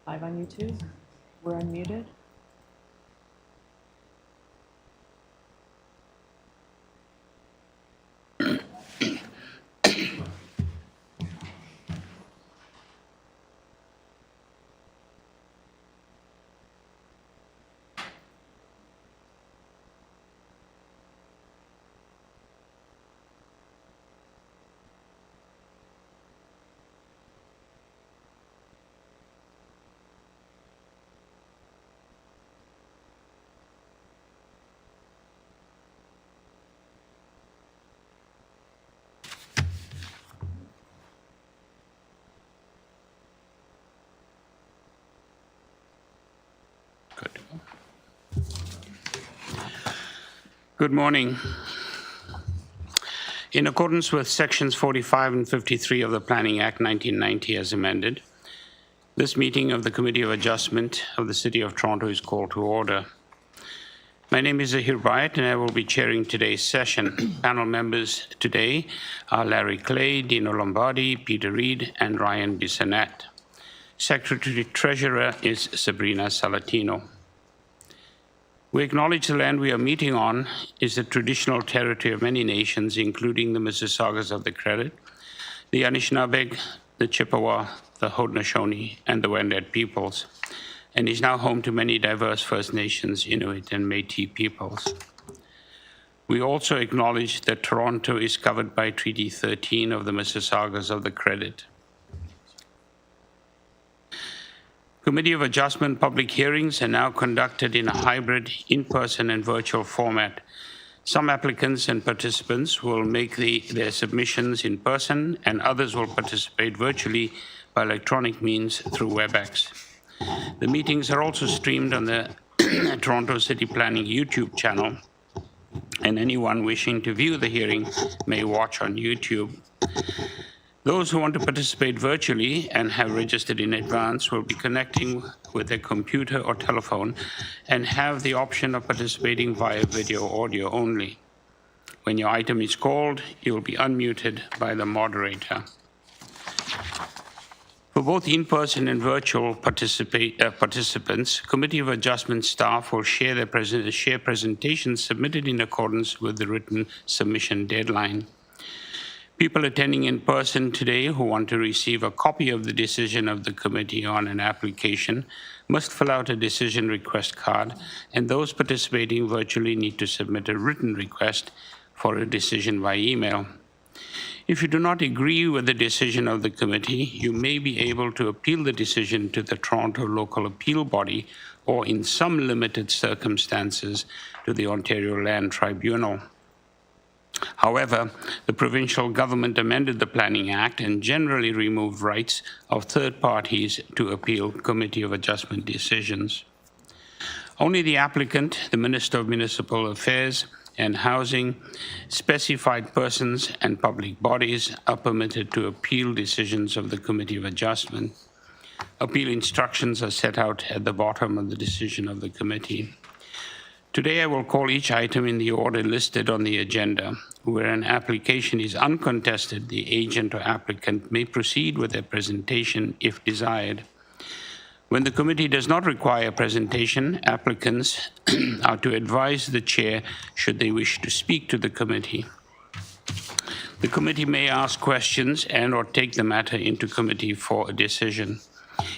Live on YouTube. We're unmuted. Good morning. In accordance with sections 45 and 53 of the Planning Act 1990 as amended, this meeting of the Committee of Adjustment of the City of Toronto is called to order. My name is Zahir Bayat and I will be chairing today's session. Panel members today are Larry Clay, Dino Lombardi, Peter Reid, and Ryan Bissonnette. Secretary Treasurer is Sabrina Salatino. We acknowledge the land we are meeting on is the traditional territory of many nations, including the Mississaugas of the Credit, the Anishinaabe, the Chippewa, the Haudenosaunee, and the Wendat peoples, and is now home to many diverse First Nations, Inuit, and Métis peoples. We also acknowledge that Toronto is covered by Treaty 13 of the Mississaugas of the Credit. Committee of Adjustment public hearings are now conducted in a hybrid, in-person and virtual format. Some applicants and participants will make their submissions in person and others will participate virtually by electronic means through WebEx. The meetings are also streamed on the Toronto City Planning YouTube channel, and anyone wishing to view the hearing may watch on YouTube. Those who want to participate virtually and have registered in advance will be connecting with their computer or telephone and have the option of participating via video audio only. When your item is called, you will be unmuted by the moderator. For both in-person and virtual participants, Committee of Adjustment staff will share presentations submitted in accordance with the written submission deadline. People attending in person today who want to receive a copy of the decision of the committee on an application must fill out a decision request card, and those participating virtually need to submit a written request for a decision by email. If you do not agree with the decision of the committee, you may be able to appeal the decision to the Toronto Local Appeal Body or, in some limited circumstances, to the Ontario Land Tribunal. However, the provincial government amended the Planning Act and generally removed rights of third parties to appeal Committee of Adjustment decisions. Only the applicant, the Minister of Municipal Affairs and Housing, specified persons and public bodies are permitted to appeal decisions of the Committee of Adjustment. Appeal instructions are set out at the bottom of the decision of the committee. Today, I will call each item in the order listed on the agenda. Where an application is uncontested, the agent or applicant may proceed with their presentation if desired. When the committee does not require a presentation, applicants are to advise the chair should they wish to speak to the committee. The committee may ask questions and/or take the matter into committee for a decision.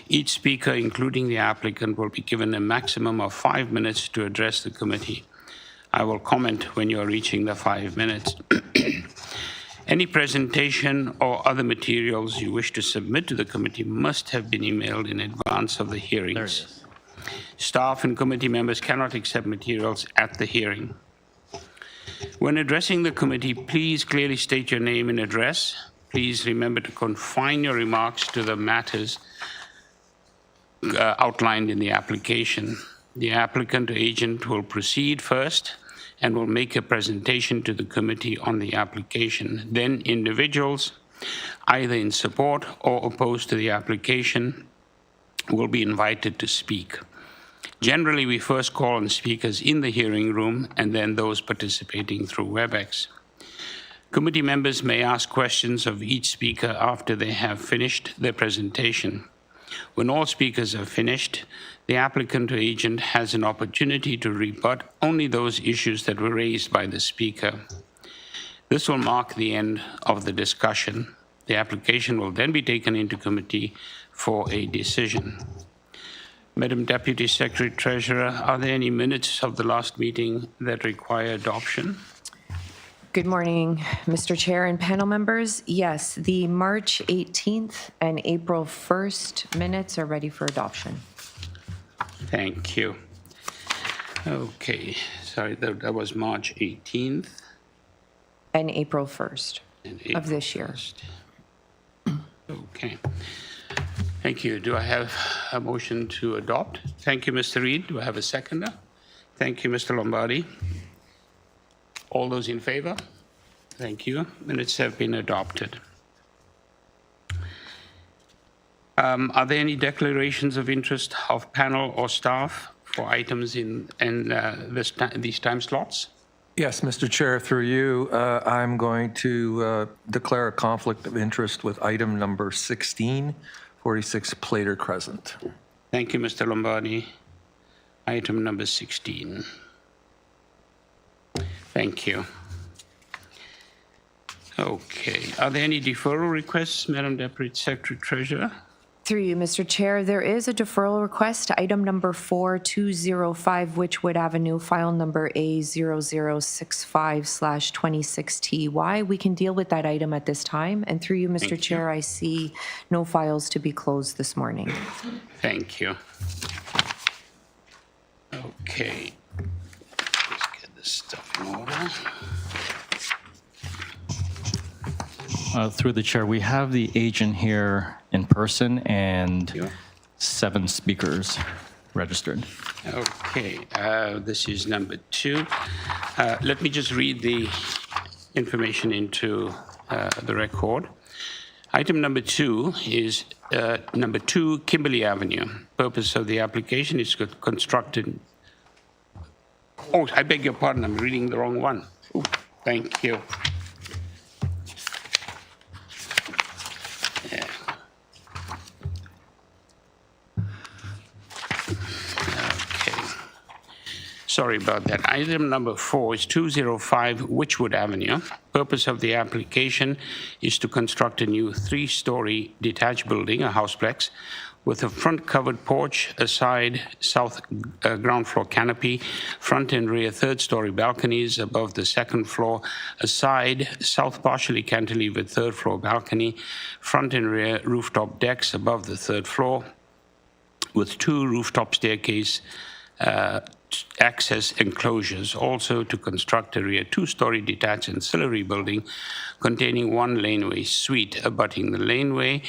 Each speaker, including the applicant, will be given a maximum of 5 minutes to address the committee. I will comment when you are reaching the 5 minutes. Any presentation or other materials you wish to submit to the committee must have been emailed in advance of the hearings. Staff and committee members cannot accept materials at the hearing. When addressing the committee, please clearly state your name and address. Please remember to confine your remarks to the matters outlined in the application. The applicant or agent will proceed first and will make a presentation to the committee on the application. Then individuals, either in support or opposed to the application, will be invited to speak. Generally, we first call on speakers in the hearing room and then those participating through WebEx. Committee members may ask questions of each speaker after they have finished their presentation. When all speakers are finished, the applicant or agent has an opportunity to rebut only those issues that were raised by the speaker. This will mark the end of the discussion. The application will then be taken into committee for a decision. Madam Deputy Secretary Treasurer, are there any minutes of the last meeting that require adoption? Good morning, Mr. Chair and panel members. Yes, the March 18th and April 1st minutes are ready for adoption. Thank you. Okay, sorry, that was March 18th. And April 1st And of this year. 1st. Okay. Thank you. Do I have a motion to adopt? Thank you, Mr. Reid. Do I have a seconder? Thank you, Mr. Lombardi. All those in favor? Thank you. Minutes have been adopted. Are there any declarations of interest of panel or staff for items in these time slots? Yes, Mr. Chair, through you, I'm going to declare a conflict of interest with item number 16, 46 Plater Crescent. Thank you, Mr. Lombardi. Item number 16. Thank you. Okay. Are there any deferral requests, Madam Deputy Secretary Treasurer? Through you, Mr. Chair, there is a deferral request, item number 4205 Wychwood Avenue, file number A0065/26TY. We can deal with that item at this time. And through you, Mr. Chair, I see no files to be closed this morning. Thank you. Okay. Let's get this stuff in order. Through the chair, we have the agent here in person and Yeah. 7 speakers registered. Okay, this is number 2. Let me just read the information into the record. Item number 2 is number 2, Kimberley Avenue. Purpose of the application is constructed. Oh, I beg your pardon, I'm reading the wrong one. Ooh, thank you. Yeah. Okay. Sorry about that. Item number 4 is 205 Wychwood Avenue. Purpose of the application is to construct a new 3-story detached building, a houseplex, with a front covered porch, a side south ground floor canopy, front and rear 3rd-story balconies above the 2nd floor, a side south partially cantilevered 3rd floor balcony, front and rear rooftop decks above the 3rd floor, with 2 rooftop staircase access enclosures. Also to construct a rear 2-story detached ancillary building containing 1 laneway suite abutting the laneway,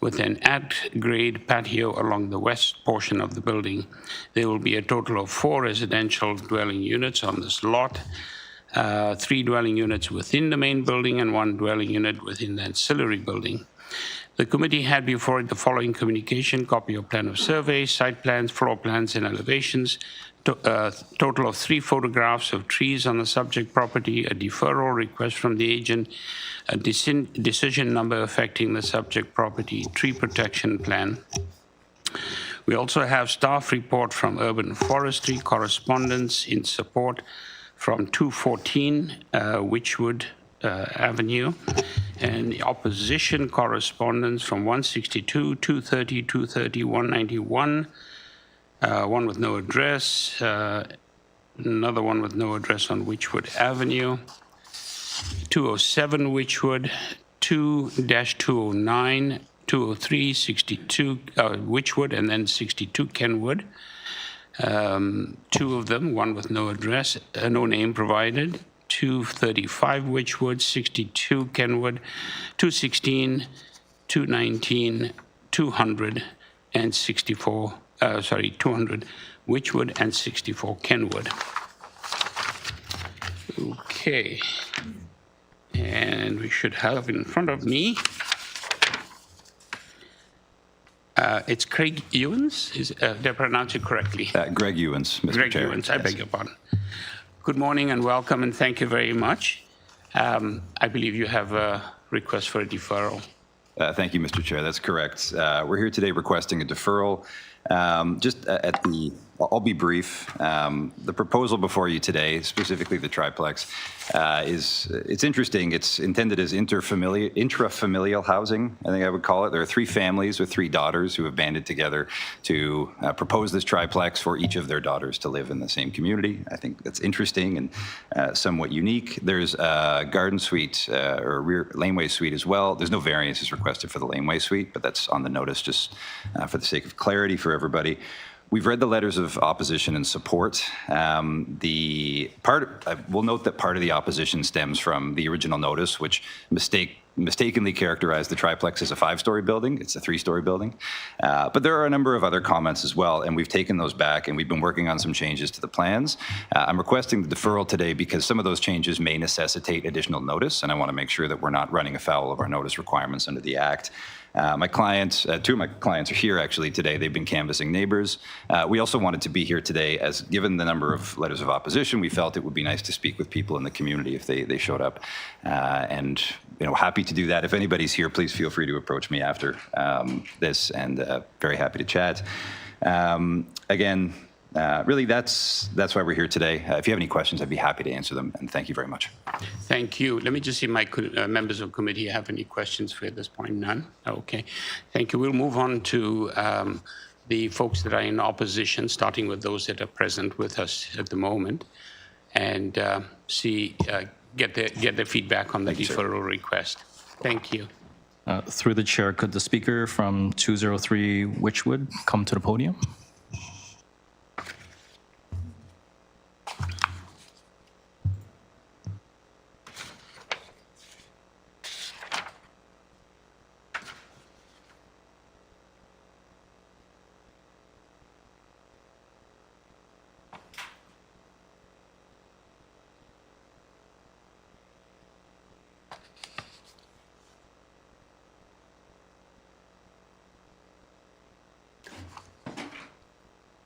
with an at-grade patio along the west portion of the building. There will be a total of 4 residential dwelling units on this lot, 3 dwelling units within the main building and 1 dwelling unit within the ancillary building. The committee had before it the following communication: copy of plan of survey, site plans, floor plans, and elevations, total of 3 photographs of trees on the subject property, a deferral request from the agent, a decision number affecting the subject property, tree protection plan. We also have staff report from Urban Forestry, correspondence in support from 214 Wychwood Avenue, and the opposition correspondence from 162, 230, 230, 191, one with no address, another one with no address on Wychwood Avenue, 207 Wychwood, 2-209, 203, 62 Wychwood, and then 62 Kenwood. 2 of them, one with no address, no name provided. 235 Wychwood, 62 Kenwood, 216, 219, 200, and 64. 200 Wychwood and 64 Kenwood. Okay, and we should have in front of me. It's Craig Ewens. Did I pronounce it correctly? Greg Ewens, Mr. Greg Chair. Ewens, I beg your pardon. Good morning and welcome, and thank you very much. I believe you have a request for a deferral. Thank you, Mr. Chair. That's correct. We're here today requesting a deferral. I'll be brief. The proposal before you today, specifically the triplex, it's interesting. It's intended as intrafamilial housing, I think I would call it. There are 3 families with 3 daughters who have banded together to propose this triplex for each of their daughters to live in the same community. I think that's interesting and somewhat unique. There's a garden suite or rear laneway suite as well. There's no variances requested for the laneway suite, but that's on the notice just for the sake of clarity for everybody. We've read the letters of opposition and support. I will note that part of the opposition stems from the original notice, which mistakenly characterized the triplex as a 5-story building. It's a 3-story building. But there are a number of other comments as well, and we've taken those back, and we've been working on some changes to the plans. I'm requesting the deferral today because some of those changes may necessitate additional notice, and I want to make sure that we're not running afoul of our notice requirements under the Act. My clients, 2 of my clients are here actually today. They've been canvassing neighbors. We also wanted to be here today as, given the number of letters of opposition, we felt it would be nice to speak with people in the community if they showed up. And happy to do that. If anybody's here, please feel free to approach me after this, and very happy to chat. Again, really, that's why we're here today. If you have any questions, I'd be happy to answer them, and thank you very much. Thank you. Let me just see if my members of committee have any questions for you at this point. None? Okay. Thank you. We'll move on to the folks that are in opposition, starting with those that are present with us at the moment, and get their feedback on the deferral request. Thank you. Through the chair, could the speaker from 203 Wychwood come to the podium?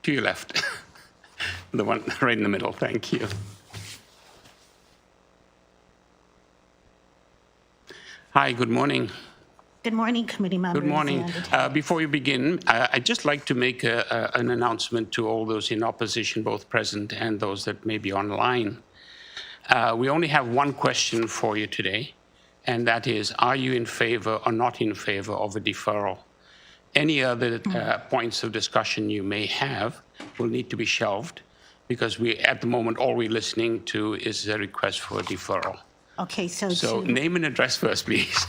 To your left. The one right in the middle. Thank you. Hi, good morning. Good morning, committee members. Good morning. Before you begin, I'd just like to make an announcement to all those in opposition, both present and those that may be online. We only have one question for you today, and that is, are you in favor or not in favor of a deferral? Any other points of discussion you may have will need to be shelved, because at the moment, all we're listening to is a request for a deferral. Okay, So name and address first, please.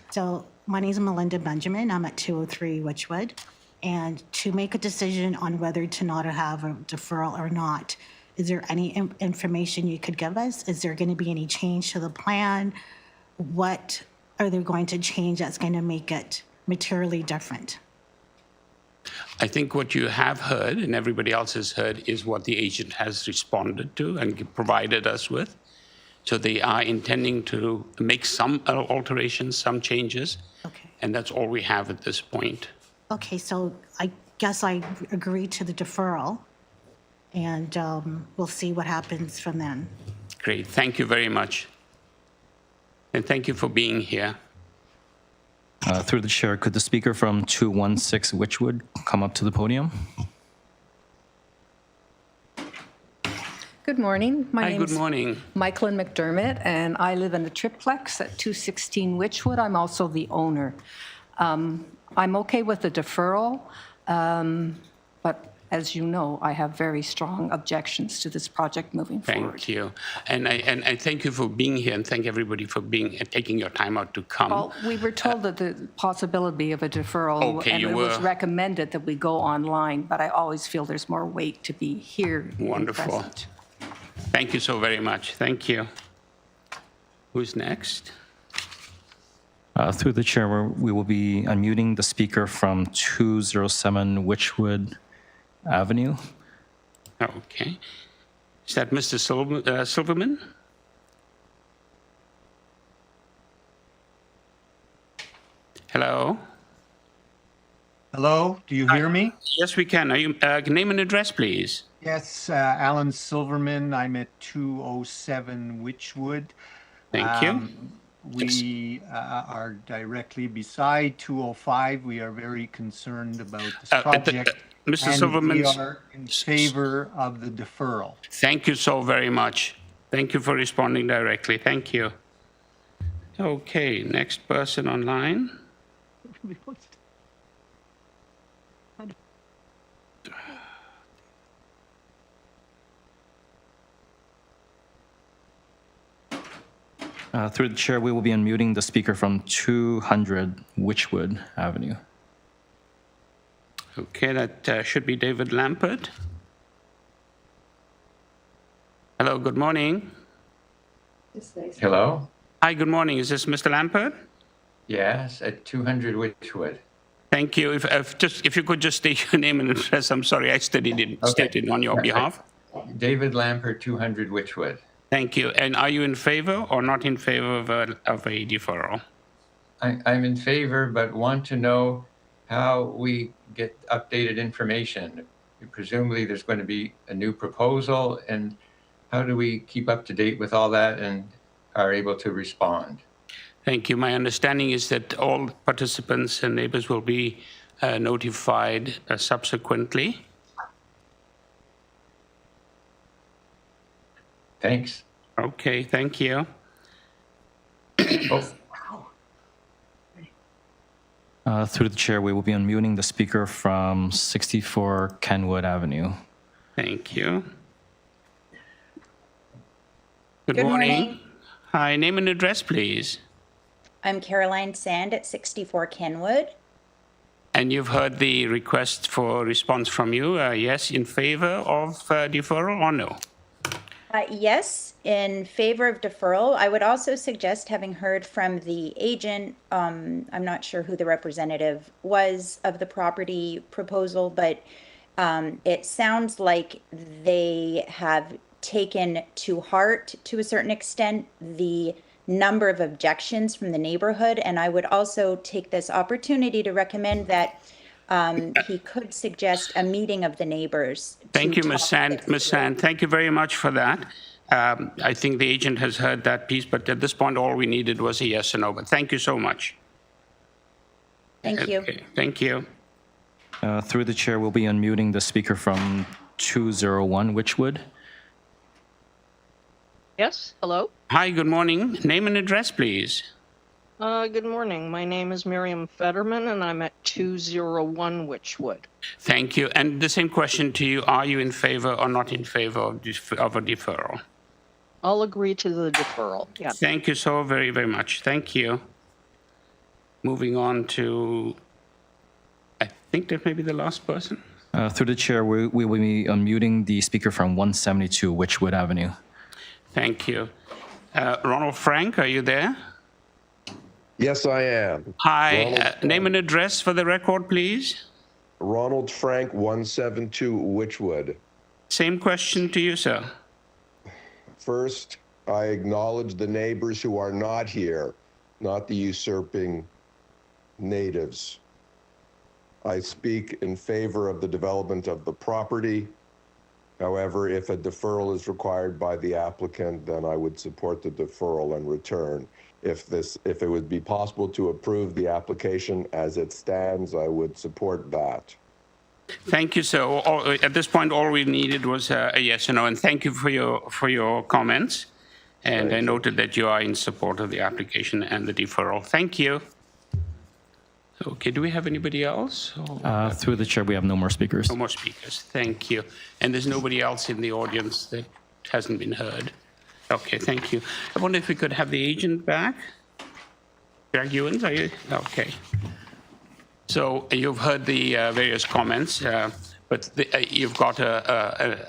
So my name is Melinda Benjamin. I'm at 203 Wychwood. And to make a decision on whether to not have a deferral or not, is there any information you could give us? Is there going to be any change to the plan? What are they going to change that's going to make it materially different? I think what you have heard and everybody else has heard is what the agent has responded to and provided us with. So they are intending to make some alterations, some changes, Okay. and that's all we have at this point. Okay, so I guess I agree to the deferral, and we'll see what happens from then. Great, thank you very much. And thank you for being here. Through the chair, could the speaker from 216 Wychwood come up to the podium? Good morning. My Hi, name's good morning. Michaelyn McDermott, and I live in a triplex at 216 Wychwood. I'm also the owner. I'm okay with the deferral, but as you know, I have very strong objections to this project moving forward. Thank you. And I thank you for being here, and thank everybody for taking your time out to come. Well, we were told that the possibility of a deferral, Okay, and you it was were. recommended that we go online, but I always feel there's more weight to be here in Wonderful. present. Thank you so very much. Thank you. Who's next? Through the chair, we will be unmuting the speaker from 207 Wychwood Avenue. Okay. Is that Mr. Silverman? Hello? Hello, do you hear me? Yes, we can. Are you, name and address, please. Yes, Alan Silverman. I'm at 207 Wychwood. Thank you. We are directly beside 205. We are very concerned about this project. Mr. And Silverman. we are in favor of the deferral. Thank you so very much. Thank you for responding directly. Thank you. Okay, next person online. Through the chair, we will be unmuting the speaker from 200 Wychwood Avenue. Okay, that should be David Lampert. Hello, good morning. Hello? Hi, good morning. Is this Mr. Lampert? Yes, at 200 Wychwood. Thank you. If you could just state your name and address, I'm sorry, I stated it on your behalf. David Lampert, 200 Wychwood. Thank you. And are you in favor or not in favor of a deferral? I'm in favor, but want to know how we get updated information. Presumably there's going to be a new proposal, and how do we keep up to date with all that and are able to respond? Thank you. My understanding is that all participants and neighbors will be notified subsequently. Thanks. Okay, thank you. Through the chair, we will be unmuting the speaker from 64 Kenwood Avenue. Thank you. Good Good morning. morning. Hi, name and address, please. I'm Caroline Sand at 64 Kenwood. And you've heard the request for response from you. Yes, in favor of deferral or no? Yes, in favor of deferral. I would also suggest, having heard from the agent, I'm not sure who the representative was of the property proposal, but it sounds like they have taken to heart, to a certain extent, the number of objections from the neighborhood. And I would also take this opportunity to recommend that he could suggest a meeting of the neighbors. Thank you, Ms. Sand. Ms. Sand, thank you very much for that. I think the agent has heard that piece, but at this point, all we needed was a yes or no. But thank you so much. Thank you. Okay, thank you. Through the chair, we'll be unmuting the speaker from 201 Wychwood. Yes, hello. Hi, good morning. Name and address, please. Good morning. My name is Miriam Fetterman, and I'm at 201 Wychwood. Thank you. And the same question to you. Are you in favor or not in favor of a deferral? I'll agree to the deferral. Yeah. Thank you so very, very much. Thank you. Moving on to, I think that may be the last person. Through the chair, we will be unmuting the speaker from 172 Wychwood Avenue. Thank you. Ronald Frank, are you there? Yes, I am. Hi. Name and address for the record, please. Ronald Frank, 172 Wychwood. Same question to you, sir. First, I acknowledge the neighbors who are not here, not the usurping natives. I speak in favor of the development of the property. However, if a deferral is required by the applicant, then I would support the deferral and return. If it would be possible to approve the application as it stands, I would support that. Thank you, sir. At this point, all we needed was a yes or no, and thank you for your comments. And I noted that you are in support of the application and the deferral. Thank you. Okay, do we have anybody else? Through the chair, we have no more speakers. No more speakers. Thank you. And there's nobody else in the audience that hasn't been heard. Okay, thank you. I wonder if we could have the agent back. Greg Ewens, are you? Okay. So you've heard the various comments, but you've got a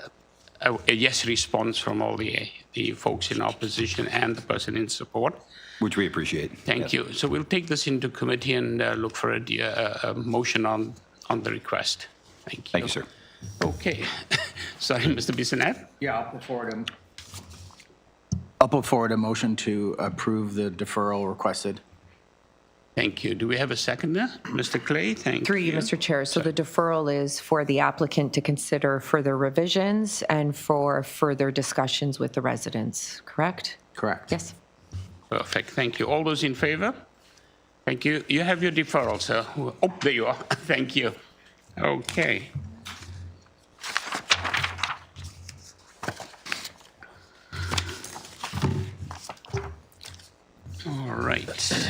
yes response from all the folks in opposition and the person in support. Which we appreciate. Thank you. So we'll take this into committee and look for a motion on the request. Thank you. Thank you, sir. Okay. Sorry, Mr. Bissonnette? Yeah, I'll put forward a motion to approve the deferral requested. Thank you. Do we have a seconder? Mr. Clay, thank Through you, Mr. Chair. So the deferral is for the applicant to consider further revisions and for further discussions with the residents, correct? Correct. Yes. Perfect, thank you. All those in favor? Thank you. You have your deferral, sir. Oh, there you are. Thank you. Okay. All right.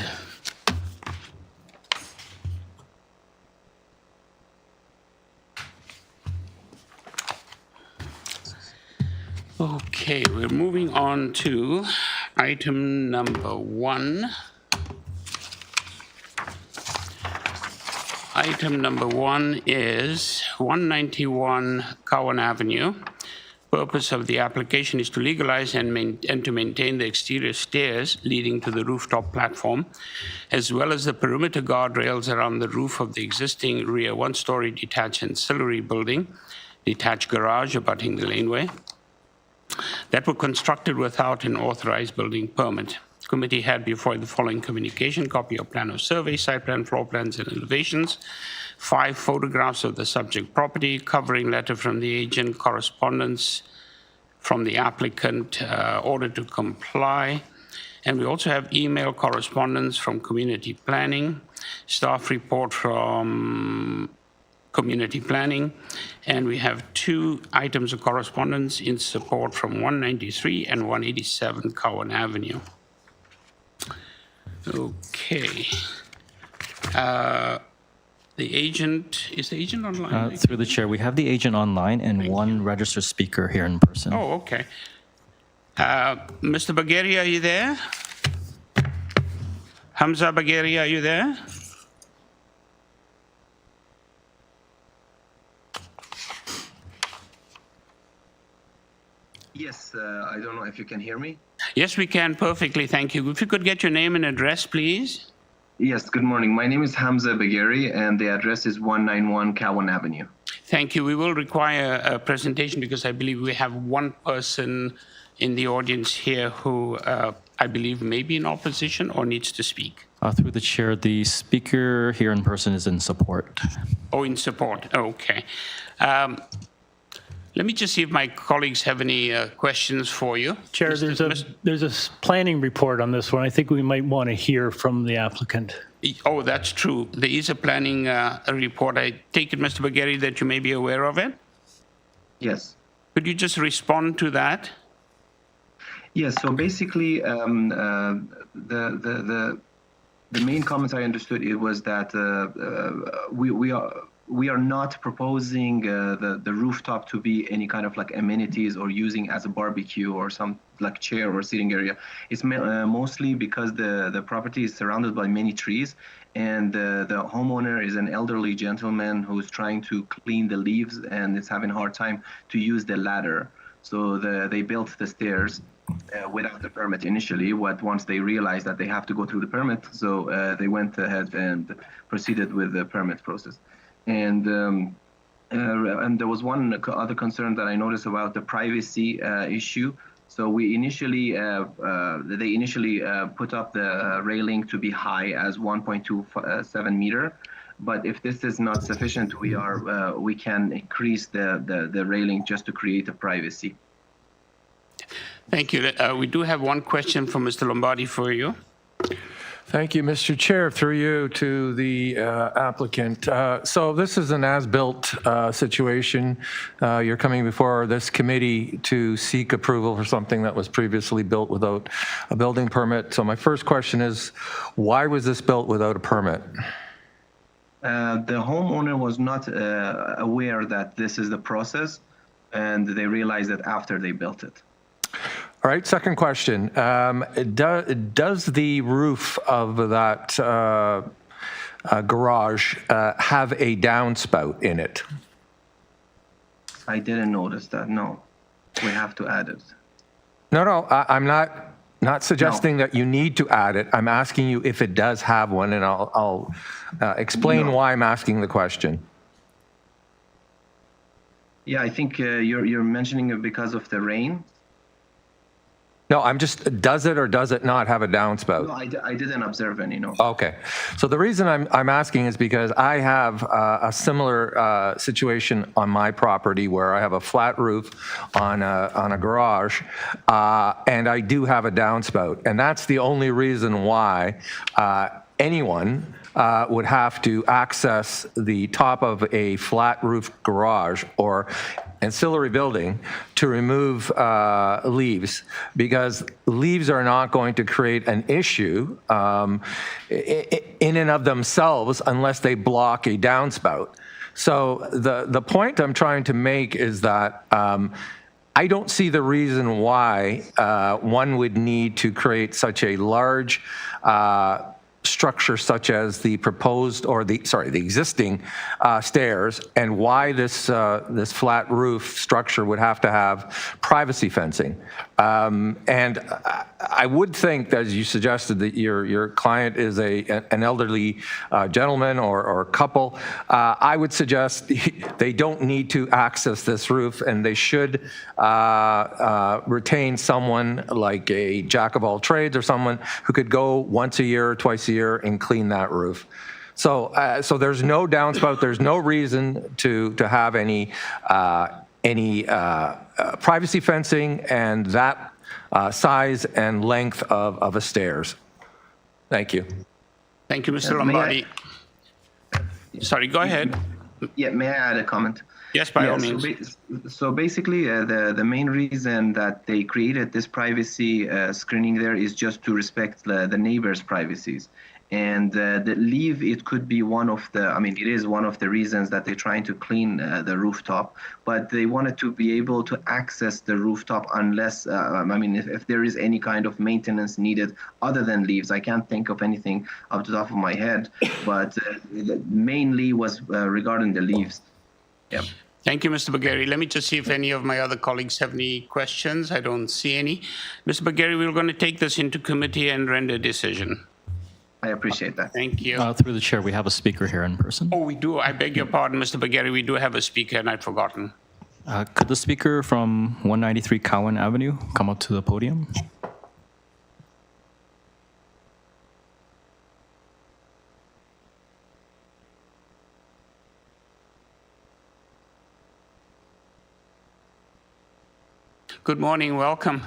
Okay, we're moving on to item number 1. Item number 1 is 191 Cowan Avenue. Purpose of the application is to legalize and to maintain the exterior stairs leading to the rooftop platform, as well as the perimeter guardrails around the roof of the existing rear one-story detached ancillary building, detached garage abutting the laneway, that were constructed without an authorized building permit. Committee had before the following communication: copy of plan of survey, site plan, floor plans, and elevations, 5 photographs of the subject property, covering letter from the agent, correspondence from the applicant, order to comply. And we also have email correspondence from community planning, staff report from community planning, and we have 2 items of correspondence in support from 193 and 187 Cowan Avenue. Okay. The agent, is the agent online? Through the chair, we have the agent online and one registered speaker here in person. Oh, okay. Mr. Bagheri, are you there? Hamza Bagheri, are you there? Yes, I don't know if you can hear me. Yes, we can perfectly, thank you. If you could get your name and address, please. Yes, good morning. My name is Hamza Bagheri, and the address is 191 Cowan Avenue. Thank you. We will require a presentation because I believe we have one person in the audience here who I believe may be in opposition or needs to speak. Through the chair, the speaker here in person is in support. Oh, in support. Okay. Let me just see if my colleagues have any questions for you. Chair, there's a planning report on this one. I think we might want to hear from the applicant. Oh, that's true. There is a planning report. I take it, Mr. Bagheri, that you may be aware of it? Yes. Could you just respond to that? Yes, so basically, the main comments I understood, it was that we are not proposing the rooftop to be any kind of like amenities or using as a barbecue or some like chair or sitting area. It's mostly because the property is surrounded by many trees, and the homeowner is an elderly gentleman who's trying to clean the leaves and is having a hard time to use the ladder. So they built the stairs without the permit initially. Once they realized that they have to go through the permit, so they went ahead and proceeded with the permit process. And there was one other concern that I noticed about the privacy issue. So we initially, they initially put up the railing to be high as 1.27 meter. But if this is not sufficient, we can increase the railing just to create a privacy. Thank you. We do have one question from Mr. Lombardi for you. Thank you, Mr. Chair. Through you to the applicant. So this is an as-built situation. You're coming before this committee to seek approval for something that was previously built without a building permit. So my first question is, why was this built without a permit? The homeowner was not aware that this is the process, and they realized it after they built it. All right, second question. Does the roof of that garage have a downspout in it? I didn't notice that, no. We have to add it. No, I'm not suggesting that you need to add it. I'm asking you if it does have one, and I'll explain why I'm asking the question. Yeah, I think you're mentioning it because of the rain. No, I'm just, does it or does it not have a downspout? No, I didn't observe any, no. Okay. So the reason I'm asking is because I have a similar situation on my property where I have a flat roof on a garage, and I do have a downspout. And that's the only reason why anyone would have to access the top of a flat roof garage or ancillary building to remove leaves, because leaves are not going to create an issue in and of themselves unless they block a downspout. So the point I'm trying to make is that I don't see the reason why one would need to create such a large structure such as the proposed or the existing stairs, and why this flat roof structure would have to have privacy fencing. And I would think, as you suggested, that your client is an elderly gentleman or couple. I would suggest they don't need to access this roof, and they should retain someone like a jack of all trades or someone who could go once a year or twice a year and clean that roof. So there's no downspout. There's no reason to have any privacy fencing and that size and length of a stairs. Thank you. Thank you, Mr. Lombardi. Sorry, go ahead. Yeah, may I add a comment? Yes, by all means. So basically, the main reason that they created this privacy screening there is just to respect the neighbors' privacies. And the leave, it could be one of the, I mean, it is one of the reasons that they're trying to clean the rooftop, but they wanted to be able to access the rooftop unless, I mean, if there is any kind of maintenance needed other than leaves. I can't think of anything off the top of my head, but mainly was regarding the leaves. Yeah. Thank you, Mr. Bagheri. Let me just see if any of my other colleagues have any questions. I don't see any. Mr. Bagheri, we're going to take this into committee and render a decision. I appreciate that. Thank you. Through the chair, we have a speaker here in person. Oh, we do. I beg your pardon, Mr. Bagheri. We do have a speaker, and I'd forgotten. Could the speaker from 193 Cowan Avenue come up to the podium? Good morning. Welcome.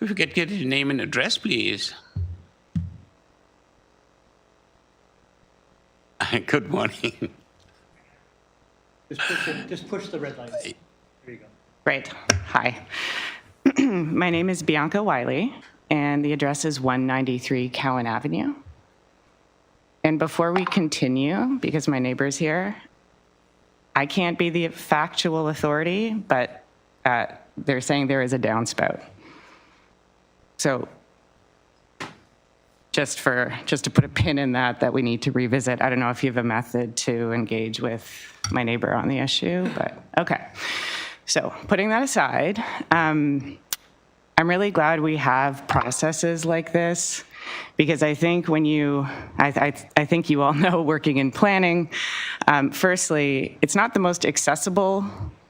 If you could get your name and address, please. Good morning. Just push the red light. There you go. Great. Hi. My name is Bianca Wiley, and the address is 193 Cowan Avenue. And before we continue, because my neighbor's here, I can't be the factual authority, but they're saying there is a downspout. So just to put a pin in that we need to revisit. I don't know if you have a method to engage with my neighbor on the issue, but okay. So putting that aside, I'm really glad we have processes like this, because I think I think you all know, working in planning, firstly, it's not the most accessible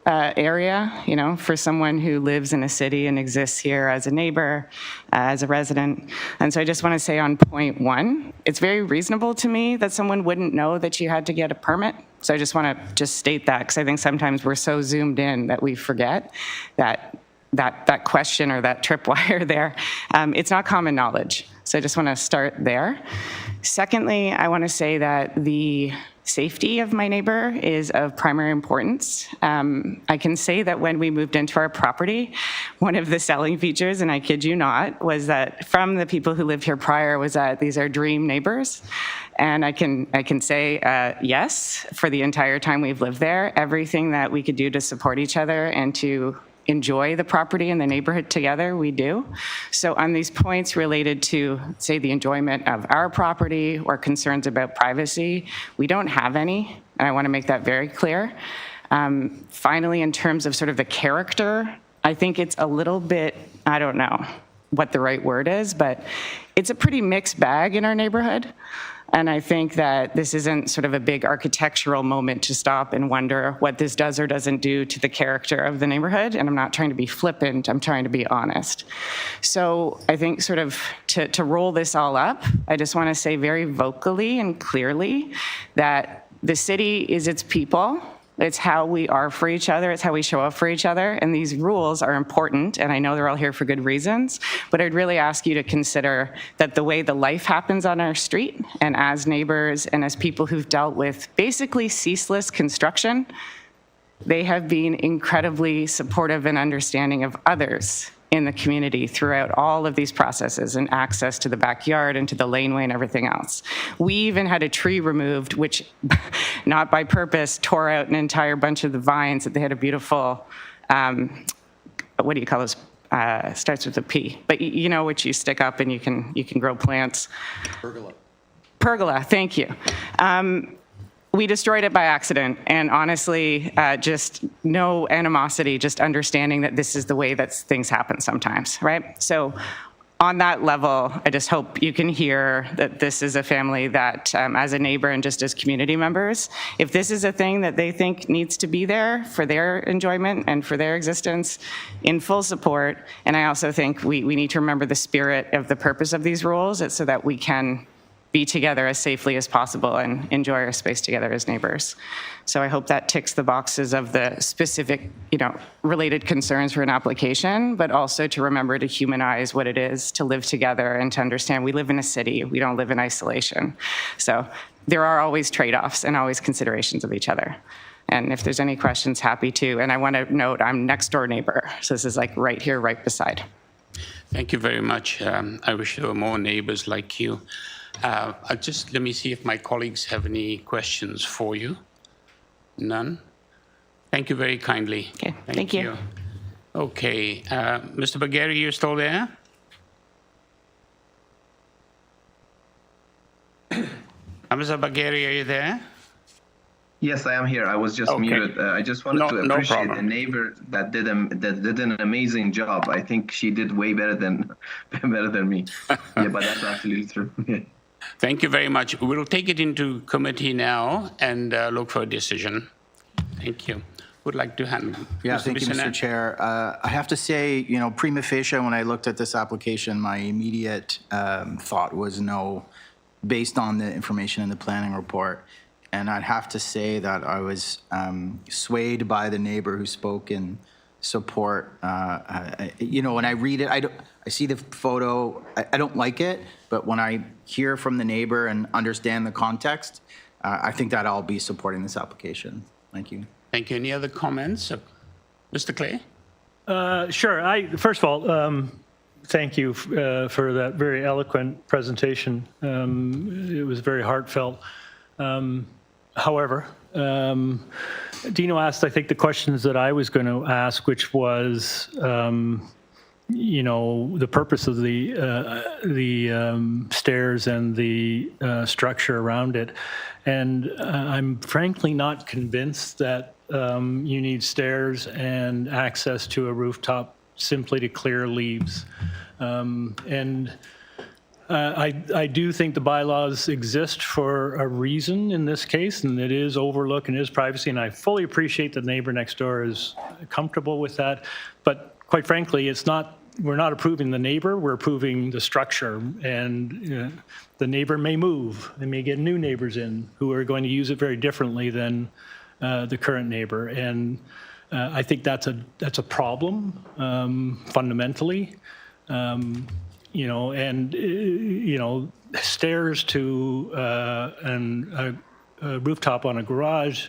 area, you know, for someone who lives in a city and exists here as a neighbor, as a resident. And so I just want to say on point one, it's very reasonable to me that someone wouldn't know that you had to get a permit. So I just want to state that, because I think sometimes we're so zoomed in that we forget that question or that tripwire there. It's not common knowledge. So I just want to start there. Secondly, I want to say that the safety of my neighbor is of primary importance. I can say that when we moved into our property, one of the selling features, and I kid you not, was that from the people who lived here prior, was that these are dream neighbors. And I can say yes, for the entire time we've lived there, everything that we could do to support each other and to enjoy the property and the neighborhood together, we do. So on these points related to, say, the enjoyment of our property or concerns about privacy, we don't have any, and I want to make that very clear. Finally, in terms of sort of the character, I think it's a little bit, I don't know what the right word is, but it's a pretty mixed bag in our neighborhood. And I think that this isn't sort of a big architectural moment to stop and wonder what this does or doesn't do to the character of the neighborhood. And I'm not trying to be flippant, I'm trying to be honest. So I think sort of to roll this all up, I just want to say very vocally and clearly that the city is its people. It's how we are for each other. It's how we show up for each other. And these rules are important, and I know they're all here for good reasons, but I'd really ask you to consider that the way the life happens on our street, and as neighbors and as people who've dealt with basically ceaseless construction, they have been incredibly supportive and understanding of others in the community throughout all of these processes and access to the backyard and to the laneway and everything else. We even had a tree removed, which, not by purpose, tore out an entire bunch of the vines that they had a beautiful, what do you call those? Starts with a P, but you know, which you stick up and you can grow plants. Pergola. Pergola, thank you. We destroyed it by accident, and honestly, just no animosity, just understanding that this is the way that things happen sometimes, right? So on that level, I just hope you can hear that this is a family that, as a neighbor and just as community members, if this is a thing that they think needs to be there for their enjoyment and for their existence, in full support. And I also think we need to remember the spirit of the purpose of these rules, so that we can be together as safely as possible and enjoy our space together as neighbors. So I hope that ticks the boxes of the specific, related concerns for an application, but also to remember to humanize what it is to live together and to understand we live in a city, we don't live in isolation. So there are always trade-offs and always considerations of each other. And if there's any questions, happy to. And I want to note, I'm next door neighbor. So this is like right here, right beside. Thank you very much. I wish there were more neighbors like you. Let me see if my colleagues have any questions for you. None? Thank you very kindly. Okay, thank you. Okay, Mr. Bagheri, you still there? Mr. Bagheri, are you there? Yes, I am here. I was just muted. I just wanted to appreciate the neighbor that did an amazing job. I think she did way better than me. Yeah, but that's absolutely true. Thank you very much. We'll take it into committee now and look for a decision. Thank you. Would like to hand. Yeah, thank you, Mr. Chair. I have to say, prima facie, when I looked at this application, my immediate thought was no, based on the information in the planning report. And I'd have to say that I was swayed by the neighbor who spoke in support. When I read it, I see the photo, I don't like it, but when I hear from the neighbor and understand the context, I think that I'll be supporting this application. Thank you. Thank you. Any other comments? Mr. Clay? Sure. First of all, thank you for that very eloquent presentation. It was very heartfelt. However, Dino asked, I think, the questions that I was going to ask, which was, the purpose of the stairs and the structure around it. And I'm frankly not convinced that you need stairs and access to a rooftop simply to clear leaves. I do think the bylaws exist for a reason in this case, and it is overlook and it is privacy, and I fully appreciate the neighbor next door is comfortable with that. But quite frankly, we're not approving the neighbor, we're approving the structure, and the neighbor may move. They may get new neighbors in who are going to use it very differently than the current neighbor. And I think that's a problem fundamentally. Stairs to a rooftop on a garage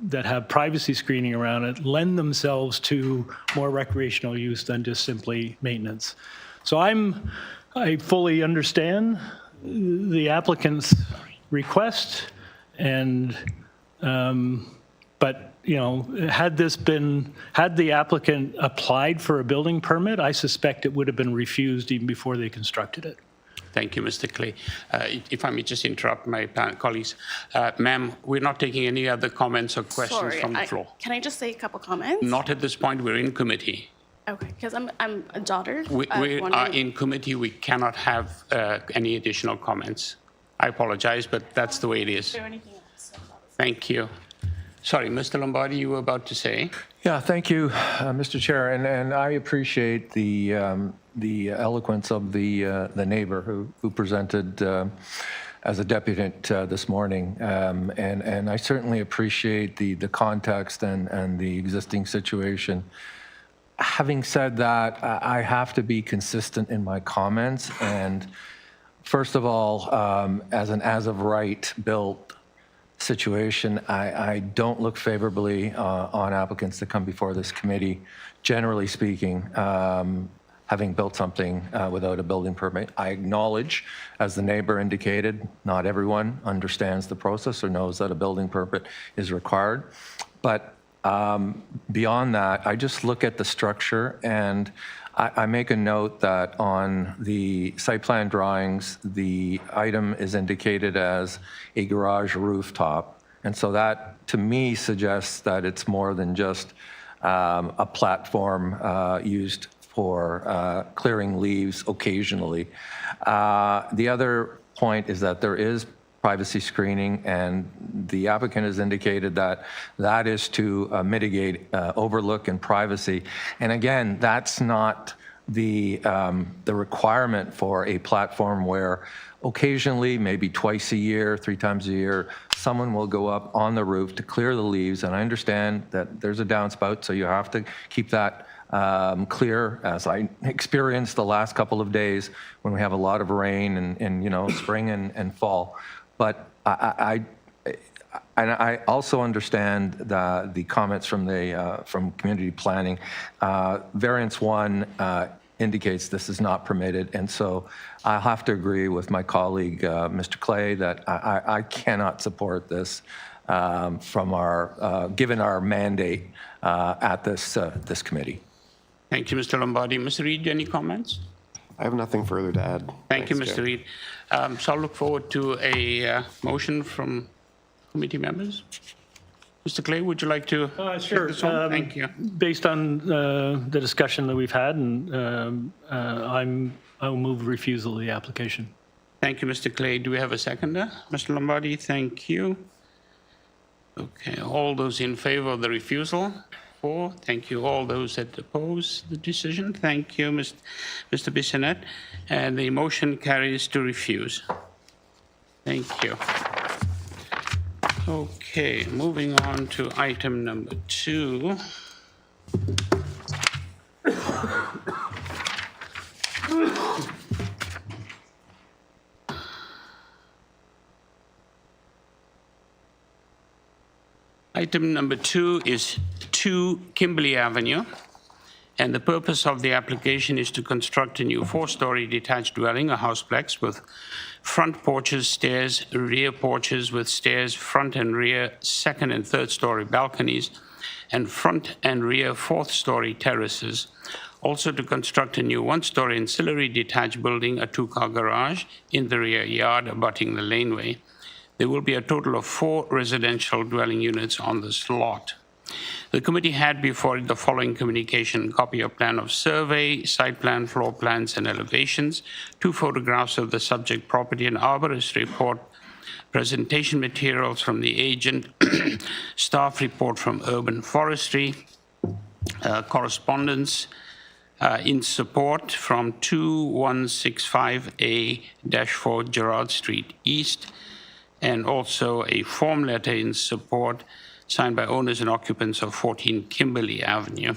that have privacy screening around it lend themselves to more recreational use than just simply maintenance. So I fully understand the applicant's request, and but had the applicant applied for a building permit, I suspect it would have been refused even before they constructed it. Thank you, Mr. Clay. If I may just interrupt my colleagues. Ma'am, we're not taking any other comments or questions from the floor. Can I just say a couple comments? Not at this point. We're in committee. Okay, because I'm a daughter. We are in committee. We cannot have any additional comments. I apologize, but that's the way it is. Thank you. Sorry, Mr. Lombardi, you were about to say? Yeah, thank you, Mr. Chair, and I appreciate the eloquence of the neighbor who presented as a deputant this morning, and I certainly appreciate the context and the existing situation. Having said that, I have to be consistent in my comments, and first of all, as an as-of-right built situation, I don't look favorably on applicants that come before this committee, generally speaking, having built something without a building permit. I acknowledge, as the neighbor indicated, not everyone understands the process or knows that a building permit is required. But beyond that, I just look at the structure, and I make a note that on the site plan drawings, the item is indicated as a garage rooftop. And so that, to me, suggests that it's more than just a platform used for clearing leaves occasionally. The other point is that there is privacy screening, and the applicant has indicated that that is to mitigate overlook and privacy. And again, that's not the requirement for a platform where occasionally, maybe twice a year, 3 times a year, someone will go up on the roof to clear the leaves. And I understand that there's a downspout, so you have to keep that clear, as I experienced the last couple of days when we have a lot of rain and you know, spring and fall. But I also understand the comments from from community planning. Variance 1 indicates this is not permitted, and so I have to agree with my colleague, Mr. Clay, that I cannot support this from given our mandate at this committee. Thank you, Mr. Lombardi. Mr. Reid, any comments? I have nothing further to add. Thank you, Thanks, Mr. Chair. Reid. So I'll look forward to a motion from committee members. Mr. Clay, would you like to Sure. take this on? Thank you. Based on the discussion that we've had, and I will move refusal of the application. Thank you, Mr. Clay. Do we have a seconder? Mr. Lombardi, thank you. Okay, all those in favor of the refusal? 4. Thank you. All those that oppose the decision? Thank you, Mr. Bissonnette. And the motion carries to refuse. Thank you. Okay, moving on to item number 2. Item number 2 is 2 Kimberley Avenue, and the purpose of the application is to construct a new 4-story detached dwelling, a houseplex, with front porches, stairs, rear porches with stairs, front and rear 2nd and 3rd story balconies, and front and rear 4th story terraces. Also to construct a new 1-story ancillary detached building, a 2-car garage in the rear yard abutting the laneway. There will be a total of 4 residential dwelling units on this lot. The committee had before it the following communication: copy of plan of survey, site plan, floor plans, and elevations, 2 photographs of the subject property, an arborist report, presentation materials from the agent, staff report from urban forestry, correspondence in support from 2165A-4 Gerrard Street East, and also a form letter in support signed by owners and occupants of 14 Kimberley Avenue.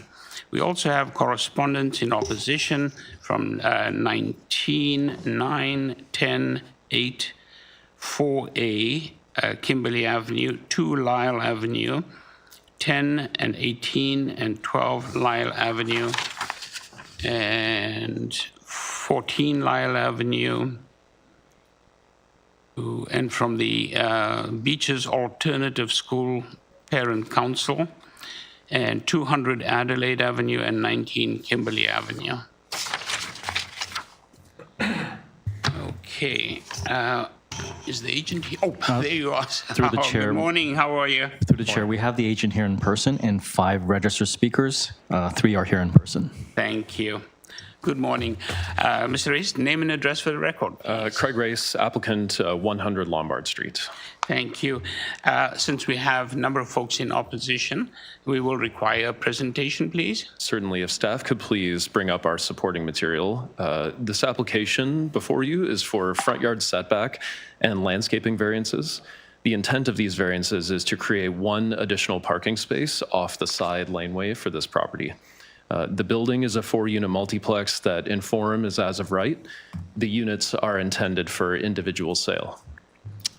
We also have correspondence in opposition from 19-9-10-8 4A Kimberley Avenue, 2 Lyle Avenue, 10 and 18 and 12 Lyle Avenue, and 14 Lyle Avenue, and from the Beaches Alternative School Parent Council, and 200 Adelaide Avenue and 19 Kimberley Avenue. Okay, is the agent here? Oh, there you are. Through the chair. Good morning, how are you? Through the chair, we have the agent here in person and 5 registered speakers. 3 are here in person. Thank you. Good morning. Mr. Race, name and address for the record. Craig Race, applicant, 100 Lombard Street. Thank you. Since we have a number of folks in opposition, we will require a presentation, please. Certainly, if staff could please bring up our supporting material. This application before you is for front yard setback and landscaping variances. The intent of these variances is to create one additional parking space off the side laneway for this property. The building is a 4-unit multiplex that in form is as of right. The units are intended for individual sale.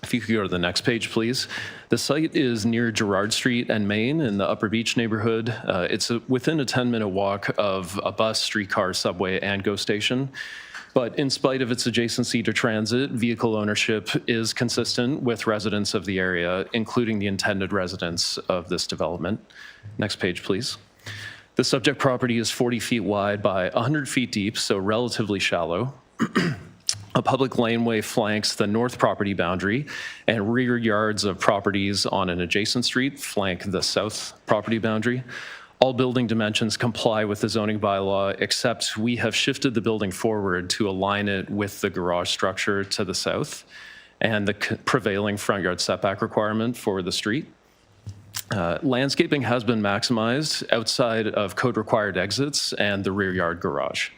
If you could go to the next page, please. The site is near Gerrard Street and Main in the Upper Beach neighborhood. It's within a 10-minute walk of a bus, streetcar, subway, and GO station. But in spite of its adjacency to transit, vehicle ownership is consistent with residents of the area, including the intended residents of this development. Next page, please. The subject property is 40 feet wide by 100 feet deep, so relatively shallow. A public laneway flanks the north property boundary, and rear yards of properties on an adjacent street flank the south property boundary. All building dimensions comply with the zoning bylaw, except we have shifted the building forward to align it with the garage structure to the south and the prevailing front yard setback requirement for the street. Landscaping has been maximized outside of code-required exits and the rear yard garage.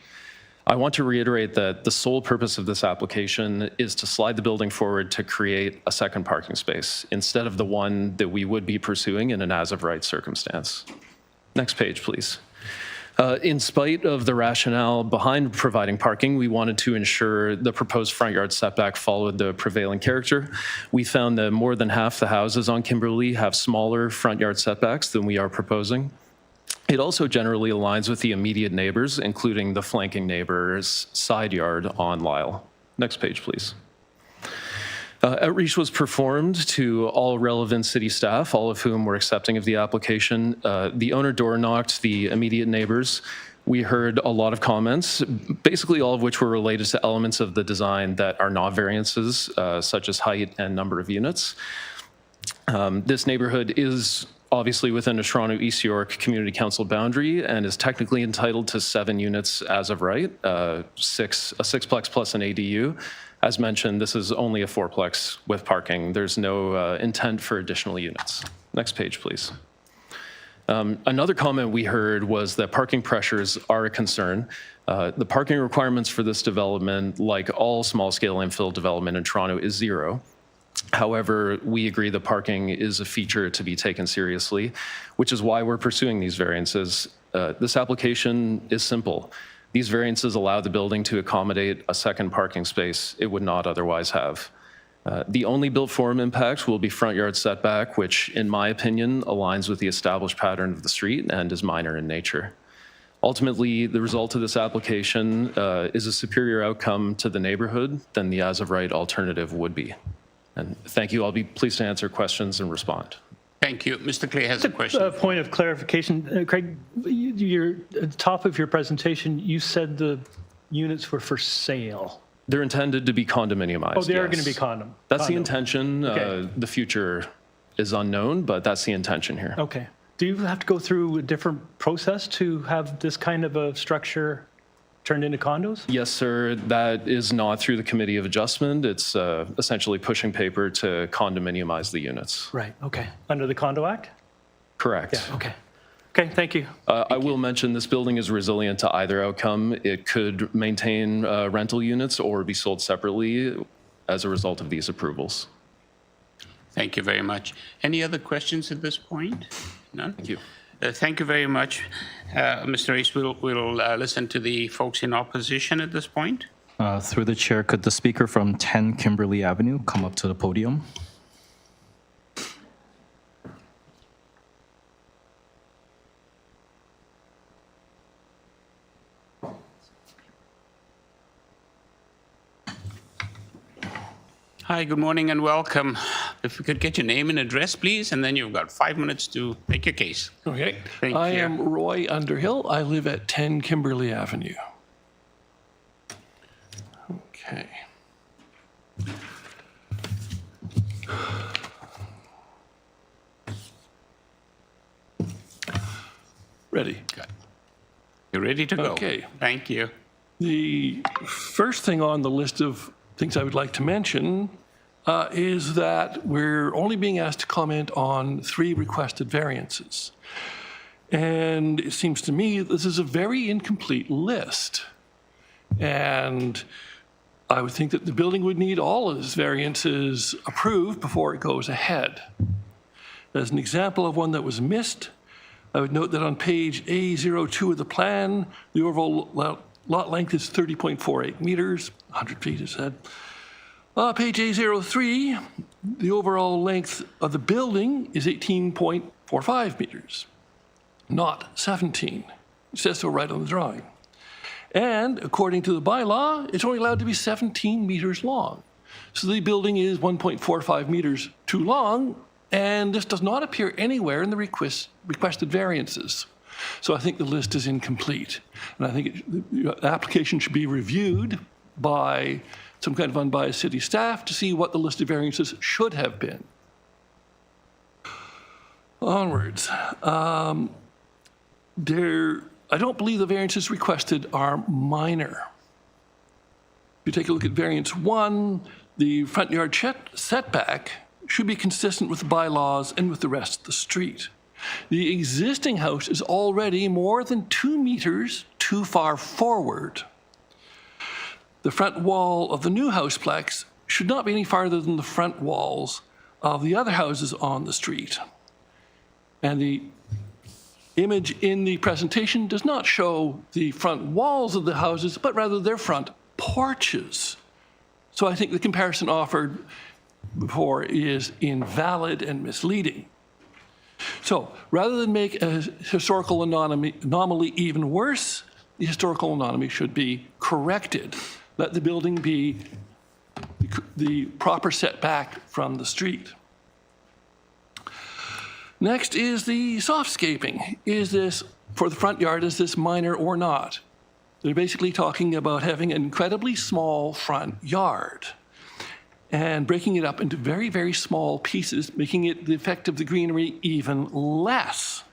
I want to reiterate that the sole purpose of this application is to slide the building forward to create a second parking space instead of the one that we would be pursuing in an as-of-right circumstance. Next page, please. In spite of the rationale behind providing parking, we wanted to ensure the proposed front yard setback followed the prevailing character. We found that more than half the houses on Kimberley have smaller front yard setbacks than we are proposing. It also generally aligns with the immediate neighbors, including the flanking neighbor's side yard on Lyle. Next page, please. Outreach was performed to all relevant city staff, all of whom were accepting of the application. The owner door knocked the immediate neighbors. We heard a lot of comments, basically all of which were related to elements of the design that are not variances, such as height and number of units. This neighborhood is obviously within a Toronto East York Community Council boundary and is technically entitled to 7 units as of right, a sixplex plus an ADU. As mentioned, this is only a 4-plex with parking. There's no intent for additional units. Next page, please. Another comment we heard was that parking pressures are a concern. The parking requirements for this development, like all small-scale infill development in Toronto, is 0. However, we agree that parking is a feature to be taken seriously, which is why we're pursuing these variances. This application is simple. These variances allow the building to accommodate a second parking space it would not otherwise have. The only built form impact will be front yard setback, which in my opinion aligns with the established pattern of the street and is minor in nature. Ultimately, the result of this application is a superior outcome to the neighborhood than the as-of-right alternative would be. And thank you. I'll be pleased to answer questions and respond. Thank you. Mr. Clay has a question. A point of clarification. Craig, at the top of your presentation, you said the units were for sale. They're intended to be condominiumized. Oh, they are going to be condom. That's the intention. Okay. The future is unknown, but that's the intention here. Okay. Do you have to go through a different process to have this kind of a structure turned into condos? Yes, sir. That is not through the Committee of Adjustment. It's essentially pushing paper to condominiumize the units. Right. Okay. Under the Condo Act? Correct. Yeah. Okay. Okay. Thank you. I will mention this building is resilient to either outcome. It could maintain rental units or be sold separately as a result of these approvals. Thank you very much. Any other questions at this point? None? Thank you. Thank you very much. Mr. Rees, we'll listen to the folks in opposition at this point. Through the chair, could the speaker from 10 Kimberley Avenue come up to the podium? Hi, good morning and welcome. If we could get your name and address, please, and then you've got 5 minutes to make your case. Okay. Thank I you. am Roy Underhill. I live at 10 Kimberley Avenue. Okay. Ready. Good. You're ready to go. Okay. Thank you. The first thing on the list of things I would like to mention is that we're only being asked to comment on 3 requested variances. And it seems to me this is a very incomplete list. And I would think that the building would need all of its variances approved before it goes ahead. As an example of one that was missed, I would note that on page A02 of the plan, the overall lot length is 30.48 meters, 100 feet is said. Page A03, the overall length of the building is 18.45 meters, not 17. It says so right on the drawing. And according to the bylaw, it's only allowed to be 17 meters long. So the building is 1.45 meters too long, and this does not appear anywhere in the requested variances. So I think the list is incomplete. And I think the application should be reviewed by some kind of unbiased city staff to see what the list of variances should have been. Onwards. I don't believe the variances requested are minor. If you take a look at variance 1, the front yard setback should be consistent with the bylaws and with the rest of the street. The existing house is already more than 2 meters too far forward. The front wall of the new houseplex should not be any farther than the front walls of the other houses on the street. And the image in the presentation does not show the front walls of the houses, but rather their front porches. So I think the comparison offered before is invalid and misleading. So rather than make a historical anomaly even worse, the historical anomaly should be corrected. Let the building be the proper setback from the street. Next is the softscaping. Is this, for the front yard, is this minor or not? They're basically talking about having an incredibly small front yard and breaking it up into very, very small pieces, making it the effect of the greenery even less.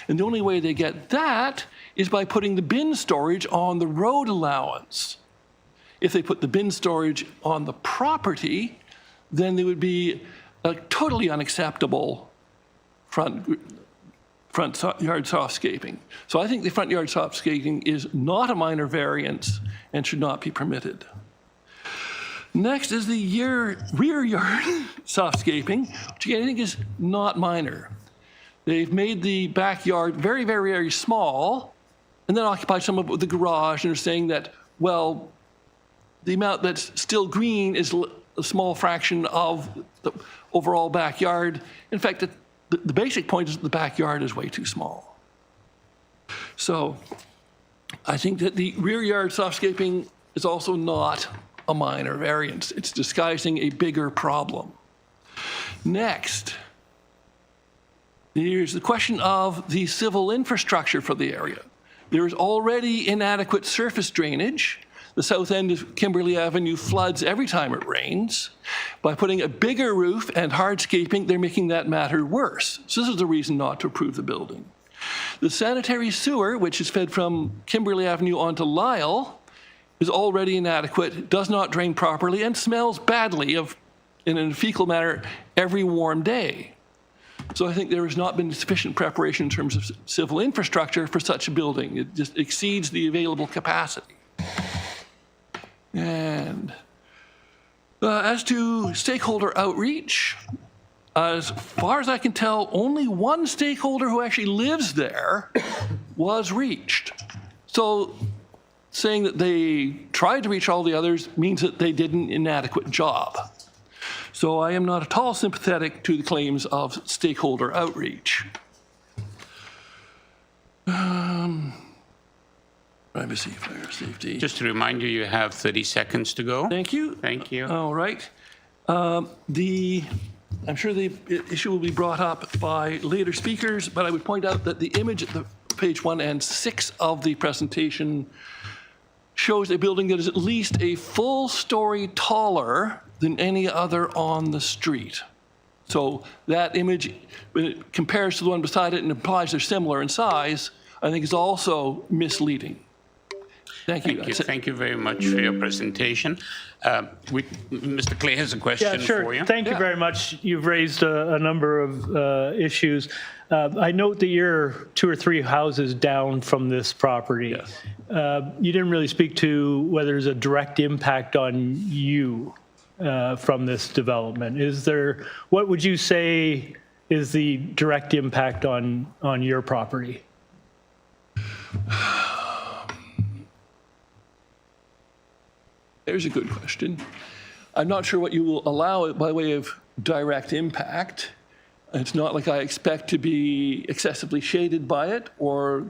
And the only way they get that is by putting the bin storage on the road allowance. If they put the bin storage on the property, then there would be a totally unacceptable front yard softscaping. So I think the front yard softscaping is not a minor variance and should not be permitted. Next is the rear yard softscaping, which again I think is not minor. They've made the backyard very, very, very small and then occupied some of the garage and are saying that, well, the amount that's still green is a small fraction of the overall backyard. In fact, the basic point is that the backyard is way too small. So I think that the rear yard softscaping is also not a minor variance. It's disguising a bigger problem. Next, there's the question of the civil infrastructure for the area. There is already inadequate surface drainage. The south end of Kimberley Avenue floods every time it rains. By putting a bigger roof and hardscaping, they're making that matter worse. So this is the reason not to approve the building. The sanitary sewer, which is fed from Kimberley Avenue onto Lyle, is already inadequate, does not drain properly, and smells badly in a fecal manner every warm day. So I think there has not been sufficient preparation in terms of civil infrastructure for such a building. It just exceeds the available capacity. And as to stakeholder outreach, as far as I can tell, only one stakeholder who actually lives there was reached. So saying that they tried to reach all the others means that they did an inadequate job. So I am not at all sympathetic to the claims of stakeholder outreach. Privacy, fire safety. Just to remind you, you have 30 seconds to go. Thank you. Thank you. All right. I'm sure the issue will be brought up by later speakers, but I would point out that the image at the page 1 and 6 of the presentation shows a building that is at least a full story taller than any other on the street. So that image, when it compares to the one beside it and implies they're similar in size, I think is also misleading. Thank you. Thank you very much for your presentation. Mr. Clay has a question for you. Thank you very much. You've raised a number of issues. I note that you're 2 or 3 houses down from this property. Yes. You didn't really speak to whether there's a direct impact on you from this development. What would you say is the direct impact on your property? There's a good question. I'm not sure what you will allow it by way of direct impact. It's not like I expect to be excessively shaded by it or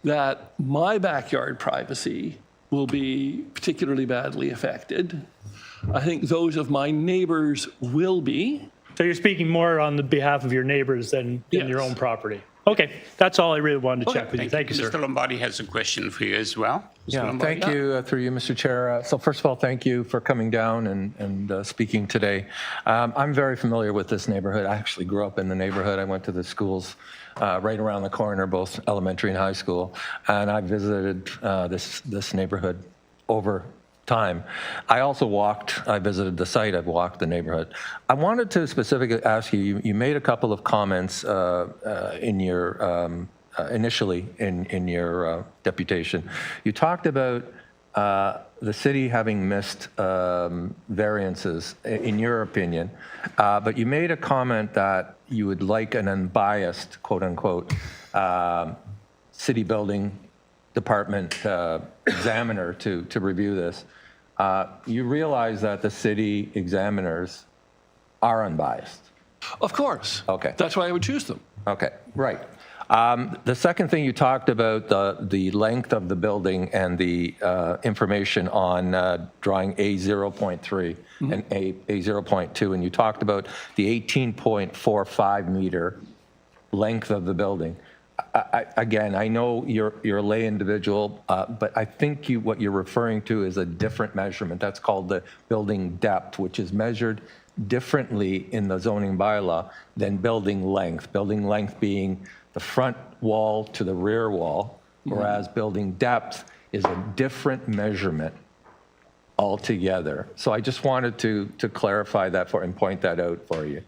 that my backyard privacy will be particularly badly affected. I think those of my neighbors will be. So you're speaking more on the behalf of your neighbors than your own property? Okay, that's all I really wanted to check with you. Thank you, sir. Mr. Lombardi has a question for you as well. Thank you through you, Mr. Chair. So first of all, thank you for coming down and speaking today. I'm very familiar with this neighborhood. I actually grew up in the neighborhood. I went to the schools right around the corner, both elementary and high school, and I visited this neighborhood over time. I also I visited the site, I've walked the neighborhood. I wanted to specifically ask you, you made a couple of comments in your, initially in your deputation. You talked about the city having missed variances, in your opinion, but you made a comment that you would like an unbiased, quote unquote, city building department examiner to review this. You realize that the city examiners are unbiased? Of course. Okay. That's why I would choose them. Okay, right. The second thing you talked about, the length of the building and the information on drawing A0.3 and A0.2, and you talked about the 18.45 meter length of the building. Again, I know you're a lay individual, but I think what you're referring to is a different measurement. That's called the building depth, which is measured differently in the zoning bylaw than building length. Building length being the front wall to the rear wall, whereas building depth is a different measurement altogether. So I just wanted to clarify that and point that out for you.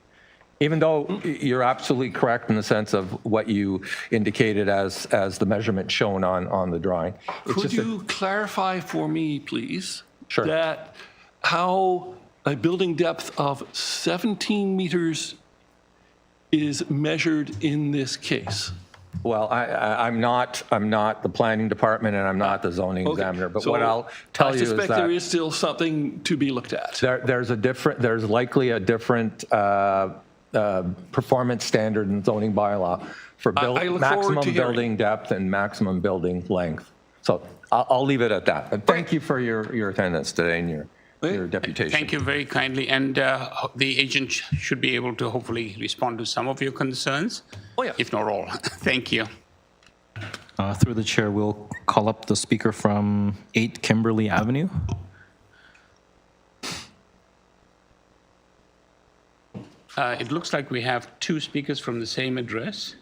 Even though you're absolutely correct in the sense of what you indicated as the measurement shown on the drawing. Could you clarify for me, please, Sure. that how a building depth of 17 meters is measured in this case? Well, I'm not the planning department and I'm not the zoning examiner, but So what I'll tell you is that I suspect there is still something to be looked at. there's likely a different performance standard in zoning bylaw for I look forward maximum to hearing. building depth and maximum building length. So I'll leave it at that. And thank you for your attendance today and your deputation. Thank you very kindly. And the agent should be able to hopefully respond to some of your concerns, if not all. Thank you. Through the chair, we'll call up the speaker from 8 Kimberley Avenue. It looks like we have 2 speakers from the same address.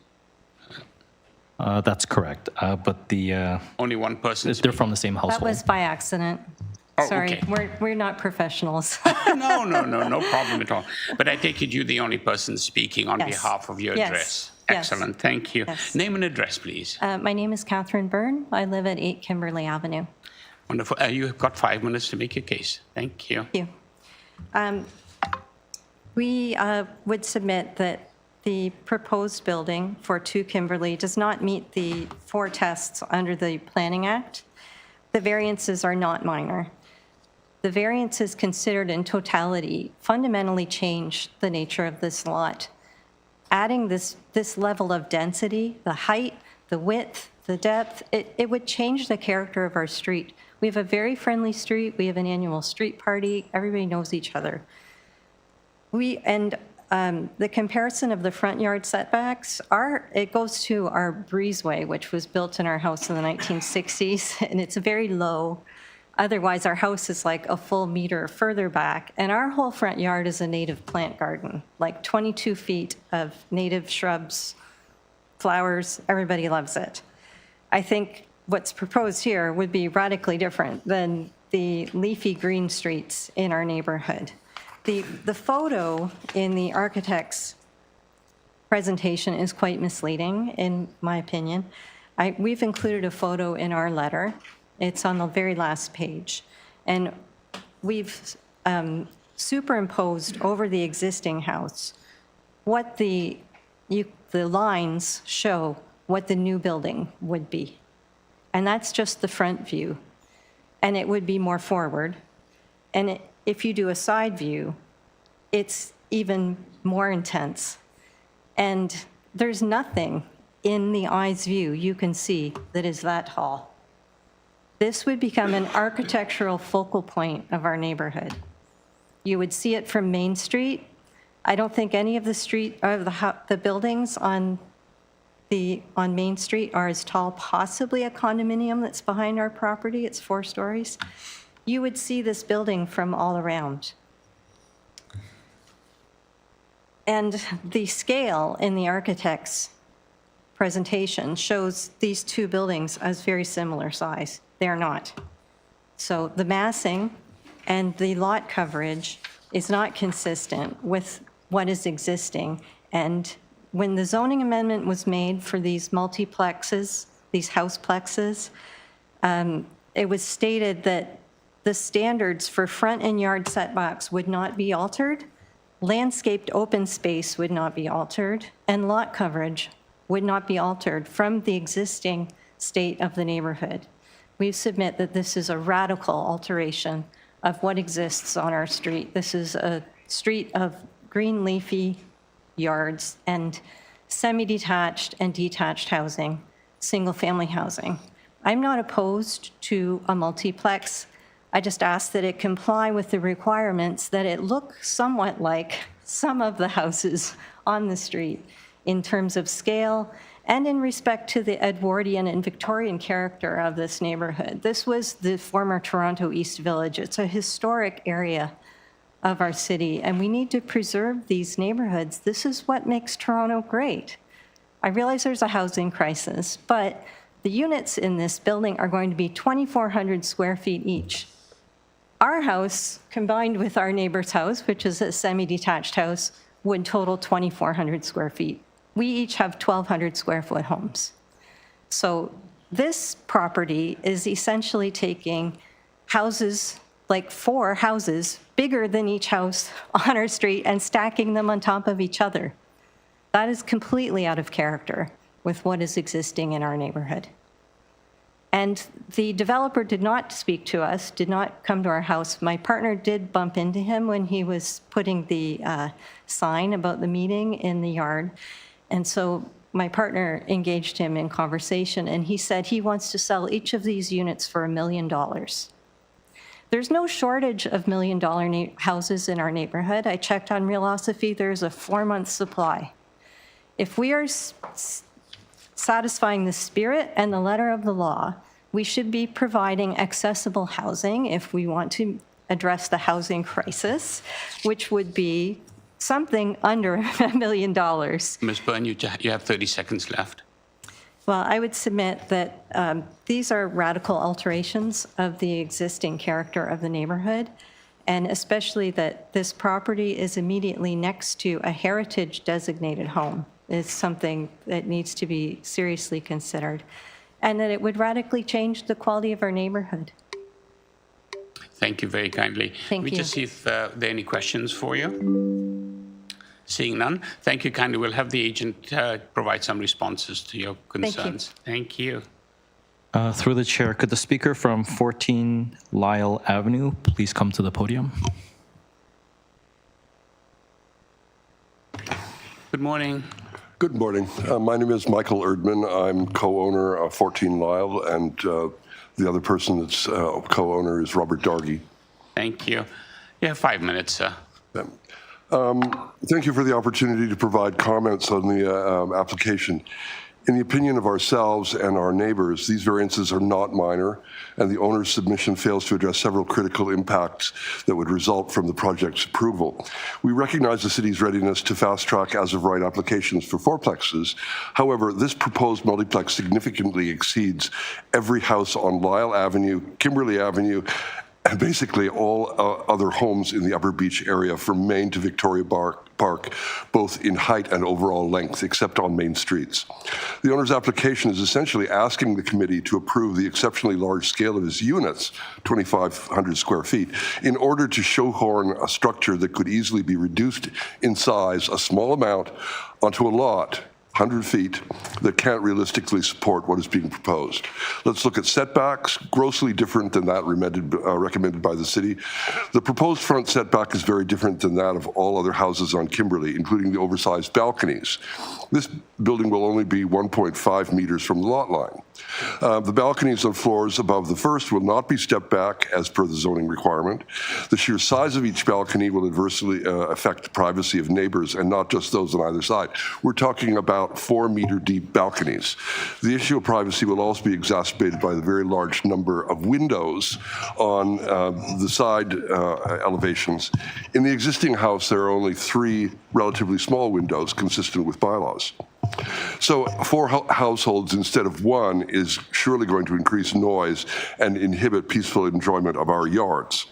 That's correct, but the Only one person. they're from the same That household. was by accident. Oh, Sorry, okay. we're not professionals. No problem at all. But I take it you're the only person speaking on Yes. behalf of your Yes. address. Yes. Excellent, thank you. Yes. Name and address, please. My name is Catherine Byrne. I live at 8 Kimberley Avenue. Wonderful. You've got 5 minutes to make your case. Thank you. Thank you. We would submit that the proposed building for 2 Kimberley does not meet the 4 tests under the Planning Act. The variances are not minor. The variances considered in totality fundamentally change the nature of this lot. Adding this level of density, the height, the width, the depth, it would change the character of our street. We have a very friendly street. We have an annual street party. Everybody knows each other. The comparison of the front yard setbacks, it goes to our breezeway, which was built in our house in the 1960s, and it's very low. Otherwise, our house is like a full meter further back, and our whole front yard is a native plant garden, like 22 feet of native shrubs, flowers, everybody loves it. I think what's proposed here would be radically different than the leafy green streets in our neighborhood. The photo in the architect's presentation is quite misleading, in my opinion. We've included a photo in our letter. It's on the very last page. And we've superimposed over the existing house what the lines show what the new building would be. And that's just the front view. And it would be more forward. And if you do a side view, it's even more intense. And there's nothing in the eye's view you can see that is that tall. This would become an architectural focal point of our neighborhood. You would see it from Main Street. I don't think any of the buildings on Main Street are as tall, possibly a condominium that's behind our property. It's 4 stories. You would see this building from all around. And the scale in the architect's presentation shows these 2 buildings as very similar size. They are not. So the massing and the lot coverage is not consistent with what is existing. And when the zoning amendment was made for these multiplexes, these houseplexes, it was stated that the standards for front and yard setbacks would not be altered, landscaped open space would not be altered, and lot coverage would not be altered from the existing state of the neighborhood. We submit that this is a radical alteration of what exists on our street. This is a street of green leafy yards and semi-detached and detached housing, single-family housing. I'm not opposed to a multiplex. I just ask that it comply with the requirements, that it look somewhat like some of the houses on the street in terms of scale and in respect to the Edwardian and Victorian character of this neighborhood. This was the former Toronto East Village. It's a historic area of our city, and we need to preserve these neighborhoods. This is what makes Toronto great. I realize there's a housing crisis, but the units in this building are going to be 2,400 square feet each. Our house, combined with our neighbor's house, which is a semi-detached house, would total 2,400 square feet. We each have 1,200 square foot homes. So this property is essentially taking houses, like 4 houses, bigger than each house on our street, and stacking them on top of each other. That is completely out of character with what is existing in our neighborhood. And the developer did not speak to us, did not come to our house. My partner did bump into him when he was putting the sign about the meeting in the yard. And so my partner engaged him in conversation, and he said he wants to sell each of these units for $1 million. There's no shortage of $1 million houses in our neighborhood. I checked on Realosophy, there's a 4-month supply. If we are satisfying the spirit and the letter of the law, we should be providing accessible housing if we want to address the housing crisis, which would be something under $1 million. Ms. Byrne, you have 30 seconds left. Well, I would submit that these are radical alterations of the existing character of the neighborhood, and especially that this property is immediately next to a heritage designated home is something that needs to be seriously considered, and that it would radically change the quality of our neighborhood. Thank you very kindly. Thank you. We just see if there are any questions for you. Seeing none, thank you kindly. We'll have the agent provide some responses to your concerns. Thank you. Through the chair, could the speaker from 14 Lyle Avenue please come to the podium? Good morning. Good morning. My name is Michael Erdman. I'm co-owner of 14 Lyle, and the other person that's co-owner is Robert Dargy. Thank you. You have 5 minutes, sir. Thank you for the opportunity to provide comments on the application. In the opinion of ourselves and our neighbors, these variances are not minor, and the owner's submission fails to address several critical impacts that would result from the project's approval. We recognize the city's readiness to fast-track as-of-right applications for fourplexes. However, this proposed multiplex significantly exceeds every house on Lyle Avenue, Kimberley Avenue, and basically all other homes in the Upper Beach area from Main to Victoria Park, both in height and overall length, except on main streets. The owner's application is essentially asking the committee to approve the exceptionally large scale of his units, 2,500 square feet, in order to shoehorn a structure that could easily be reduced in size a small amount onto a lot 100 feet that can't realistically support what is being proposed. Let's look at setbacks, grossly different than that recommended by the city. The proposed front setback is very different than that of all other houses on Kimberley, including the oversized balconies. This building will only be 1.5 meters from the lot line. The balconies on floors above the first will not be stepped back as per the zoning requirement. The sheer size of each balcony will adversely affect the privacy of neighbors and not just those on either side. We're talking about 4-meter deep balconies. The issue of privacy will also be exacerbated by the very large number of windows on the side elevations. In the existing house, there are only 3 relatively small windows consistent with bylaws. So 4 households instead of 1 is surely going to increase noise and inhibit peaceful enjoyment of our yards.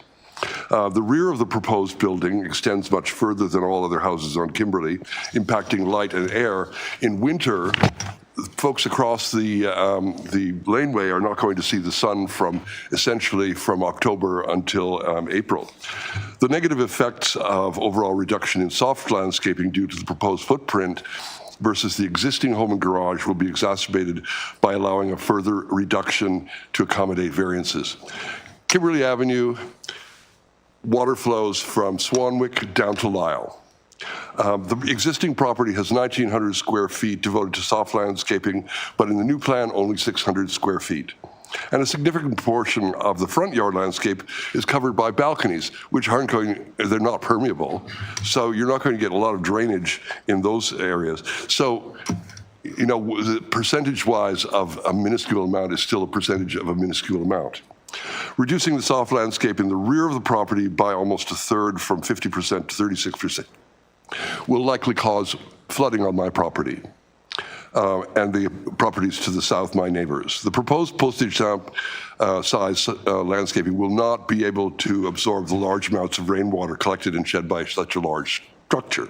The rear of the proposed building extends much further than all other houses on Kimberley, impacting light and air. In winter, folks across the laneway are not going to see the sun essentially from October until April. The negative effects of overall reduction in soft landscaping due to the proposed footprint versus the existing home and garage will be exacerbated by allowing a further reduction to accommodate variances. Kimberley Avenue, water flows from Swanwick down to Lyle. The existing property has 1,900 square feet devoted to soft landscaping, but in the new plan, only 600 square feet. And a significant portion of the front yard landscape is covered by balconies, which they're not permeable. So you're not going to get a lot of drainage in those areas. So, you know, percentage-wise of a minuscule amount is still a percentage of a minuscule amount. Reducing the soft landscape in the rear of the property by almost a third, from 50% to 36%, will likely cause flooding on my property and the properties to the south, my neighbors. The proposed postage stamp size landscaping will not be able to absorb the large amounts of rainwater collected and shed by such a large structure.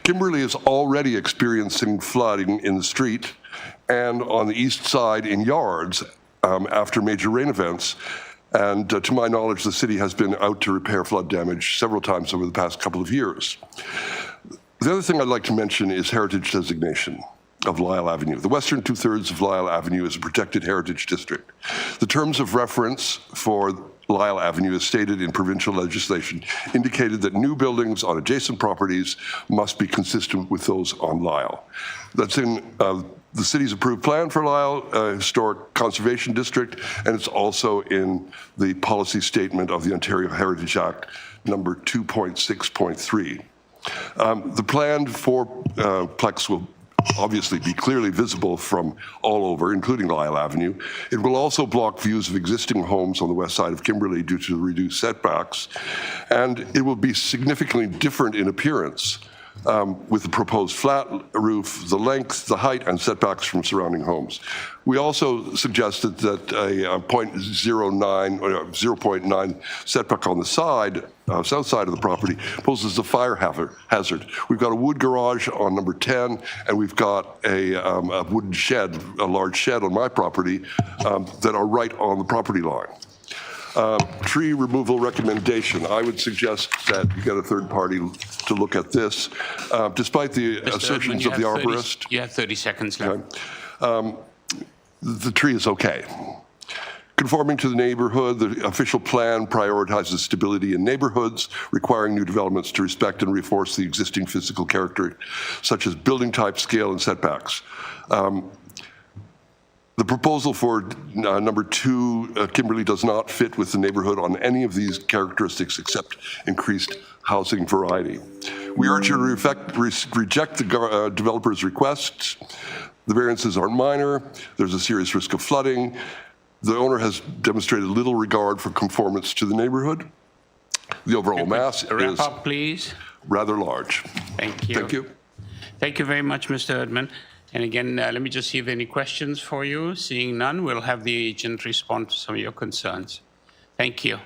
Kimberley is already experiencing flooding in the street and on the east side in yards after major rain events. And to my knowledge, the city has been out to repair flood damage several times over the past couple of years. The other thing I'd like to mention is heritage designation of Lyle Avenue. The western 2/3 of Lyle Avenue is a protected heritage district. The terms of reference for Lyle Avenue, as stated in provincial legislation, indicated that new buildings on adjacent properties must be consistent with those on Lyle. That's in the city's approved plan for Lyle Historic Conservation District, and it's also in the policy statement of the Ontario Heritage Act, number 2.6.3. The planned fourplex will obviously be clearly visible from all over, including Lyle Avenue. It will also block views of existing homes on the west side of Kimberley due to the reduced setbacks, and it will be significantly different in appearance with the proposed flat roof, the length, the height, and setbacks from surrounding homes. We also suggested that a 0.9 setback on the side, south side of the property, poses a fire hazard. We've got a wood garage on number 10, and we've got a wooden shed, a large shed on my property that are right on the property line. Tree removal recommendation. I would suggest that you get a third party to look at this. Despite the assertions of the arborist. You have 30 seconds left. The tree is okay. Conforming to the neighborhood, the official plan prioritizes stability in neighborhoods, requiring new developments to respect and reinforce the existing physical character, such as building type, scale, and setbacks. The proposal for number 2, Kimberley, does not fit with the neighborhood on any of these characteristics except increased housing variety. We urge you to reject the developer's requests. The variances are minor. There's a serious risk of flooding. The owner has demonstrated little regard for conformance to the neighborhood. The overall mass Wrap is up, please. rather large. Thank you. Thank you. Thank you very much, Mr. Erdman. And again, let me just see if there are any questions for you. Seeing none, we'll have the agent respond to some of your concerns. Thank you.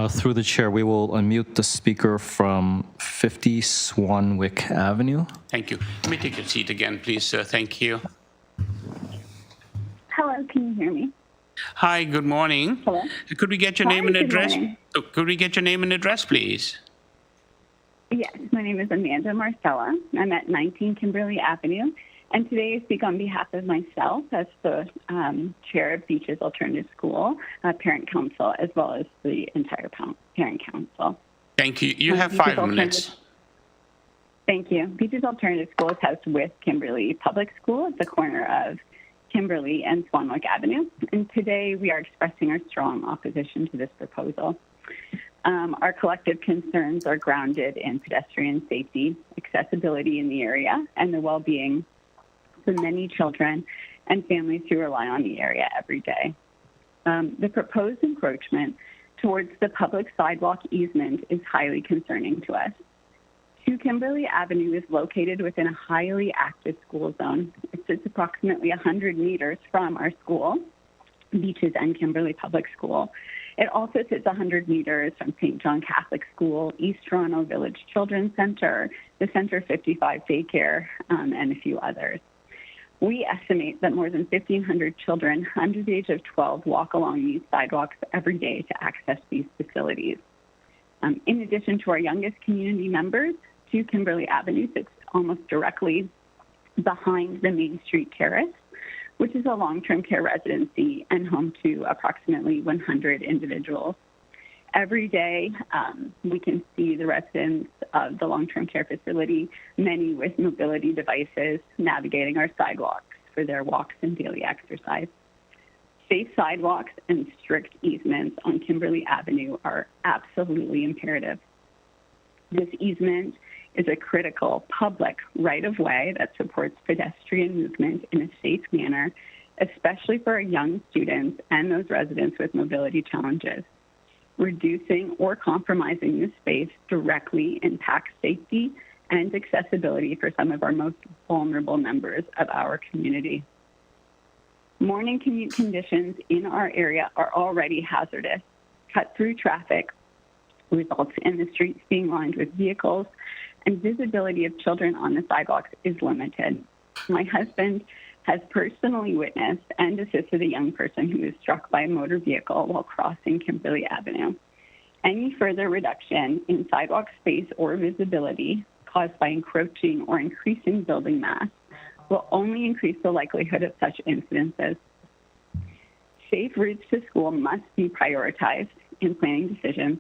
Through the chair, we will unmute the speaker from 50 Swanwick Avenue. Thank you. Let me take your seat again, please, sir. Thank you. Hello, can you hear me? Hi, good morning. Hello. Could we get your Hi, name and good address? morning. Could we get your name and address, please? Yes, my name is Amanda Marcella. I'm at 19 Kimberley Avenue, and today I speak on behalf of myself as the chair of Beaches Alternative School Parent Council, as well as the entire Parent Council. Thank you. You have Beaches 5 minutes. Thank you. Beaches Alternative School is housed with Kimberley Public School at the corner of Kimberley and Swanwick Avenue, and today we are expressing our strong opposition to this proposal. Our collective concerns are grounded in pedestrian safety, accessibility in the area, and the well-being for many children and families who rely on the area every day. The proposed encroachment towards the public sidewalk easement is highly concerning to us. 2 Kimberley Avenue is located within a highly active school zone. It sits approximately 100 meters from our school, Beaches and Kimberley Public School. It also sits 100 meters from St. John Catholic School, East Toronto Village Children's Center, the Centre 55 Daycare, and a few others. We estimate that more than 1,500 children under the age of 12 walk along these sidewalks every day to access these facilities. In addition to our youngest community members, 2 Kimberley Avenue sits almost directly behind the Main Street Terrace, which is a long-term care residency and home to approximately 100 individuals. Every day, we can see the residents of the long-term care facility, many with mobility devices, navigating our sidewalks for their walks and daily exercise. Safe sidewalks and strict easements on Kimberley Avenue are absolutely imperative. This easement is a critical public right-of-way that supports pedestrian movement in a safe manner, especially for our young students and those residents with mobility challenges. Reducing or compromising this space directly impacts safety and accessibility for some of our most vulnerable members of our community. Morning commute conditions in our area are already hazardous. Cut-through traffic results in the streets being lined with vehicles, and visibility of children on the sidewalks is limited. My husband has personally witnessed and assisted a young person who was struck by a motor vehicle while crossing Kimberley Avenue. Any further reduction in sidewalk space or visibility caused by encroaching or increasing building mass will only increase the likelihood of such incidences. Safe routes to school must be prioritized in planning decisions.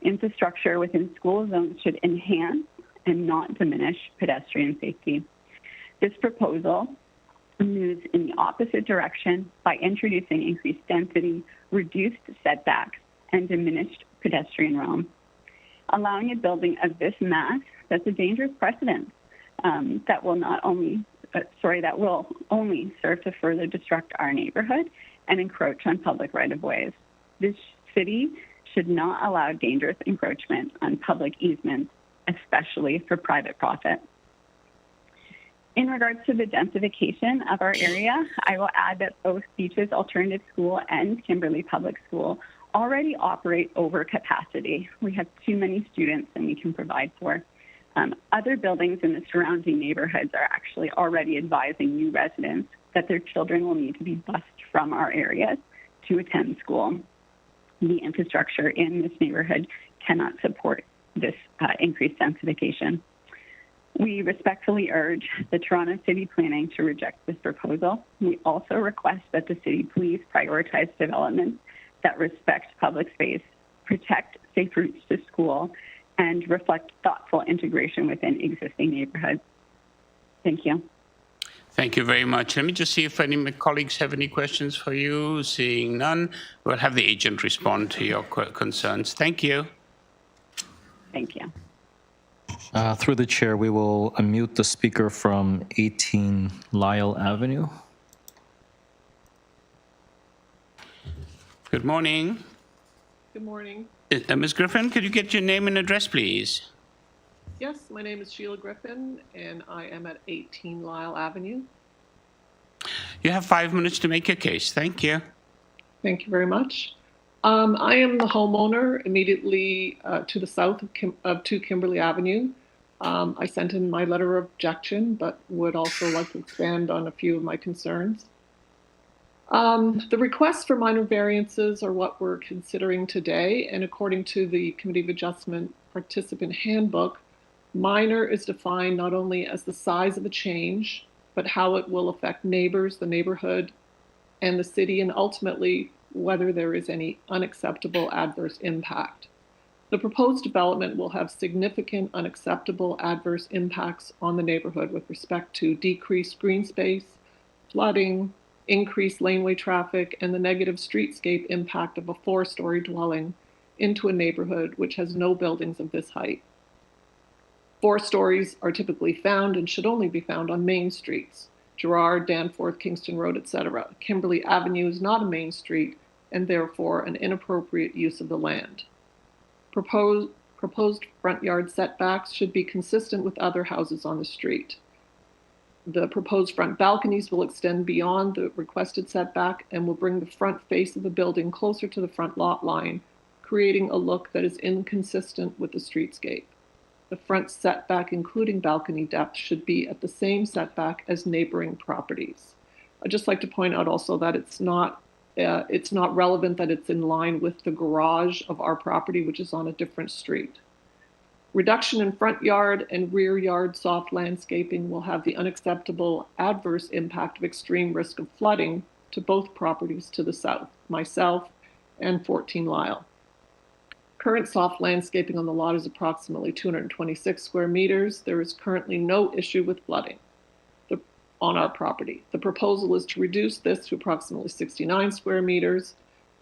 Infrastructure within school zones should enhance and not diminish pedestrian safety. This proposal moves in the opposite direction by introducing increased density, reduced setbacks, and diminished pedestrian realm. Allowing a building of this mass sets a dangerous precedent that will only serve to further destruct our neighborhood and encroach on public right-of-ways. This city should not allow dangerous encroachment on public easements, especially for private profit. In regards to the densification of our area, I will add that both Beaches Alternative School and Kimberley Public School already operate over capacity. We have too many students than we can provide for. Other buildings in the surrounding neighborhoods are actually already advising new residents that their children will need to be bused from our areas to attend school. The infrastructure in this neighborhood cannot support this increased densification. We respectfully urge the Toronto City Planning to reject this proposal. We also request that the city please prioritize developments that respect public space, protect safe routes to school, and reflect thoughtful integration within existing neighborhoods. Thank you. Thank you very much. Let me just see if any of my colleagues have any questions for you. Seeing none, we'll have the agent respond to your concerns. Thank you. Thank you. Through the chair, we will unmute the speaker from 18 Lyle Avenue. Good morning. Good morning. Ms. Griffin, could you get your name and address, please? Yes, my name is Sheila Griffin, and I am at 18 Lyle Avenue. You have 5 minutes to make your case. Thank you. Thank you very much. I am the homeowner immediately to the south of 2 Kimberley Avenue. I sent in my letter of objection, but would also like to expand on a few of my concerns. The requests for minor variances are what we're considering today, and according to the Committee of Adjustment Participant Handbook, minor is defined not only as the size of a change, but how it will affect neighbors, the neighborhood, and the city, and ultimately whether there is any unacceptable adverse impact. The proposed development will have significant unacceptable adverse impacts on the neighborhood with respect to decreased green space, flooding, increased laneway traffic, and the negative streetscape impact of a 4-story dwelling into a neighborhood which has no buildings of this height. 4 stories are typically found and should only be found on main streets: Gerrard, Danforth, Kingston Road, etc. Kimberley Avenue is not a main street and therefore an inappropriate use of the land. Proposed front yard setbacks should be consistent with other houses on the street. The proposed front balconies will extend beyond the requested setback and will bring the front face of the building closer to the front lot line, creating a look that is inconsistent with the streetscape. The front setback, including balcony depth, should be at the same setback as neighboring properties. I'd just like to point out also that it's not relevant that it's in line with the garage of our property, which is on a different street. Reduction in front yard and rear yard soft landscaping will have the unacceptable adverse impact of extreme risk of flooding to both properties to the south, myself and 14 Lyle. Current soft landscaping on the lot is approximately 226 square meters. There is currently no issue with flooding on our property. The proposal is to reduce this to approximately 69 square meters,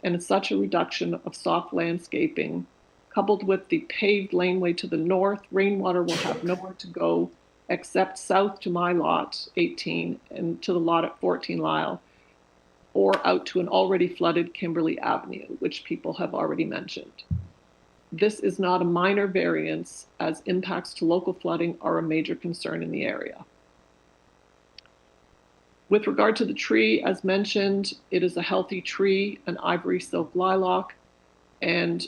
and such a reduction of soft landscaping, coupled with the paved laneway to the north, rainwater will have nowhere to go except south to my lot, 18, and to the lot at 14 Lyle, or out to an already flooded Kimberley Avenue, which people have already mentioned. This is not a minor variance, as impacts to local flooding are a major concern in the area. With regard to the tree, as mentioned, it is a healthy tree, an ivory silk lilac, and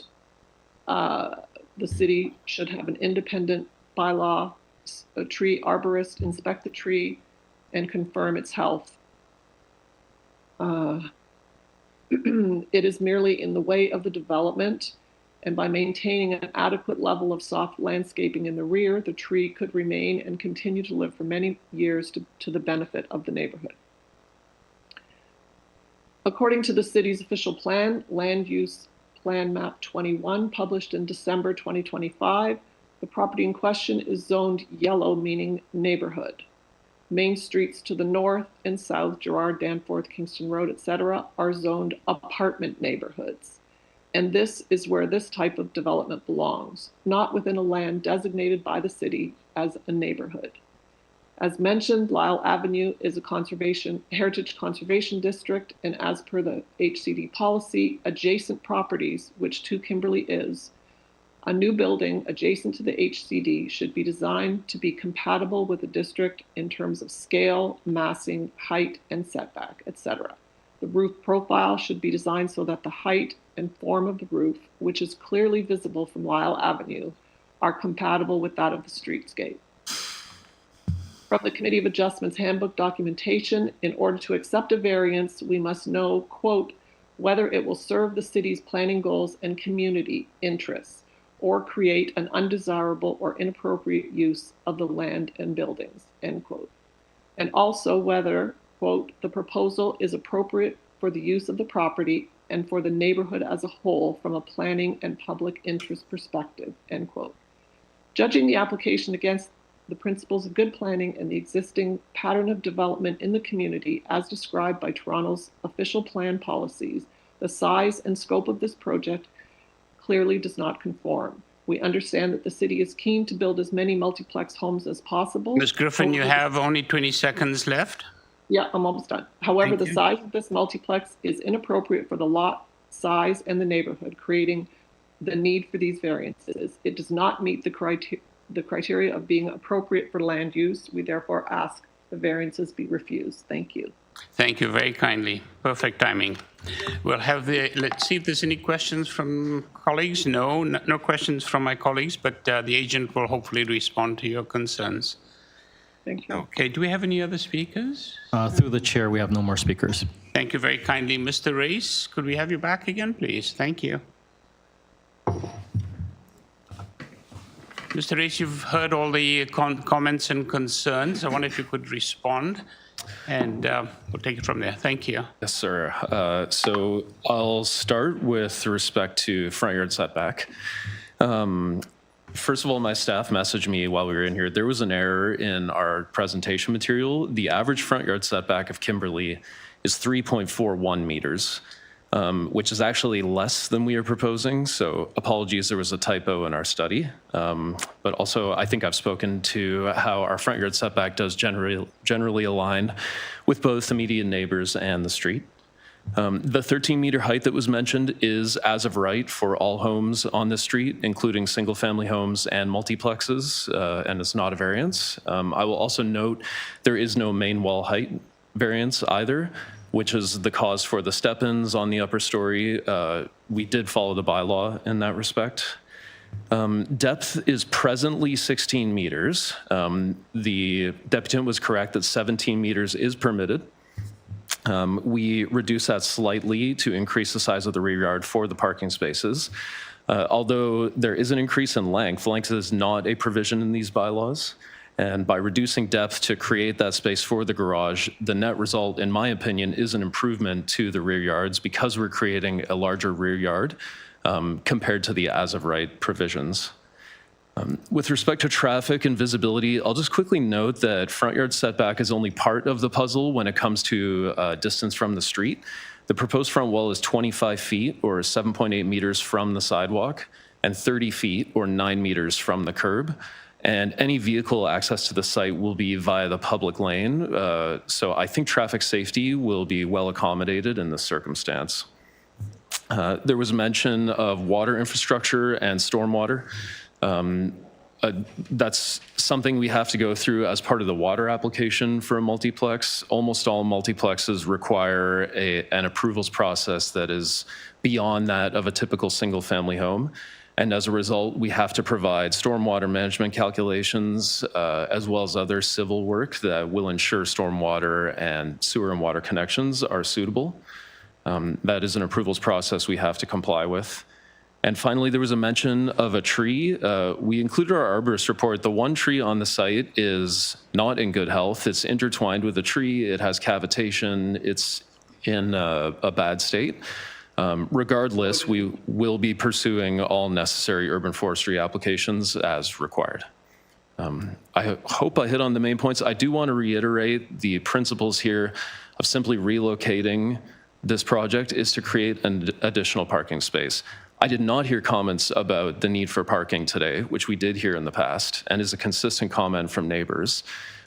the city should have an independent bylaw, a tree arborist inspect the tree and confirm its health. It is merely in the way of the development, and by maintaining an adequate level of soft landscaping in the rear, the tree could remain and continue to live for many years to the benefit of the neighborhood. According to the city's official plan, Land Use Plan Map 21, published in December 2025, the property in question is zoned yellow, meaning neighborhood. Main streets to the north and south, Gerrard, Danforth, Kingston Road, etc., are zoned apartment neighborhoods. And this is where this type of development belongs, not within a land designated by the city as a neighborhood. As mentioned, Lyle Avenue is a heritage conservation district, and as per the HCD policy, adjacent properties, which 2 Kimberley is, a new building adjacent to the HCD should be designed to be compatible with the district in terms of scale, massing, height, and setback, etc. The roof profile should be designed so that the height and form of the roof, which is clearly visible from Lyle Avenue, are compatible with that of the streetscape. From the Committee of Adjustments Handbook documentation, in order to accept a variance, we must know, quote, whether it will serve the city's planning goals and community interests, or create an undesirable or inappropriate use of the land and buildings, end quote. And also whether, quote, the proposal is appropriate for the use of the property and for the neighborhood as a whole from a planning and public interest perspective, end quote. Judging the application against the principles of good planning and the existing pattern of development in the community as described by Toronto's official plan policies, the size and scope of this project clearly does not conform. We understand that the city is keen to build as many multiplex homes as possible. Ms. Griffin, you have only 20 seconds left. Yeah, I'm almost done. However, Thank the you. size of this multiplex is inappropriate for the lot size and the neighborhood, creating the need for these variances. It does not meet the criteria of being appropriate for land use. We therefore ask the variances be refused. Thank you. Thank you very kindly. Perfect timing. We'll have let's see if there's any questions from colleagues. No questions from my colleagues, but the agent will hopefully respond to your concerns. Thank you. Okay, do we have any other speakers? Through the chair, we have no more speakers. Thank you very kindly. Mr. Race, could we have you back again, please? Thank you. Mr. Race, you've heard all the comments and concerns. I wonder if you could respond, and we'll take it from there. Thank you. Yes, sir. So I'll start with respect to front yard setback. First of all, my staff messaged me while we were in here. There was an error in our presentation material. The average front yard setback of Kimberley is 3.41 meters, which is actually less than we are proposing. So apologies, there was a typo in our study. But also, I think I've spoken to how our front yard setback does generally align with both immediate neighbors and the street. The 13-meter height that was mentioned is as of right for all homes on this street, including single-family homes and multiplexes, and it's not a variance. I will also note there is no main wall height variance either, which is the cause for the step-ins on the upper story. We did follow the bylaw in that respect. Depth is presently 16 meters. The deputant was correct that 17 meters is permitted. We reduced that slightly to increase the size of the rear yard for the parking spaces. Although there is an increase in length is not a provision in these bylaws. And by reducing depth to create that space for the garage, the net result, in my opinion, is an improvement to the rear yards because we're creating a larger rear yard compared to the as-of-right provisions. With respect to traffic and visibility, I'll just quickly note that front yard setback is only part of the puzzle when it comes to distance from the street. The proposed front wall is 25 feet or 7.8 meters from the sidewalk and 30 feet or 9 meters from the curb. And any vehicle access to the site will be via the public lane. So I think traffic safety will be well accommodated in this circumstance. There was mention of water infrastructure and stormwater. That's something we have to go through as part of the water application for a multiplex. Almost all multiplexes require an approvals process that is beyond that of a typical single-family home. And as a result, we have to provide stormwater management calculations as well as other civil work that will ensure stormwater and sewer and water connections are suitable. That is an approvals process we have to comply with. And finally, there was a mention of a tree. We included our arborist report. The one tree on the site is not in good health. It's intertwined with a tree. It has cavitation. It's in a bad state. Regardless, we will be pursuing all necessary urban forestry applications as required. I hope I hit on the main points. I do want to reiterate the principles here of simply relocating this project is to create an additional parking space. I did not hear comments about the need for parking today, which we did hear in the past, and is a consistent comment from neighbors,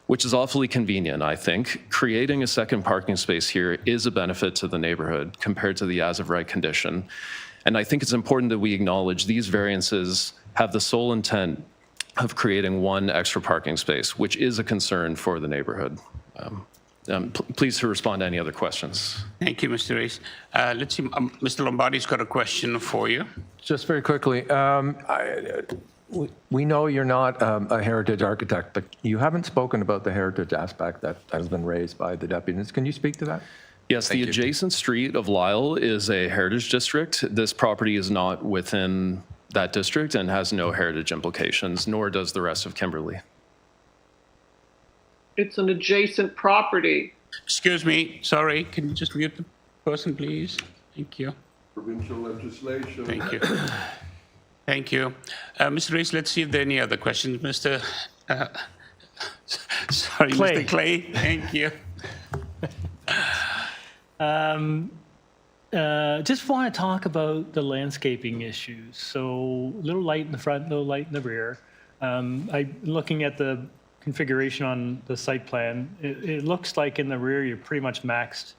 which is awfully convenient, I think. Creating a second parking space here is a benefit to the neighborhood compared to the as-of-right condition. And I think it's important that we acknowledge these variances have the sole intent of creating one extra parking space, which is a concern for the neighborhood. Please to respond to any other questions. Thank you, Mr. Race. Let's see, Mr. Lombardi's got a question for you. Just very quickly, we know you're not a heritage architect, but you haven't spoken about the heritage aspect that has been raised by the deputies. Can you speak to that? Yes, the adjacent street of Lyle is a heritage district. This property is not within that district and has no heritage implications, nor does the rest of Kimberley. It's an adjacent property. Excuse me, sorry, can you just mute the person, please? Thank you. Provincial legislation. Thank you. Thank you. Mr. Race, let's see if there are any other questions. Mr. Sorry, Clay. Mr. Clay, thank you. Just want to talk about the landscaping issues. So little light in the front, little light in the rear. Looking at the configuration on the site plan, it looks like in the rear you're pretty much maxed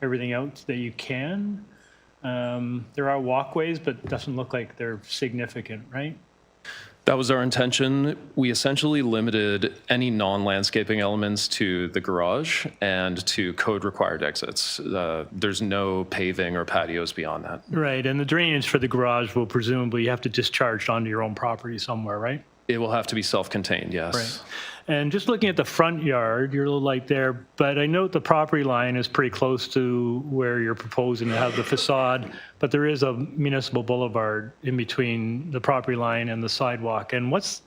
everything out that you can. There are walkways, but it doesn't look like they're significant, right? That was our intention. We essentially limited any non-landscaping elements to the garage and to code-required exits. There's no paving or patios beyond that. Right, and the drainage for the garage will presumably have to discharge onto your own property somewhere, right? It will have to be self-contained, yes. Right. And just looking at the front yard, you're a little light there, but I note the property line is pretty close to where you're proposing to have the facade, but there is a municipal boulevard in between the property line and the sidewalk. And what's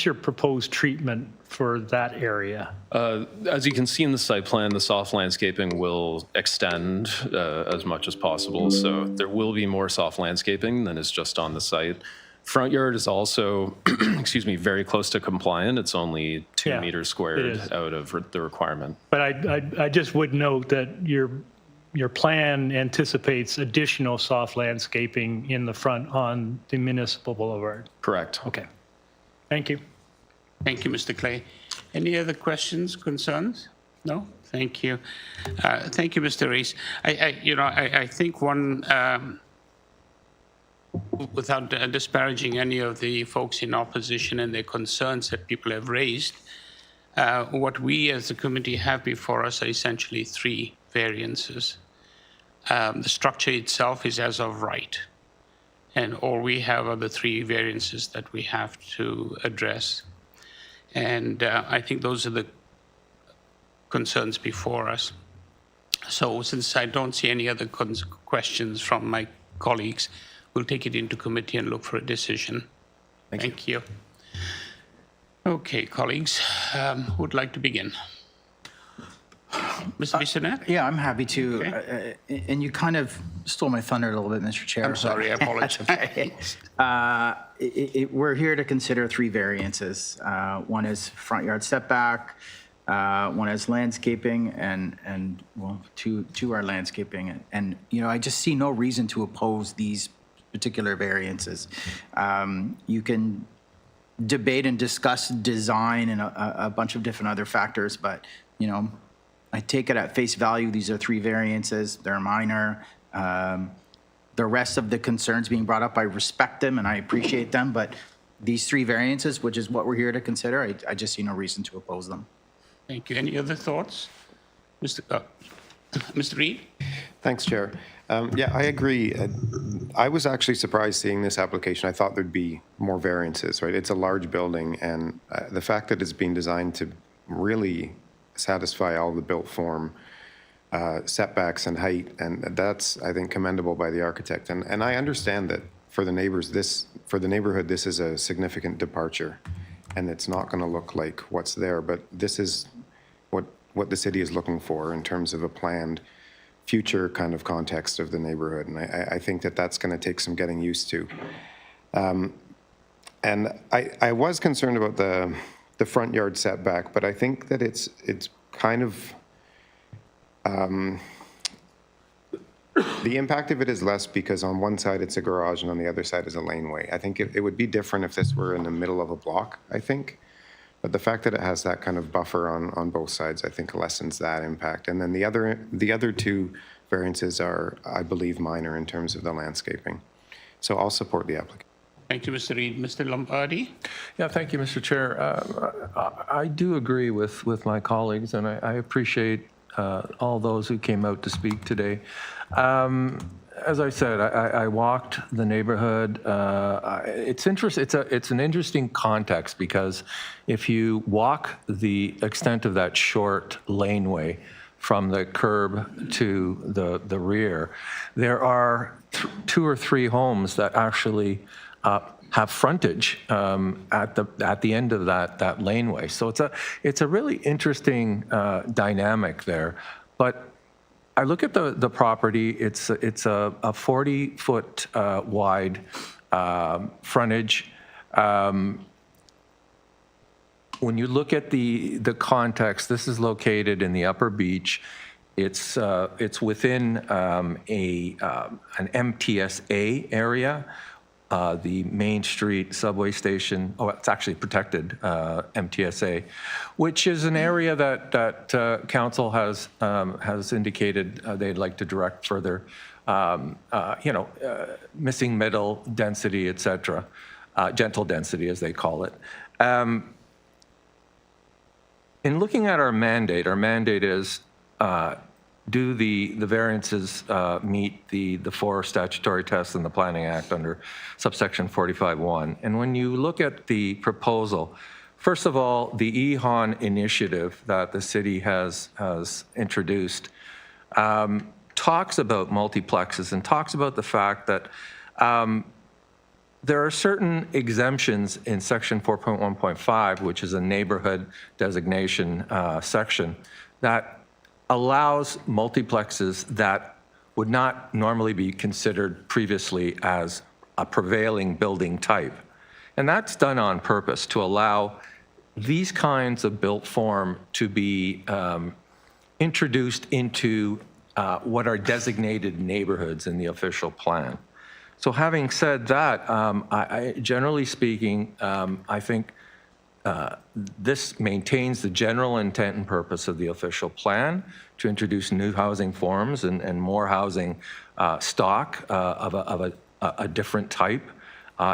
your proposed treatment for that area? As you can see in the site plan, the soft landscaping will extend as much as possible. So there will be more soft landscaping than is just on the site. Front yard is also, excuse me, very close to compliant. It's only 2 meters squared out of the requirement. But I just would note that your plan anticipates additional soft landscaping in the front on the municipal boulevard. Correct. Okay. Thank you. Thank you, Mr. Clay. Any other questions, concerns? No? Thank you. Thank you, Mr. Rees. I think one, without disparaging any of the folks in opposition and their concerns that people have raised, what we as a committee have before us are essentially 3 variances. The structure itself is as of right, and all we have are the 3 variances that we have to address. And I think those are the concerns before us. So since I don't see any other questions from my colleagues, we'll take it into committee and look for a decision. Thank you. Okay, colleagues, who would like to begin? Mr. Bissonnette? Yeah, I'm happy to. Okay. And you kind of stole my thunder a little bit, Mr. Chair. I'm sorry, I apologize. We're here to consider 3 variances. One is front yard setback, one is landscaping, and well, two are landscaping. And I just see no reason to oppose these particular variances. You can debate and discuss design and a bunch of different other factors, but I take it at face value. These are 3 variances. They're minor. The rest of the concerns being brought up, I respect them and I appreciate them, but these 3 variances, which is what we're here to consider, I just see no reason to oppose them. Thank you. Any other thoughts? Mr. Reid? Thanks, Chair. Yeah, I agree. I was actually surprised seeing this application. I thought there'd be more variances, right? It's a large building, and the fact that it's being designed to really satisfy all the built form setbacks and height, and that's, I think, commendable by the architect. And I understand that for the neighbors, for the neighborhood, this is a significant departure, and it's not going to look like what's there, but this is what the city is looking for in terms of a planned future kind of context of the neighborhood. And I think that that's going to take some getting used to. And I was concerned about the front yard setback, but I think that it's kind of, the impact of it is less because on one side it's a garage and on the other side is a laneway. I think it would be different if this were in the middle of a block, I think. But the fact that it has that kind of buffer on both sides, I think lessens that impact. And then the other 2 variances are, I believe, minor in terms of the landscaping. So I'll support the application. Thank you, Mr. Reid. Mr. Lombardi? Yeah, thank you, Mr. Chair. I do agree with my colleagues, and I appreciate all those who came out to speak today. As I said, I walked the neighborhood. It's interesting. It's an interesting context because if you walk the extent of that short laneway from the curb to the rear, there are 2 or 3 homes that actually have frontage at the end of that laneway. So it's a really interesting dynamic there, but. I look at the property. It's a 40-foot wide frontage. When you look at the context, this is located in the Upper Beach. It's within an MTSA area, the Main Street subway station. Oh, it's actually protected MTSA, which is an area that council has indicated they'd like to direct further, missing middle density, et cetera, gentle density as they call it. In looking at our mandate is, do the variances meet the 4 statutory tests in the Planning Act under subsection 45(1)? And when you look at the proposal, first of all, the EHON initiative that the city has introduced talks about multiplexes and talks about the fact that there are certain exemptions in section 4.1.5, which is a neighborhood designation section, that allows multiplexes that would not normally be considered previously as a prevailing building type. And that's done on purpose to allow these kinds of built form to be introduced into what are designated neighborhoods in the official plan. So having said that, generally speaking, I think this maintains the general intent and purpose of the official plan to introduce new housing forms and more housing stock of a different type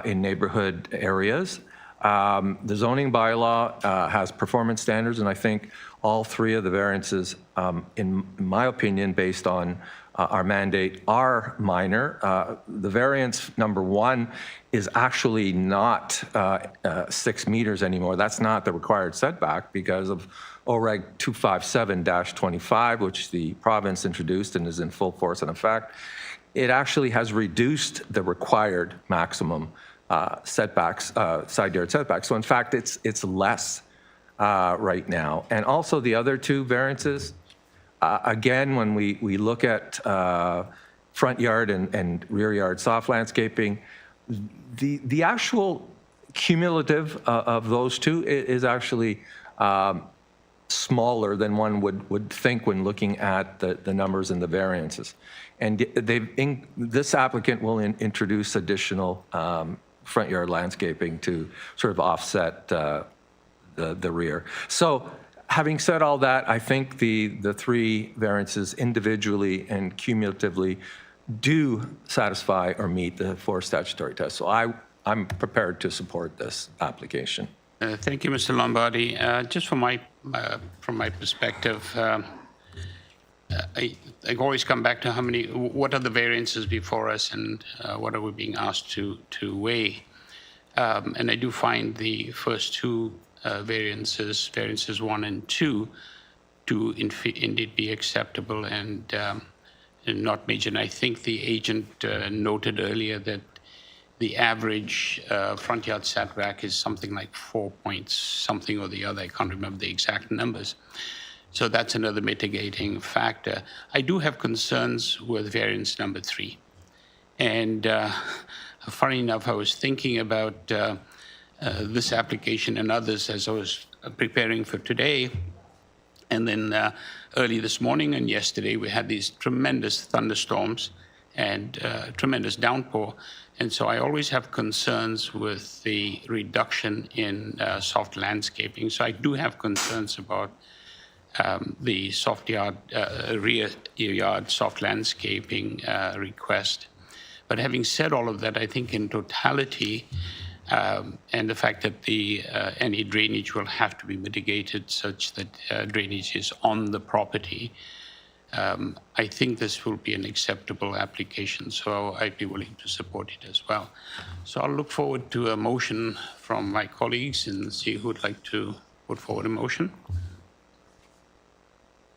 in neighborhood areas. The zoning bylaw has performance standards, and I think all 3 of the variances, in my opinion, based on our mandate, are minor. The variance number 1 is actually not 6 meters anymore. That's not the required setback because of OREG 257-25, which the province introduced and is in full force and effect. It actually has reduced the required maximum setbacks, side yard setbacks. So in fact, it's less right now. And also the other 2 variances, again, when we look at front yard and rear yard soft landscaping, the actual cumulative of those 2 is actually smaller than one would think when looking at the numbers and the variances. And this applicant will introduce additional front yard landscaping to sort of offset the rear. So having said all that, I think the 3 variances individually and cumulatively do satisfy or meet the 4 statutory tests. So I'm prepared to support this application. Thank you, Mr. Lombardi. Just from my perspective, I always come back to what are the variances before us and what are we being asked to weigh. And I do find the first 2 variances 1 and 2, to indeed be acceptable and not major. And I think the agent noted earlier that the average front yard setback is something like 4 points, something or the other. I can't remember the exact numbers. So that's another mitigating factor. I do have concerns with variance number 3. And funny enough, I was thinking about this application and others as I was preparing for today. And then early this morning and yesterday, we had these tremendous thunderstorms and tremendous downpour. And so I always have concerns with the reduction in soft landscaping. So I do have concerns about the soft yard, rear yard soft landscaping request. But having said all of that, I think in totality, and the fact that any drainage will have to be mitigated such that drainage is on the property, I think this will be an acceptable application, so I'd be willing to support it as well. So I'll look forward to a motion from my colleagues and see who would like to put forward a motion.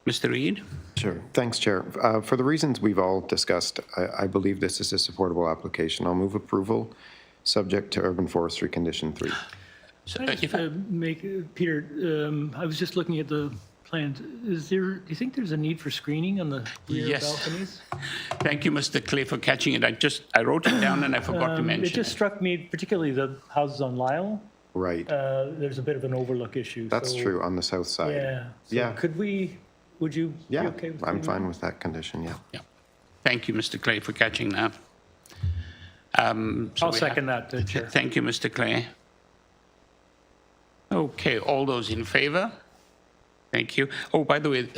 Mr. Reid? Sure. Thanks, Chair. For the reasons we've all discussed, I believe this is a supportable application. I'll move approval, subject to urban forestry condition 3. So if I Peter, I was just looking at the plans. Do you think there's a need for screening on the rear balconies? Thank you, Mr. Clay, for catching it. I wrote it down and I forgot to mention it. Just struck me, particularly the houses on Lyle. Right. There's a bit of an overlook issue. That's true on the south side. Yeah. So could we Would you be Yeah, okay with I'm doing fine that? with that condition, yeah. Yeah. Thank you, Mr. Clay, for catching that. I'll second that, Chair. Thank you, Mr. Clay. Okay, all those in favor? Thank you. Oh, by the way,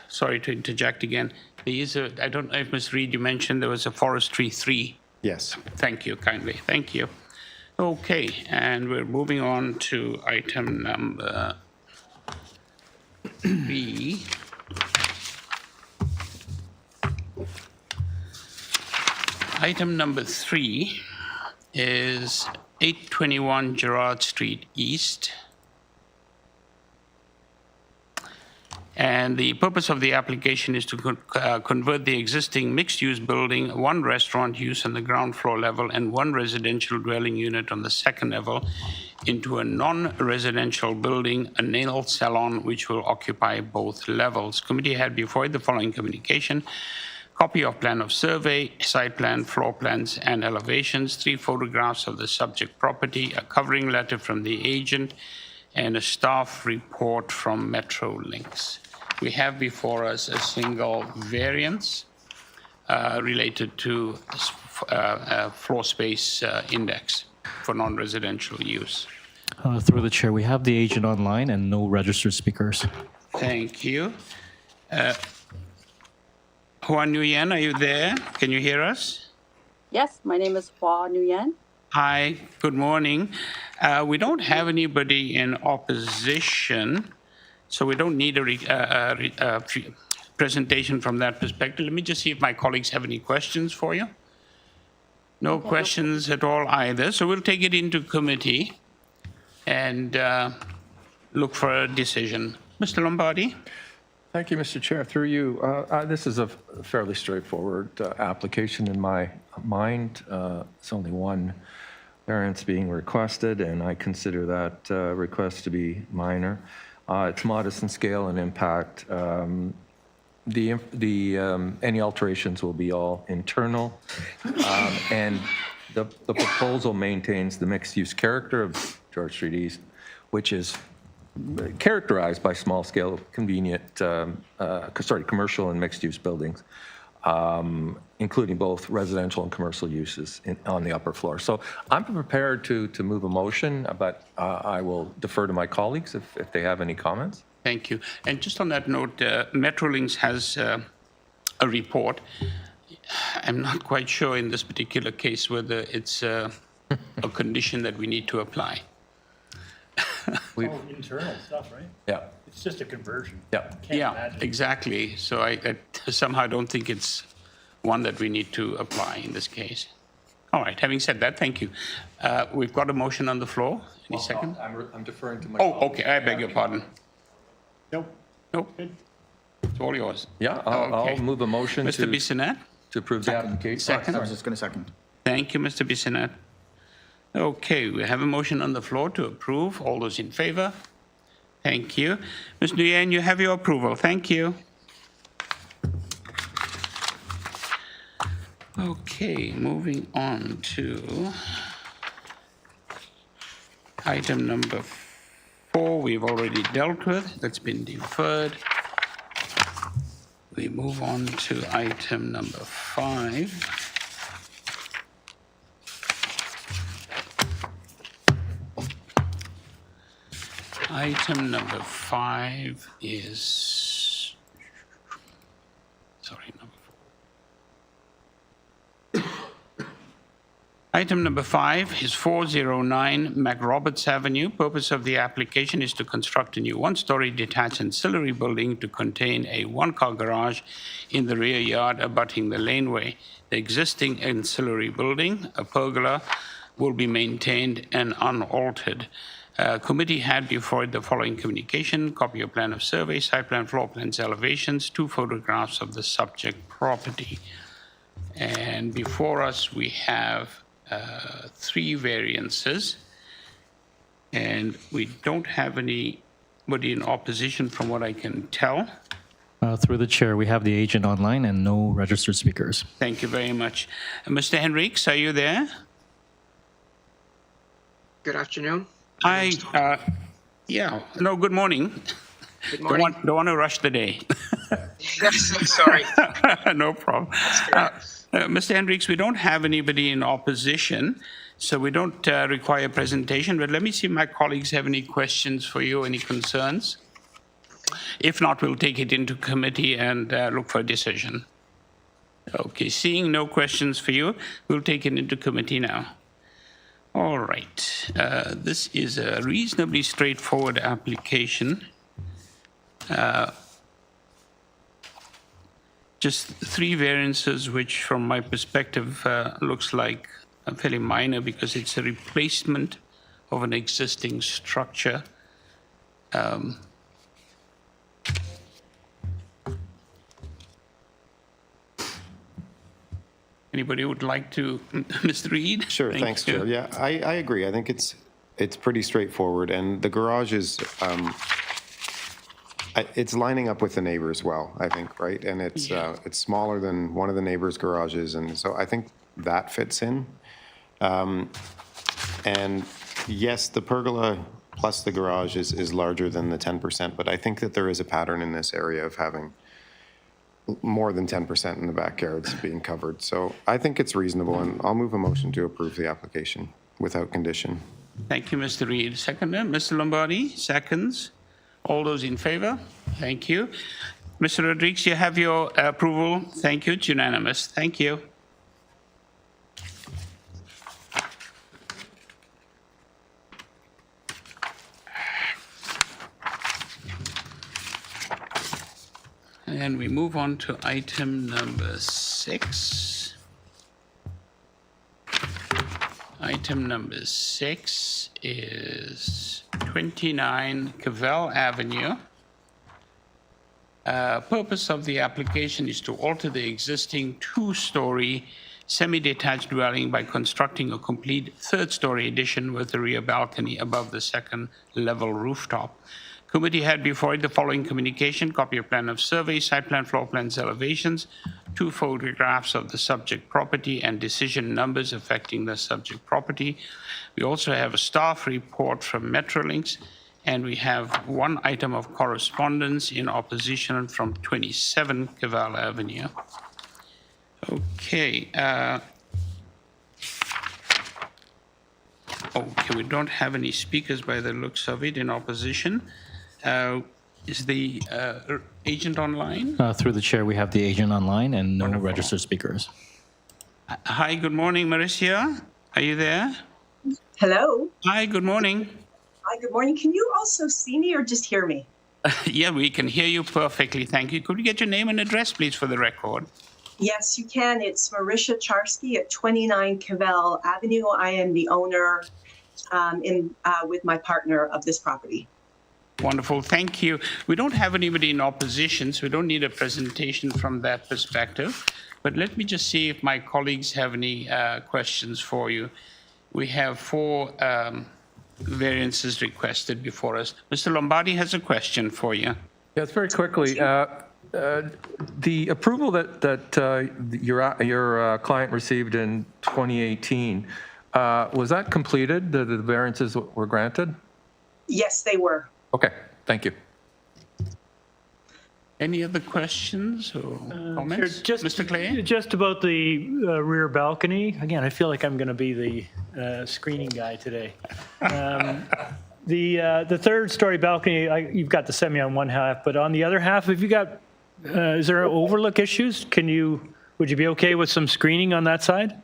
sorry to interject again. There is a, I don't know if Ms. Reed, you mentioned there was a forestry 3. Yes. Thank you kindly. Thank you. Okay, and we're moving on to item number 3. Item number 3 is 821 Gerrard Street East. And the purpose of the application is to convert the existing mixed-use building, 1 restaurant use on the ground floor level and 1 residential dwelling unit on the second level, into a non-residential building, a nail salon, which will occupy both levels. Committee had before it the following communication: copy of plan of survey, site plan, floor plans, and elevations, 3 photographs of the subject property, a covering letter from the agent, and a staff report from Metrolinx. We have before us a single variance related to floor space index for non-residential use. Through the chair, we have the agent online and no registered speakers. Thank you. Juan Nguyen, are you there? Can you hear us? Yes, my name is Hua Nguyen. Hi, good morning. We don't have anybody in opposition, so we don't need a presentation from that perspective. Let me just see if my colleagues have any questions for you. No questions at all either, so we'll take it into committee and look for a decision. Mr. Lombardi? Thank you, Mr. Chair. Through you, this is a fairly straightforward application in my mind. It's only 1 variance being requested, and I consider that request to be minor. It's modest in scale and impact. Any alterations will be all internal, and the proposal maintains the mixed-use character of George Street East, which is characterized by small-scale, convenient, commercial and mixed-use buildings, including both residential and commercial uses on the upper floor. So I'm prepared to move a motion, but I will defer to my colleagues if they have any comments. Thank you. And just on that note, Metrolinx has a report. I'm not quite sure in this particular case whether it's a condition that we need to apply. Internal stuff, right? Yeah. It's just a conversion. Yeah. Yeah, exactly. So I somehow don't think it's one that we need to apply in this case. All right, having said that, thank you. We've got a motion on the floor. Any second? I'm deferring to my Oh, okay, I beg your pardon. Nope. Nope. It's all yours. Yeah, Okay. I'll move a motion Mr. Bissonnette? to approve the application. Second. I was just going to second. Thank you, Mr. Bissonnette. Okay, we have a motion on the floor to approve. All those in favor? Thank you. Ms. Nguyen, you have your approval. Thank you. Okay, moving on to item number 4, we've already dealt with. That's been deferred. We move on to item number 5. Item number 5 is, sorry, number 4. Item number 5 is 409 McRoberts Avenue. Purpose of the application is to construct a new 1-story detached ancillary building to contain a 1-car garage in the rear yard abutting the laneway. The existing ancillary building, a pergola, will be maintained and unaltered. Committee had before it the following communication: copy of plan of survey, site plan, floor plans, elevations, 2 photographs of the subject property. And before us, we have 3 variances. And we don't have anybody in opposition from what I can tell. Through the chair, we have the agent online and no registered speakers. Thank you very much. Mr. Henriques, are you there? Good afternoon. Hi. Yeah. No, good morning. Good morning. Don't want to rush the day. Yes, I'm sorry. No problem. Mr. Hendricks, we don't have anybody in opposition, so we don't require a presentation, but let me see if my colleagues have any questions for you, any concerns. If not, we'll take it into committee and look for a decision. Okay, seeing no questions for you, we'll take it into committee now. All right, this is a reasonably straightforward application. Just 3 variances, which from my perspective looks like fairly minor because it's a replacement of an existing structure. Anybody would like to, Mr. Reed? Sure, Thank thanks, you. Chair. Yeah, I agree. I think it's pretty straightforward, and the garage is it's lining up with the neighbors well, I think, right? And it's smaller than one of the neighbors' garages, and so I think that fits in. And yes, the pergola plus the garage is larger than the 10%, but I think that there is a pattern in this area of having more than 10% in the backyards being covered. So I think it's reasonable, and I'll move a motion to approve the application without condition. Thank you, Mr. Reed. Seconder, Mr. Lombardi, seconds. All those in favor? Thank you. Mr. Rodriguez, you have your approval. Thank you. It's unanimous. Thank you. And we move on to item number 6. Item number 6 is 29 Caval Avenue. Purpose of the application is to alter the existing 2-story semi-detached dwelling by constructing a complete 3rd-story addition with a rear balcony above the 2nd level rooftop. Committee had before it the following communication: copy of plan of survey, site plan, floor plans, elevations, 2 photographs of the subject property, and decision numbers affecting the subject property. We also have a staff report from Metrolinx, and we have 1 item of correspondence in opposition from 27 Caval Avenue. Okay. Okay, we don't have any speakers by the looks of it in opposition. Is the agent online? Through the chair, we have the agent online and no registered speakers. Hi, good morning, Maricia. Are you there? Hello. Hi, good morning. Hi, good morning. Can you also see me or just hear me? Yeah, we can hear you perfectly. Thank you. Could we get your name and address, please, for the record? Yes, you can. It's Marisha Charsky at 29 Caval Avenue. I am the owner with my partner of this property. Wonderful, thank you. We don't have anybody in opposition, so we don't need a presentation from that perspective. But let me just see if my colleagues have any questions for you. We have 4 variances requested before us. Mr. Lombardi has a question for you. Yes, very quickly. The approval that your client received in 2018, was that completed? The variances were granted? Yes, they were. Okay, thank you. Any other questions or comments? Mr. Clay? Just about the rear balcony. Again, I feel like I'm going to be the screening guy today. The 3rd-story balcony, you've got the semi on one half, but on the other half, have you got? Is there overlook issues? Would you be okay with some screening on that side?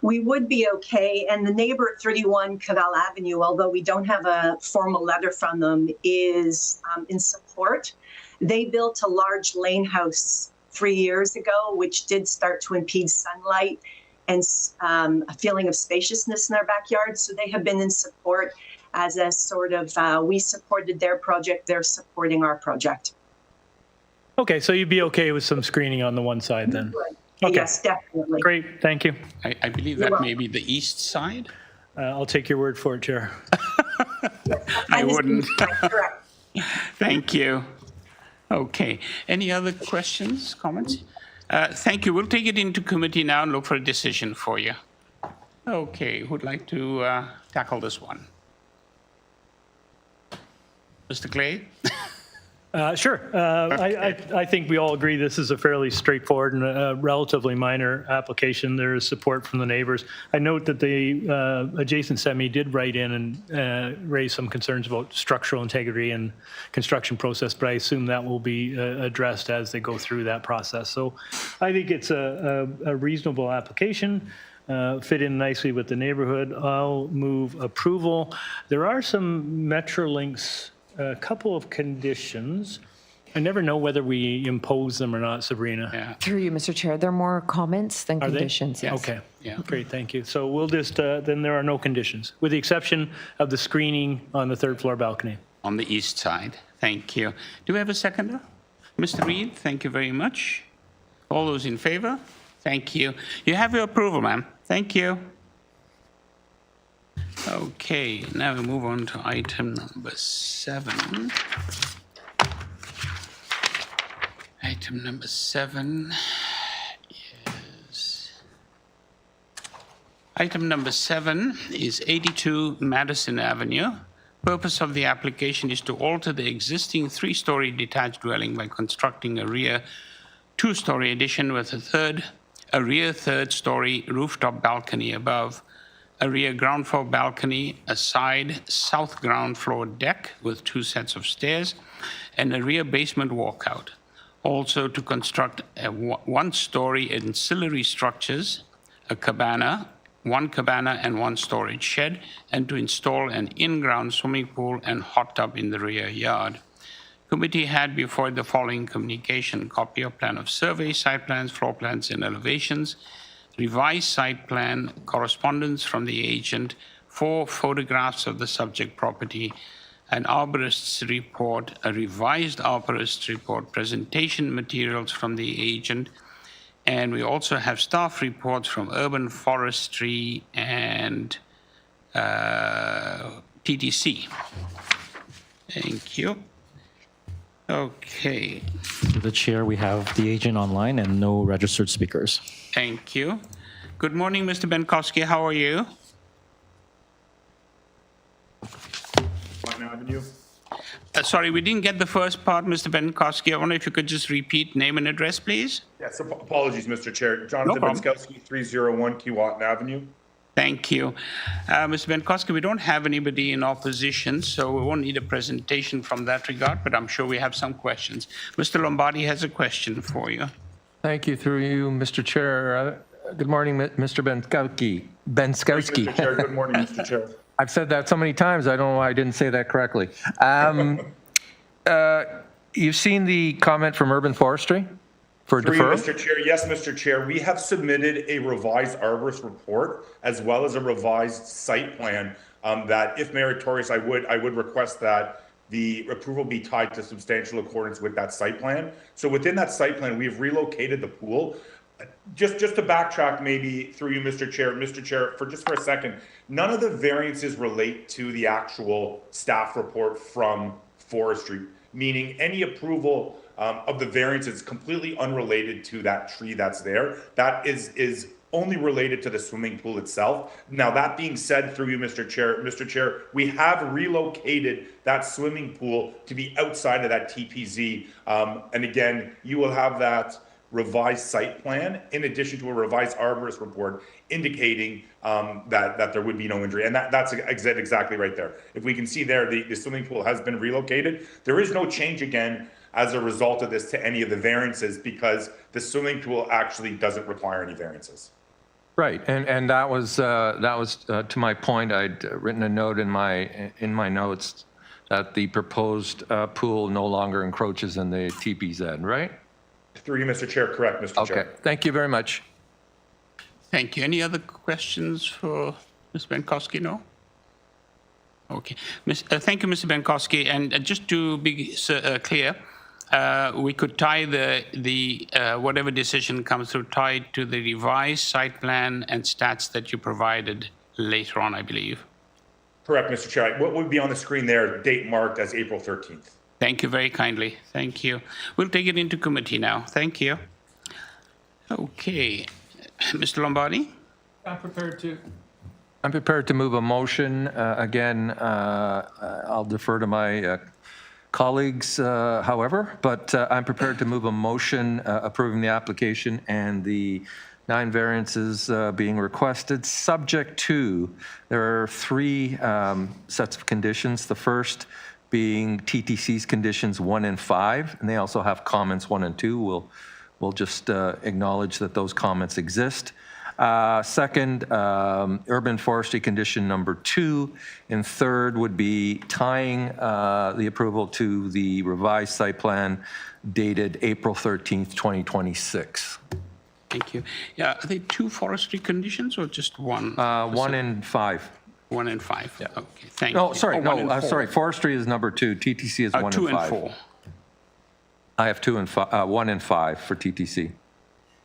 We would be okay. And the neighbor at 31 Caval Avenue, although we don't have a formal letter from them, is in support. They built a large lane house 3 years ago, which did start to impede sunlight and a feeling of spaciousness in their backyard. So they have been in support as a sort of, we supported their project, they're supporting our project. Okay, so you'd be okay with some screening on the one side then? Okay. Yes, definitely. Great, thank you. I believe that may be the east side. I'll take your word for it, Chair. I wouldn't. Thank you. Okay. Any other questions, comments? Thank you. We'll take it into committee now and look for a decision for you. Okay. Who'd like to tackle this one? Mr. Clay? Sure. I think we all agree this is a fairly straightforward and a relatively minor application. There is support from the neighbors. I note that the adjacent semi did write in and raise some concerns about structural integrity and construction process, but I assume that will be addressed as they go through that process. So I think it's a reasonable application. Fit in nicely with the neighborhood. I'll move approval. There are some Metrolinx, a couple of conditions. I never know whether we impose them or not, Sabrina. Yeah. Through you, Mr. Chair, they're more comments than Are they? conditions. Yes. Okay. Yeah. Great, thank you. So we'll just, then there are no conditions, with the exception of the screening on the third floor balcony. On the east side. Thank you. Do we have a seconder? Mr. Reid, thank you very much. All those in favor? Thank you. You have your approval, ma'am. Thank you. Okay, now we move on to item number 7. Item number 7 is... Item number 7 is 82 Madison Avenue. Purpose of the application is to alter the existing 3-story detached dwelling by constructing a rear 2-story addition with a rear 3rd-story rooftop balcony above, a rear ground floor balcony, a side south ground floor deck with 2 sets of stairs, and a rear basement walkout. Also to construct a 1-story ancillary structures, a cabana, 1 cabana and 1 storage shed, and to install an in-ground swimming pool and hot tub in the rear yard. Committee had before the following communication: copy of plan of survey, site plans, floor plans, and elevations, revised site plan, correspondence from the agent, 4 photographs of the subject property, an arborist's report, a revised arborist's report, presentation materials from the agent, and we also have staff reports from urban forestry and TTC. Thank you. Okay. Through the chair, we have the agent online and no registered speakers. Thank you. Good morning, Mr. Benkowski. How are you? Cowan Avenue. Sorry, we didn't get the first part, Mr. Benkowski. I wonder if you could just repeat name and address, please. Yes, apologies, Mr. Chair. Jonathan Benskowski, 301 Keewatin Avenue. Thank you. Mr. Benkowski, we don't have anybody in opposition, so we won't need a presentation from that regard, but I'm sure we have some questions. Mr. Lombardi has a question for you. Thank you. Through you, Mr. Chair. Good morning, Mr. Benskowski. Mr. Chair, good morning, Mr. Chair. I've said that so many times, I don't know why I didn't say that correctly. You've seen the comment from Urban Forestry for Through you, deferral? Mr. Chair. Yes, Mr. Chair. We have submitted a revised arborist report as well as a revised site plan that, if meritorious, I would request that the approval be tied to substantial accordance with that site plan. So within that site plan, we've relocated the pool. Just to backtrack maybe through you, Mr. Chair, for a second, none of the variances relate to the actual staff report from forestry, meaning any approval of the variance is completely unrelated to that tree that's there. That is only related to the swimming pool itself. Now, that being said, through you, Mr. Chair, we have relocated that swimming pool to be outside of that TPZ. And again, you will have that revised site plan in addition to a revised arborist report indicating that there would be no injury. And that's exactly right there. If we can see there, the swimming pool has been relocated. There is no change again as a result of this to any of the variances because the swimming pool actually doesn't require any variances. Right, and that was to my point. I'd written a note in my notes that the proposed pool no longer encroaches in the TPZ, right? Through you, Mr. Chair, correct, Mr. Chair. Okay, thank you very much. Thank you. Any other questions for Ms. Benkowski? No? Okay. Thank you, Mr. Benkowski. And just to be clear, we could tie the whatever decision comes through tied to the revised site plan and stats that you provided later on, I believe. Correct, Mr. Chair. What would be on the screen there, date marked as April 13th. Thank you very kindly. Thank you. We'll take it into committee now. Thank you. Okay. Mr. Lombardi? I'm prepared to move a motion. Again, I'll defer to my colleagues, however, but I'm prepared to move a motion approving the application and the 9 variances being requested, subject to, there are 3 sets of conditions. The first being TTC's conditions 1 and 5, and they also have comments 1 and 2. We'll just acknowledge that those comments exist. Second, urban forestry condition number 2, and third would be tying the approval to the revised site plan dated April 13th, 2026. Thank you. Yeah, are they 2 forestry conditions or just 1? 1 and 5. 1 and 5. Yeah. Okay, thank No, you. sorry, Oh, 1 and 4. sorry. Forestry is number 2. TTC is 1 and 5. 2 and 4. I have 1 and 5 for TTC.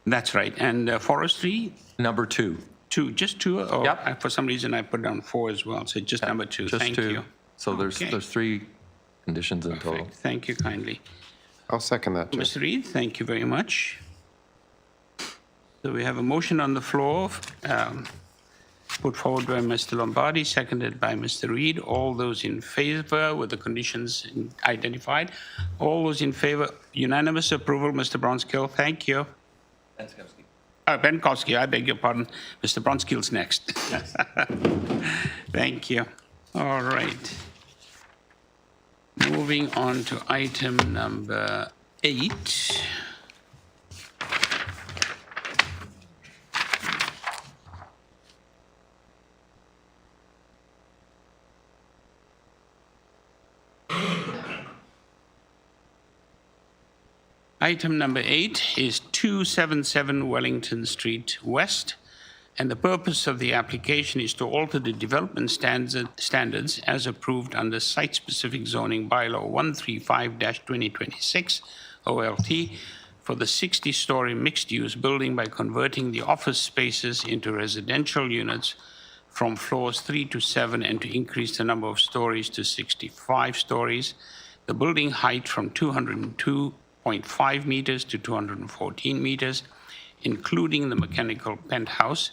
That's right. And forestry? Number 2. 2, just 2? Or Yep. For some reason, I put down 4 as well. So just number 2. Just Thank 2. you. So there's 3 conditions in total. Thank you kindly. I'll second that, Chair. Mr. Reid, thank you very much. So we have a motion on the floor, put forward by Mr. Lombardi, seconded by Mr. Reid. All those in favor with the conditions identified. All those in favor, unanimous approval, Mr. Bronskill, thank you. Benkowski, I beg your pardon. Mr. Bronskill's next. Thank you. All right. Moving on to item number 8. Item number 8 is 277 Wellington Street West, and the purpose of the application is to alter the development standards as approved under Site-Specific Zoning Bylaw 135-2026 OLT for the 60-story mixed-use building by converting the office spaces into residential units from floors 3 to 7 and to increase the number of stories to 65 stories. The building height from 202.5 meters to 214 meters, including the mechanical penthouse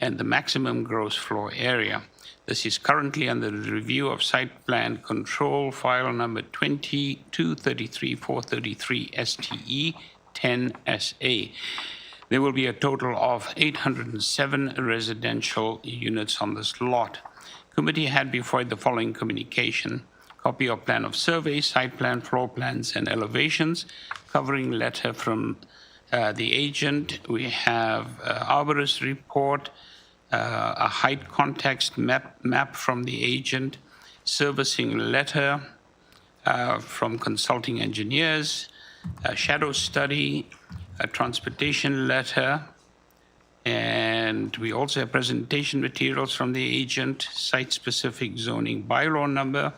and the maximum gross floor area. This is currently under the review of site plan control file number 2233433 STE 10SA. There will be a total of 807 residential units on this lot. Committee had before it the following communication: copy of plan of survey, site plan, floor plans, and elevations, covering letter from the agent. We have arborist report, a height context map from the agent, servicing letter from consulting engineers, a shadow study, a transportation letter, and we also have presentation materials from the agent, site-specific zoning bylaw number,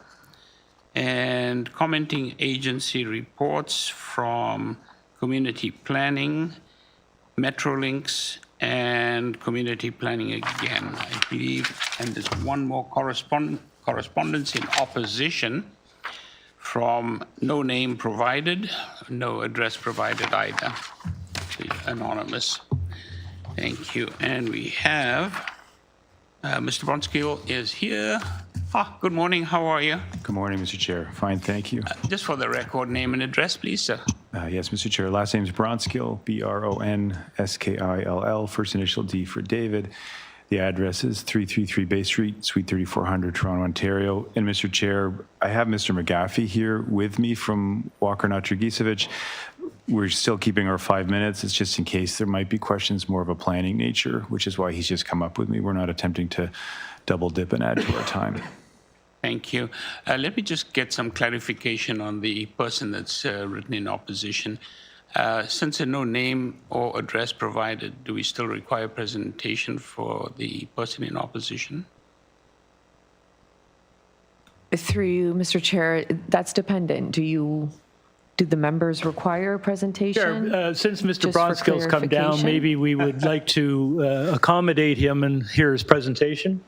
and commenting agency reports from community planning, Metrolinx, and community planning again, I believe. And there's one more correspondence in opposition from no name provided, no address provided either. Anonymous. Thank you. And we have Mr. Bronskill is here. Good morning. How are you? Good morning, Mr. Chair. Fine, thank you. Just for the record, name and address, please, sir. Yes, Mr. Chair. Last name is Bronskill, Bronskill, first initial D for David. The address is 333 Bay Street, Suite 3400, Toronto, Ontario. And Mr. Chair, I have Mr. McGaffey here with me from Walker Natragisevich. We're still keeping our 5 minutes. It's just in case there might be questions more of a planning nature, which is why he's just come up with me. We're not attempting to double dip and add to our time. Thank you. Let me just get some clarification on the person that's written in opposition. Since there's no name or address provided, do we still require presentation for the person in opposition? Through you, Mr. Chair, that's dependent. Do the members require a presentation? Sure. Since Mr. Just for Bronskill's come down, clarification? maybe we would like to accommodate him and hear his presentation.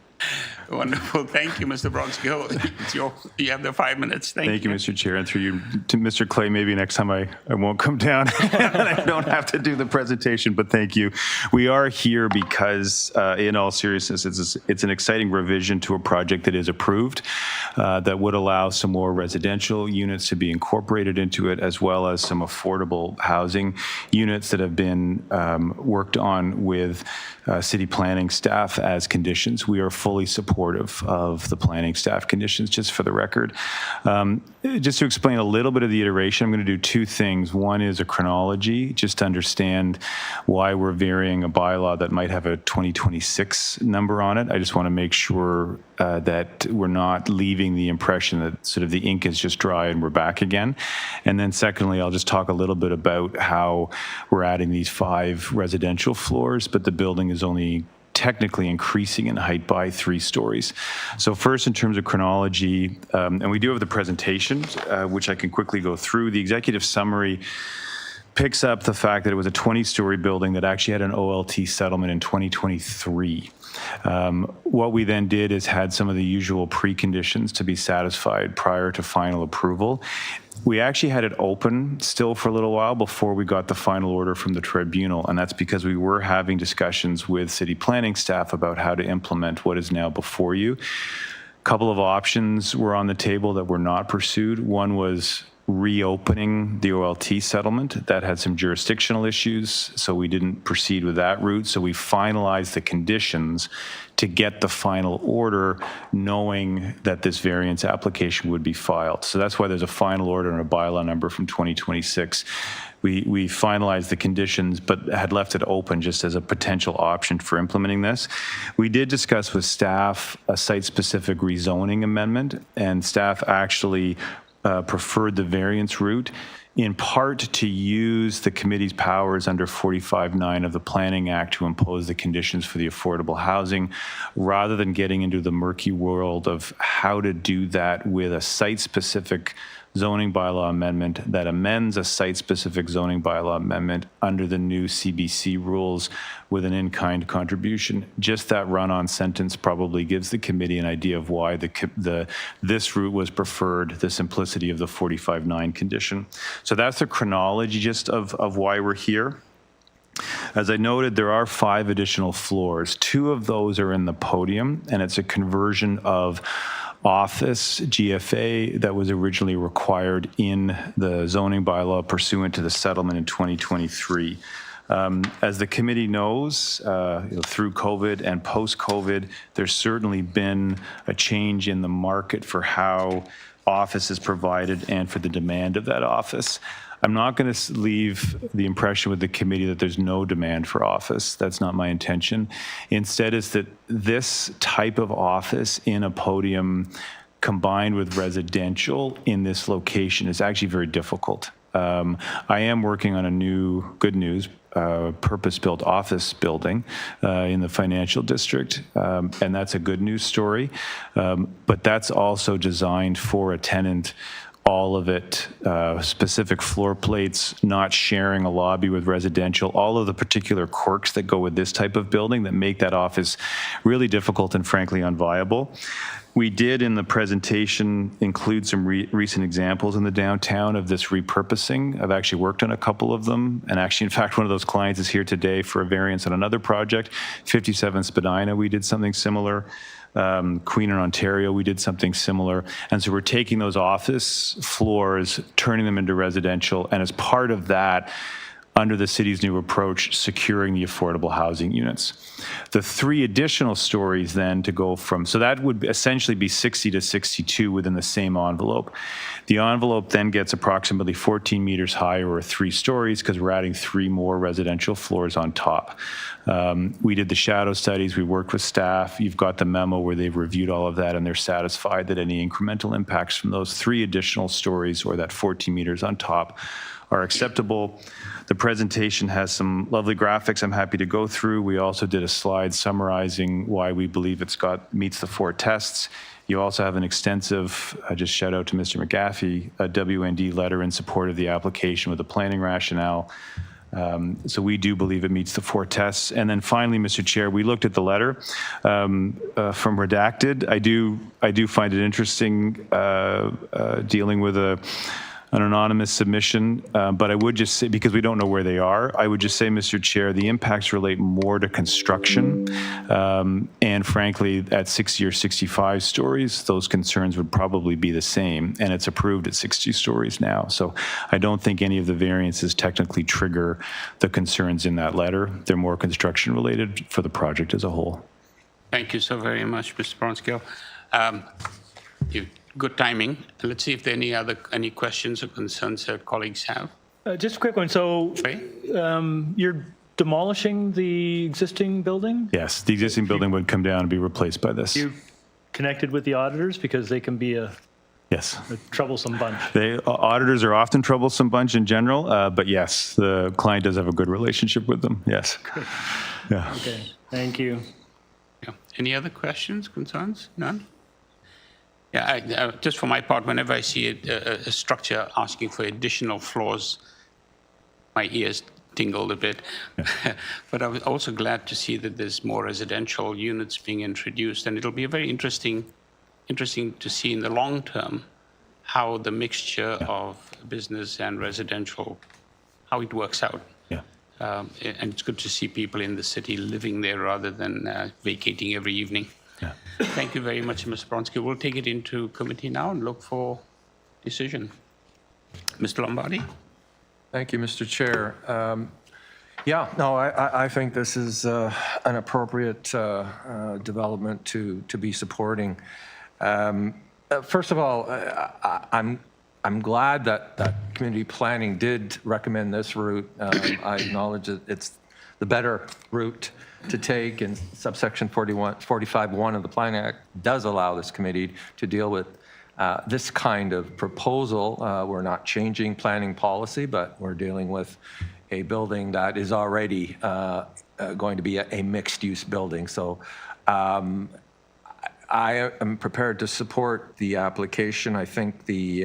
Wonderful. Thank you, Mr. Bronskill. You have the 5 minutes. Thank you, Mr. Chair. And through you to Mr. Clay, maybe next time I won't come down and I don't have to do the presentation, but thank you. We are here because, in all seriousness, it's an exciting revision to a project that is approved that would allow some more residential units to be incorporated into it, as well as some affordable housing units that have been worked on with city planning staff as conditions. We are fully supportive of the planning staff conditions, just for the record. Just to explain a little bit of the iteration, I'm going to do two things. One is a chronology, just to understand why we're varying a bylaw that might have a 2026 number on it. I just want to make sure that we're not leaving the impression that sort of the ink is just dry and we're back again. And then secondly, I'll just talk a little bit about how we're adding these 5 residential floors, but the building is only technically increasing in height by 3 stories. So first, in terms of chronology, and we do have the presentation, which I can quickly go through. The executive summary picks up the fact that it was a 20-story building that actually had an OLT settlement in 2023. What we then did is had some of the usual preconditions to be satisfied prior to final approval. We actually had it open still for a little while before we got the final order from the tribunal, and that's because we were having discussions with city planning staff about how to implement what is now before you. A couple of options were on the table that were not pursued. One was reopening the OLT settlement. That had some jurisdictional issues, so we didn't proceed with that route. So we finalized the conditions to get the final order, knowing that this variance application would be filed. So that's why there's a final order and a bylaw number from 2026. We finalized the conditions, but had left it open just as a potential option for implementing this. We did discuss with staff a site-specific rezoning amendment, and staff actually preferred the variance route, in part to use the committee's powers under 45(9) of the Planning Act to impose the conditions for the affordable housing, rather than getting into the murky world of how to do that with a site-specific zoning bylaw amendment that amends a site-specific zoning bylaw amendment under the new CBC rules with an in-kind contribution. Just that run-on sentence probably gives the committee an idea of why this route was preferred, the simplicity of the 45(9) condition. So that's the chronology just of why we're here. As I noted, there are 5 additional floors. 2 of those are in the podium, and it's a conversion of office GFA that was originally required in the zoning bylaw pursuant to the settlement in 2023. As the committee knows, through COVID and post-COVID, there's certainly been a change in the market for how office is provided and for the demand of that office. I'm not going to leave the impression with the committee that there's no demand for office. That's not my intention. Instead, is that this type of office in a podium combined with residential in this location is actually very difficult. I am working on a new, good news, purpose-built office building in the financial district, and that's a good news story. But that's also designed for a tenant, all of it, specific floor plates, not sharing a lobby with residential, all of the particular quirks that go with this type of building that make that office really difficult and frankly unviable. We did in the presentation include some recent examples in the downtown of this repurposing. I've actually worked on a couple of them, and actually, in fact, one of those clients is here today for a variance on another project. 57 Spadina, we did something similar. Queen in Ontario, we did something similar. And so we're taking those office floors, turning them into residential, and as part of that, under the city's new approach, securing the affordable housing units. The 3 additional stories then to go from, so that would essentially be 60 to 62 within the same envelope. The envelope then gets approximately 14 meters high, or 3 stories, because we're adding 3 more residential floors on top. We did the shadow studies, we worked with staff. You've got the memo where they've reviewed all of that, and they're satisfied that any incremental impacts from those 3 additional stories, or that 14 meters on top, are acceptable. The presentation has some lovely graphics I'm happy to go through. We also did a slide summarizing why we believe meets the 4 tests. You also have an extensive, just shout out to Mr. McGaffey, a WND letter in support of the application with a planning rationale. So we do believe it meets the 4 tests. And then finally, Mr. Chair, we looked at the letter from Redacted. I do find it interesting dealing with an anonymous submission, but I would just say, because we don't know where they are, I would just say, Mr. Chair, the impacts relate more to construction. And frankly, at 60 or 65 stories, those concerns would probably be the same. And it's approved at 60 stories now. So I don't think any of the variances technically trigger the concerns in that letter. They're more construction related for the project as a whole. Thank you so very much, Mr. Bronskill. Good timing. Let's see if there are any questions or concerns that colleagues have. Just a quick one. So you're demolishing the existing building? Yes, the existing building would come down and be replaced by this. You connected with the auditors, because they can be a troublesome bunch. Auditors are often troublesome bunch in general, but yes, the client does have a good relationship with them. Yes. Good. Yeah. Okay. Thank you. Yeah. Any other questions, concerns? None? Yeah, just for my part, whenever I see a structure asking for additional floors, my ears tingled a bit. But I was also glad to see that there's more residential units being introduced, and it'll be very interesting to see in the long term how the mixture of business and residential, how it works out. Yeah. And it's good to see people in the city living there rather than vacating every evening. Yeah. Thank you very much, Mr. Bronski. We'll take it into committee now and look for decision. Mr. Lombardi? Thank you, Mr. Chair. I think this is an appropriate development to be supporting. First of all, I'm glad that community planning did recommend this route. I acknowledge that it's the better route to take, and subsection 45(1) of the Planning Act does allow this committee to deal with this kind of proposal. We're not changing planning policy, but we're dealing with a building that is already going to be a mixed-use building. So I am prepared to support the application. I think the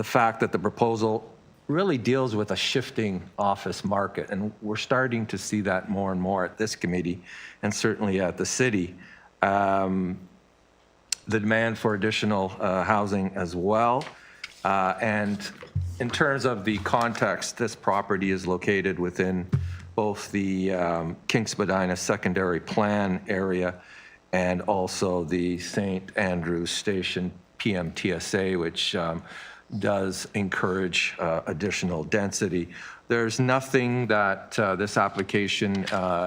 fact that the proposal really deals with a shifting office market, and we're starting to see that more and more at this committee, and certainly at the city. The demand for additional housing as well. And in terms of the context, this property is located within both the King Spadina secondary plan area and also the St. Andrews Station PMTSA, which does encourage additional density. There's nothing that this application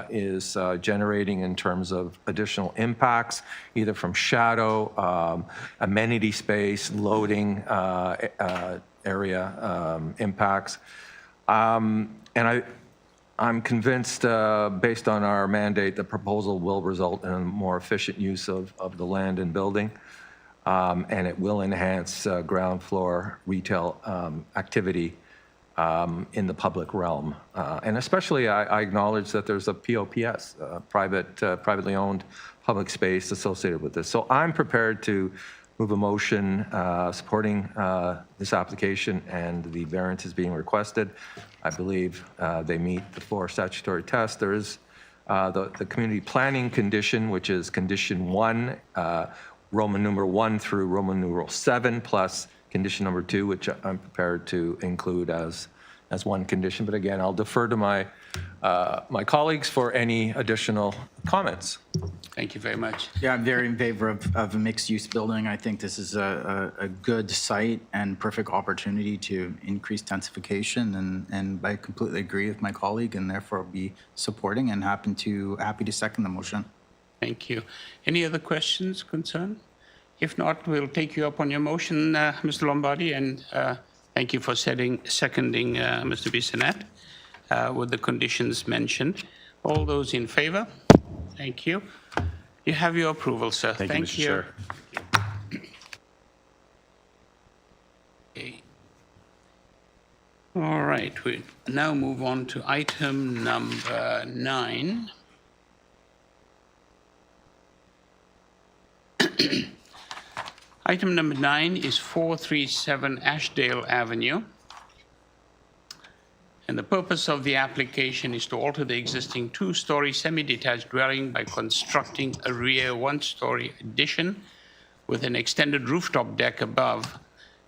is generating in terms of additional impacts, either from shadow, amenity space, loading area impacts. And I'm convinced, based on our mandate, the proposal will result in a more efficient use of the land and building. And it will enhance ground floor retail activity in the public realm. And especially, I acknowledge that there's a POPS, privately owned public space associated with this. So I'm prepared to move a motion supporting this application and the variances being requested. I believe they meet the 4 statutory tests. There is the community planning condition, which is condition 1, Roman numeral 1 through Roman numeral 7, plus condition number 2, which I'm prepared to include as one condition. But again, I'll defer to my colleagues for any additional comments. Thank you very much. Yeah, I'm very in favor of a mixed-use building. I think this is a good site and perfect opportunity to increase densification, and I completely agree with my colleague, and therefore be supporting and happy to second the motion. Thank you. Any other questions, concern? If not, we'll take you up on your motion, Mr. Lombardi, and thank you for seconding Mr. Bissonnette with the conditions mentioned. All those in favor? Thank you. You have your approval, sir. Thank you, Mr. Chair. Okay. All right, we now move on to item number 9. Item number 9 is 437 Ashdale Avenue. And the purpose of the application is to alter the existing two-story semi-detached dwelling by constructing a rear one-story addition with an extended rooftop deck above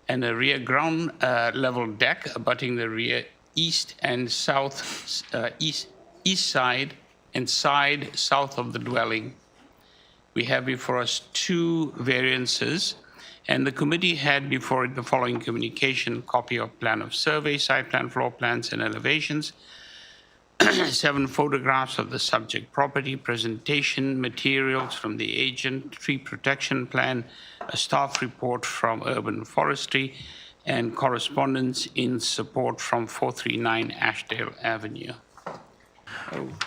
and a rear ground level deck abutting the rear east and south, east side and side south of the dwelling. We have before us two variances, and the committee had before it the following communication: copy of plan of survey, site plan, floor plans, and elevations, 7 photographs of the subject property, presentation materials from the agent, tree protection plan, a staff report from urban forestry, and correspondence in support from 439 Ashdale Avenue.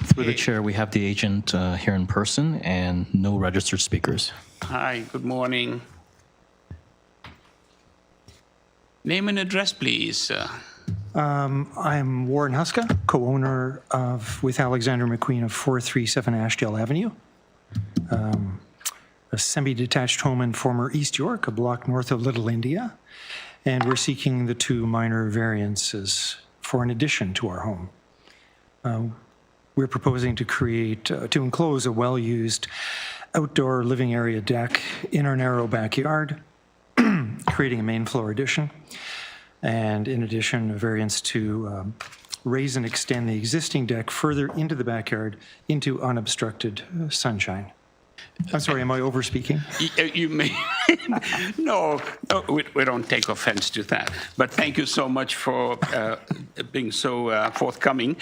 Through the chair, we have the agent here in person and no registered speakers. Hi, good morning. Name and address, please. I'm Warren Huska, co-owner with Alexander McQueen of 437 Ashdale Avenue, a semi-detached home in former East York, a block north of Little India, and we're seeking the 2 minor variances for an addition to our home. We're proposing to enclose a well-used outdoor living area deck in our narrow backyard, creating a main floor addition, and in addition, a variance to raise and extend the existing deck further into the backyard into unobstructed sunshine. I'm sorry, am I over-speaking? You may. No, we don't take offense to that. But thank you so much for being so forthcoming.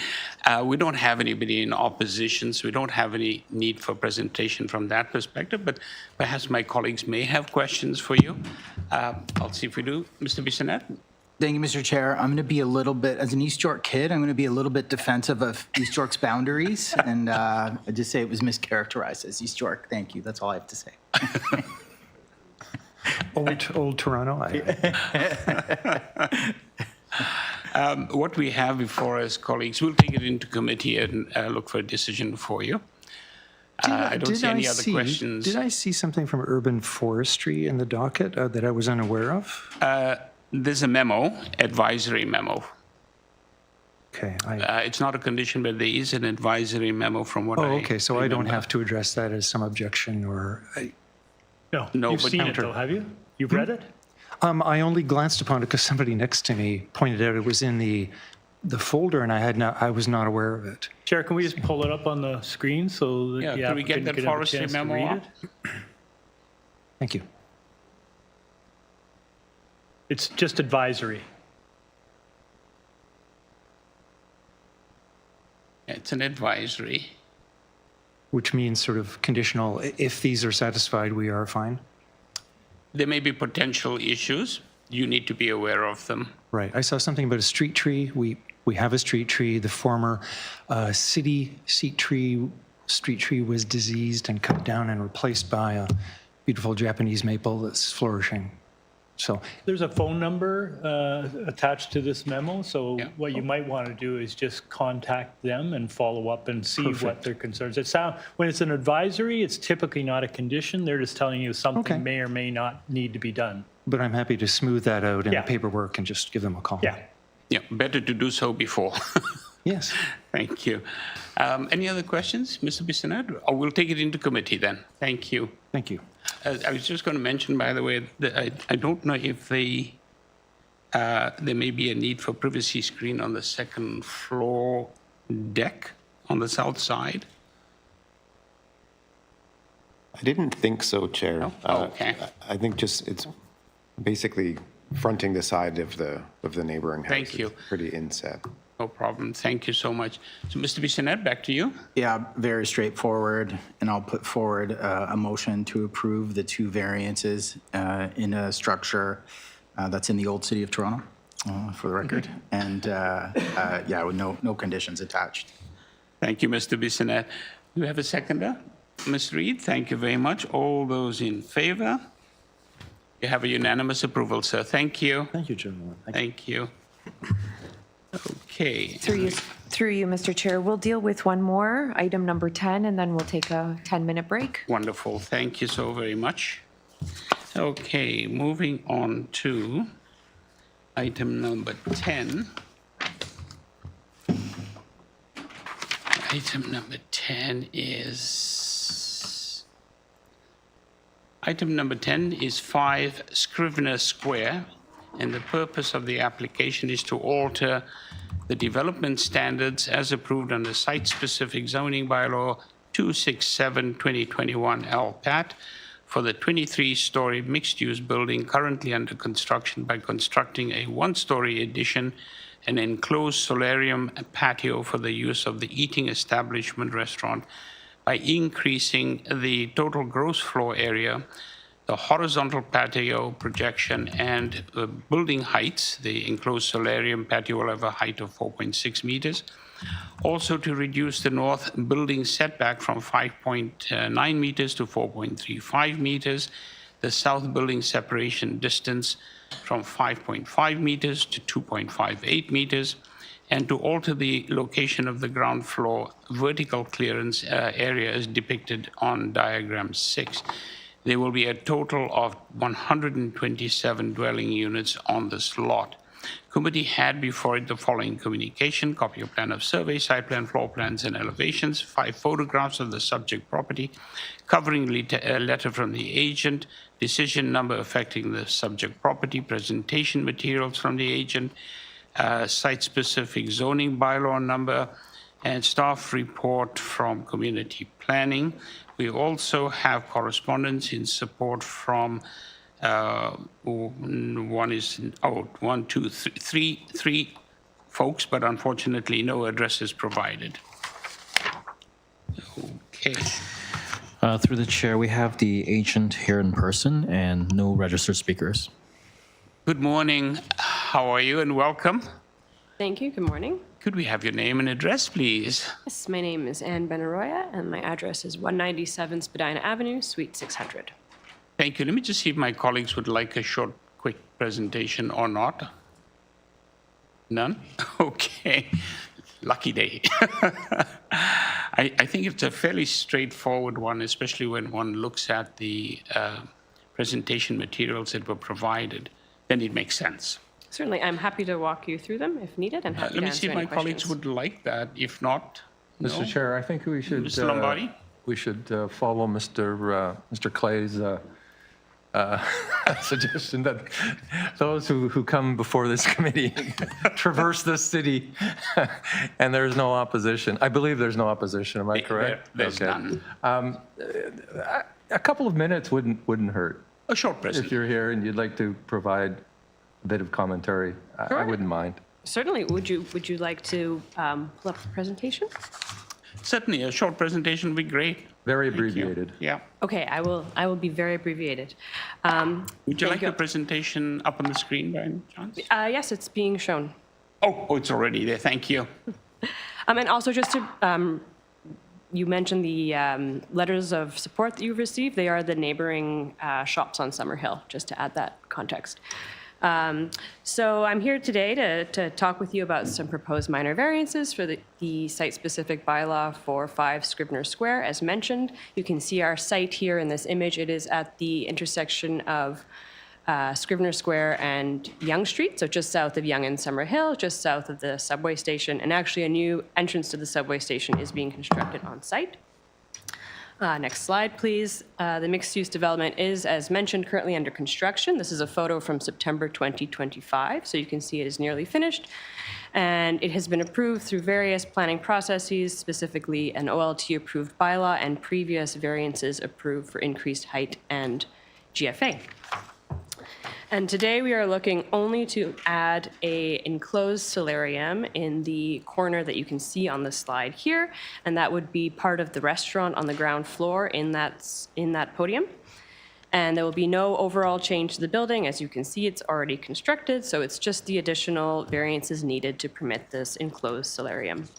We don't have anybody in opposition, so we don't have any need for presentation from that perspective. But perhaps my colleagues may have questions for you. I'll see if we do. Mr. Bissonnette? Thank you, Mr. Chair. I'm going to be a little bit, as an East York kid, I'm going to be a little bit defensive of East York's boundaries, and I just say it was mischaracterized as East York. Thank you. That's all I have to say. Old Toronto. What we have before us, colleagues, we'll take it into committee and look for a decision for you. I don't see any other questions. Did I see something from urban forestry in the docket that I was unaware of? There's a memo, advisory memo. Okay. It's not a condition, but there is an advisory memo from what I okay. So I don't remember. have to address that as some objection or... No, You've but seen it though, have you? You've read it? I only glanced upon it because somebody next to me pointed out it was in the folder, and I was not aware of it. Chair, can we just pull it up on the screen so that Yeah, can we get that forestry memo up? Thank you. It's just advisory. It's an advisory. Which means sort of conditional, if these are satisfied, we are fine? There may be potential issues. You need to be aware of them. Right. I saw something about a street tree. We have a street tree. The former city street tree was diseased and cut down and replaced by a beautiful Japanese maple that's flourishing. So there's a phone number attached to this memo, so what you might want to do is just contact them and follow up and see what their concerns are. When it's an advisory, it's typically not a condition. They're just telling you something may or may not need to be done. But I'm happy to smooth that out in the paperwork and just give them a call. Yeah, better to do so before. Yes. Thank you. Any other questions, Mr. Bissonnette? Or we'll take it into committee then. Thank you. Thank you. I was just going to mention, by the way, that I don't know if there may be a need for privacy screen on the second floor deck on the south side. I didn't think so, Chair. Oh, okay. I think just it's basically fronting the side of the neighboring house. Thank you. It's pretty inset. No problem. Thank you so much. So, Mr. Bissonnette, back to you. Yeah, very straightforward, and I'll put forward a motion to approve the 2 variances in a structure that's in the old city of Toronto, for the record, and yeah, with no conditions attached. Thank you, Mr. Bissonnette. Do you have a seconder? Ms. Reid, thank you very much. All those in favor? You have a unanimous approval, sir. Thank you. Thank you, gentlemen. Thank you. Okay. Through you, Mr. Chair, we'll deal with one more, item number 10, and then we'll take a 10-minute break. Wonderful. Thank you so very much. Okay, moving on to item number 10. Item number 10 is... Item number 10 is 5 Scrivener Square, and the purpose of the application is to alter the development standards as approved under Site-Specific Zoning Bylaw 267-2021 LPAT for the 23-story mixed-use building currently under construction by constructing a one-story addition, an enclosed solarium, a patio for the use of the eating establishment restaurant by increasing the total gross floor area, the horizontal patio projection, and building heights. The enclosed solarium patio will have a height of 4.6 meters. Also to reduce the north building setback from 5.9 meters to 4.35 meters, the south building separation distance from 5.5 meters to 2.58 meters, and to alter the location of the ground floor vertical clearance area as depicted on diagram 6. There will be a total of 127 dwelling units on this lot. Committee had before it the following communication: copy of plan of survey, site plan, floor plans, and elevations, 5 photographs of the subject property, covering letter from the agent, decision number affecting the subject property, presentation materials from the agent, site-specific zoning bylaw number, and staff report from community planning. We also have correspondence in support from three folks, but unfortunately no address is provided. Okay. Through the chair, we have the agent here in person and no registered speakers. Good morning. How are you, and welcome? Thank you. Good morning. Could we have your name and address, please? Yes, my name is Anne Benaroya, and my address is 197 Spadina Avenue, Suite 600. Thank you. Let me just see if my colleagues would like a short, quick presentation or not. None? Okay. Lucky day. I think it's a fairly straightforward one, especially when one looks at the presentation materials that were provided. Then it makes sense. Certainly, I'm happy to walk you through them if needed, and happy Let to me see answer if my any colleagues questions. would like that. If not, Mr. no. Chair, I think we should... Mr. Lombardi? We should follow Mr. Clay's suggestion that those who come before this committee traverse this city, and there's no opposition. I believe there's no opposition. Am I correct? There's none. A couple of minutes wouldn't hurt. A short If presentation. you're here and you'd like to provide a bit of commentary, I wouldn't mind. Certainly. Would you like to pull up the presentation? Certainly, a short presentation would be great. Very abbreviated. Yeah. Okay, I will be very abbreviated. Would you like the presentation up on the screen by any chance? Yes, it's being shown. Oh, it's already there. Thank you. And also just to, you mentioned the letters of support that you've received. They are the neighboring shops on Summerhill, just to add that context. So I'm here today to talk with you about some proposed minor variances for the site-specific bylaw for 5 Scrivener Square. As mentioned, you can see our site here in this image. It is at the intersection of Scrivener Square and Yonge Street, so just south of Yonge and Summerhill, just south of the subway station, and actually a new entrance to the subway station is being constructed on site. Next slide, please. The mixed-use development is, as mentioned, currently under construction. This is a photo from September 2025, so you can see it is nearly finished. And it has been approved through various planning processes, specifically an OLT-approved bylaw and previous variances approved for increased height and GFA. And today we are looking only to add a enclosed solarium in the corner that you can see on the slide here, and that would be part of the restaurant on the ground floor in that podium. And there will be no overall change to the building. As you can see, it's already constructed, so it's just the additional variances needed to permit this enclosed solarium.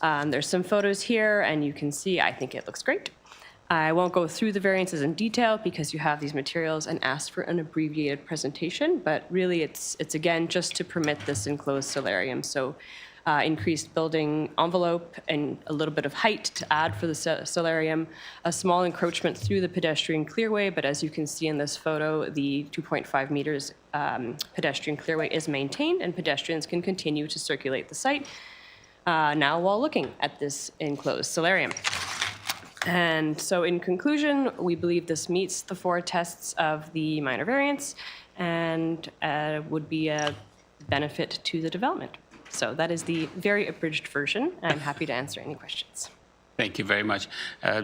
There's some photos here, and you can see, I think it looks great. I won't go through the variances in detail because you have these materials and asked for an abbreviated presentation, but really it's again just to permit this enclosed solarium. So increased building envelope and a little bit of height to add for the solarium, a small encroachment through the pedestrian clearway, but as you can see in this photo, the 2.5 meters pedestrian clearway is maintained and pedestrians can continue to circulate the site. now while looking at this enclosed solarium. And so in conclusion, we believe this meets the 4 tests of the minor variance and would be a benefit to the development. So that is the very abridged version. I'm happy to answer any questions. Thank you very much.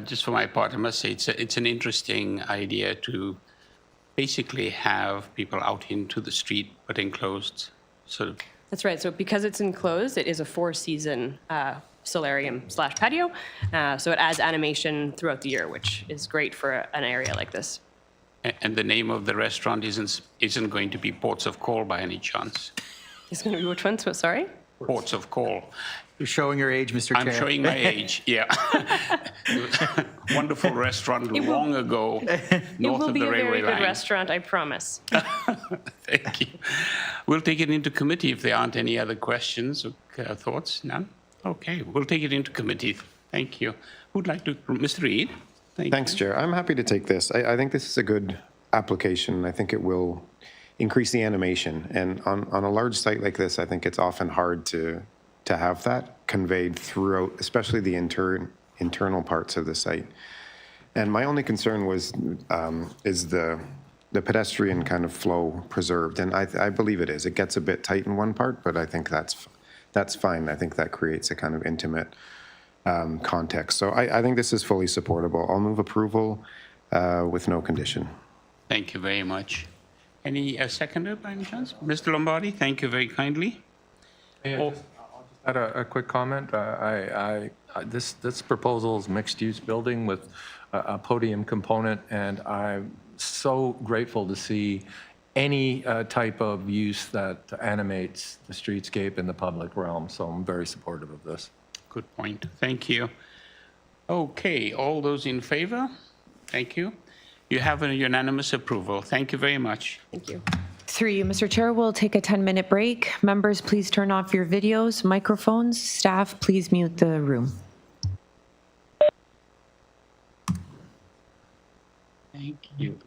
Just for my part, I must say it's an interesting idea to basically have people out into the street but enclosed, sort of. That's right. So because it's enclosed, it is a 4-season solarium / patio. So it adds animation throughout the year, which is great for an area like this. And the name of the restaurant isn't going to be Ports of Call by any chance? It's going to be which one? Sorry? Ports of Call. You're showing your age, Mr. Chair. I'm showing my age, yeah. Wonderful restaurant long ago, north of the railway line. It will be a very good restaurant, I promise. Thank you. We'll take it into committee if there aren't any other questions or thoughts. None? Okay, we'll take it into committee. Thank you. Who'd like to? Mr. Reid? Thanks, Chair. I'm happy to take this. I think this is a good application. I think it will increase the animation. And on a large site like this, I think it's often hard to have that conveyed throughout, especially the internal parts of the site. And my only concern was is the pedestrian kind of flow preserved, and I believe it is. It gets a bit tight in one part, but I think that's fine. I think that creates a kind of intimate context. So I think this is fully supportable. I'll move approval with no condition. Thank you very much. Any seconder by any chance? Mr. Lombardi, thank you very kindly. Add a quick comment. This proposal is mixed-use building with a podium component, and I'm so grateful to see any type of use that animates the streetscape in the public realm. So I'm very supportive of this. Good point. Thank you. Okay, all those in favor? Thank you. You have a unanimous approval. Thank you very much. Thank you. Through you, Mr. Chair, we'll take a 10-minute break. Members, please turn off your videos, microphones. Staff, please mute the room. Thank you.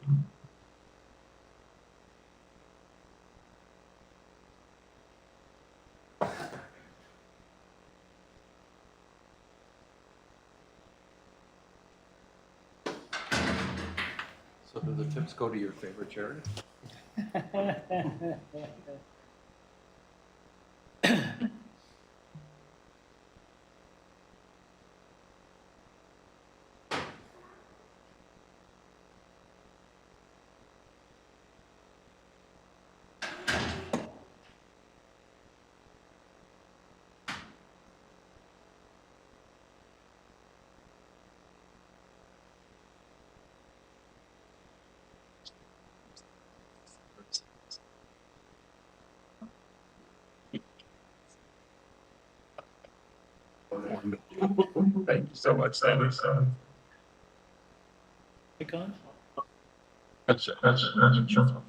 So do the tips go to your favorite charity? Thank you so much. That is, that's a sure.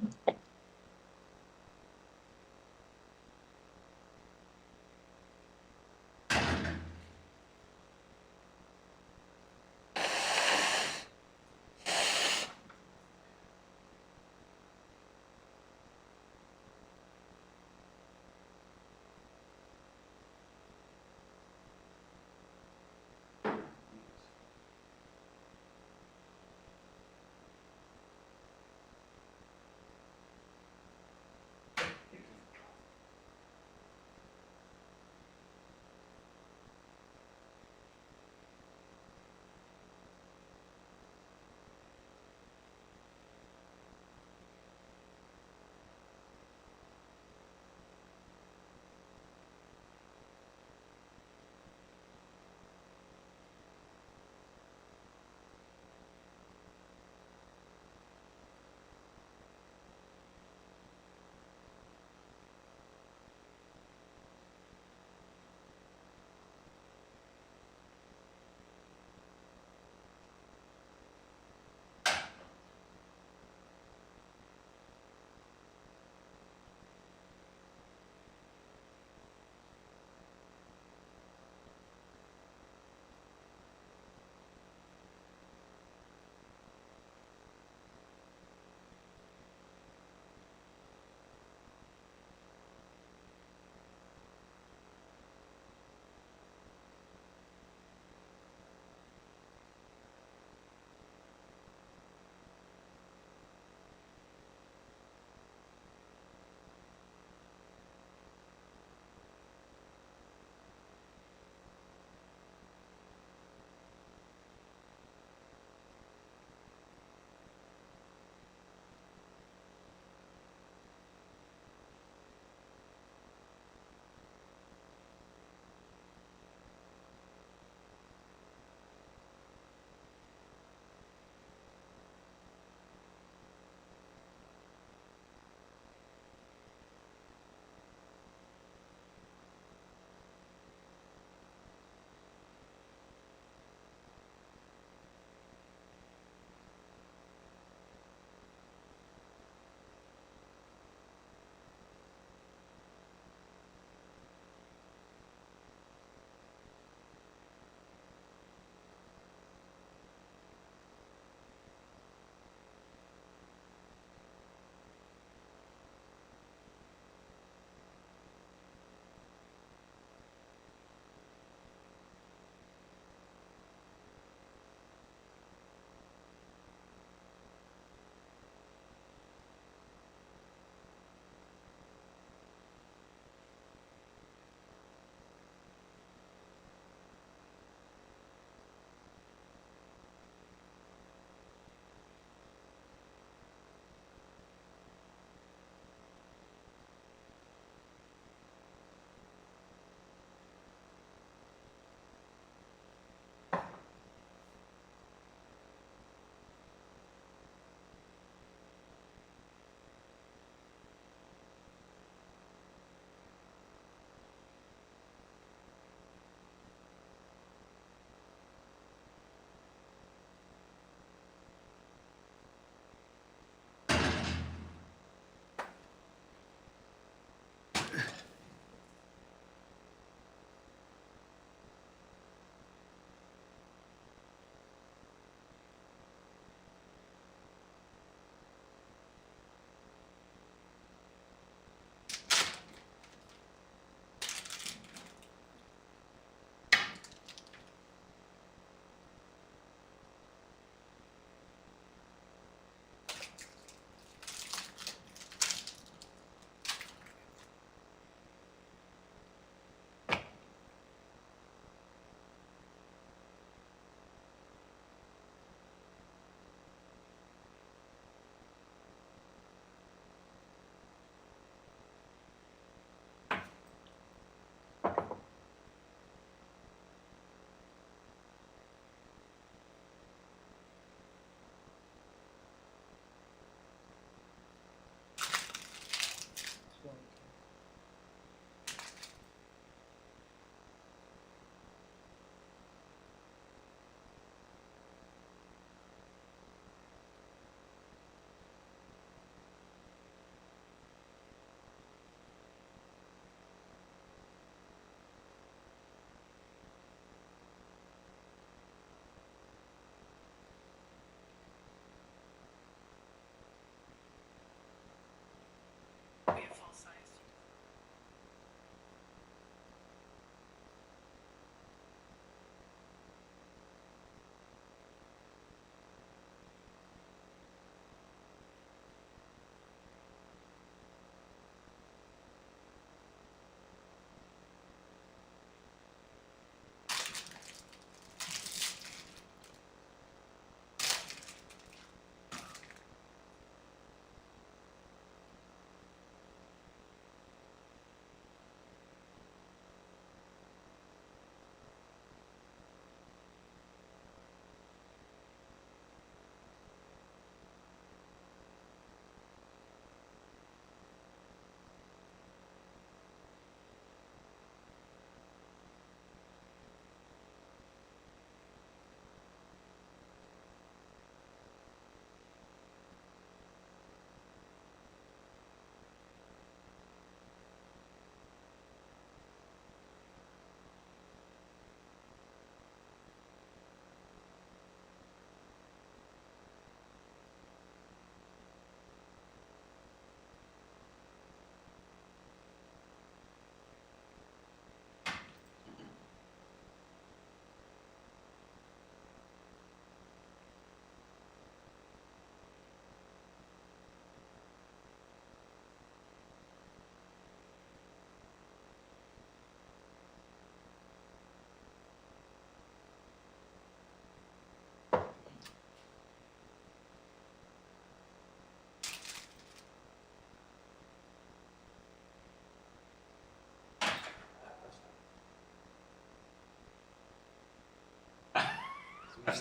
I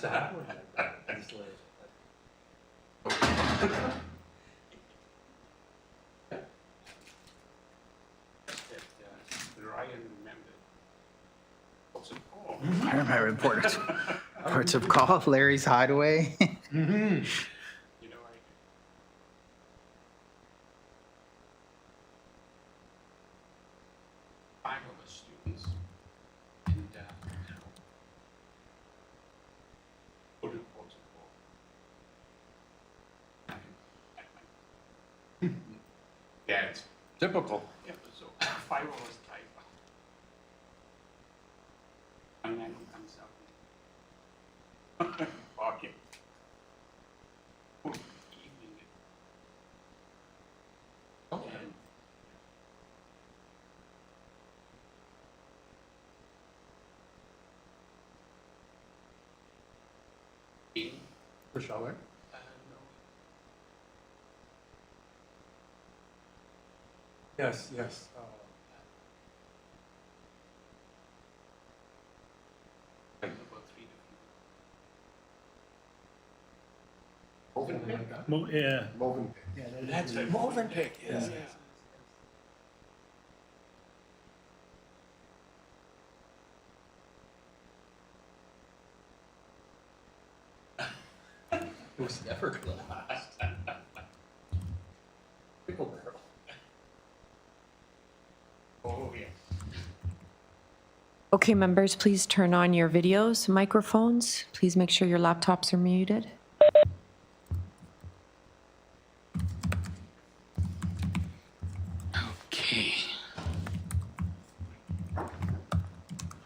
remember reports of call, Larry's Hideaway. Five of us students, and put reports of call. Yeah, it's typical. Yeah, so 5 of us type. And then it comes out. Okay. Evening. Okay. For shower? Yes, yes. Yeah. That's it. Movenpick, yes. It was never going to last. Pickle barrel. Oh, yeah. Okay, members, please turn on your videos, microphones. Please make sure your laptops are muted. Okay.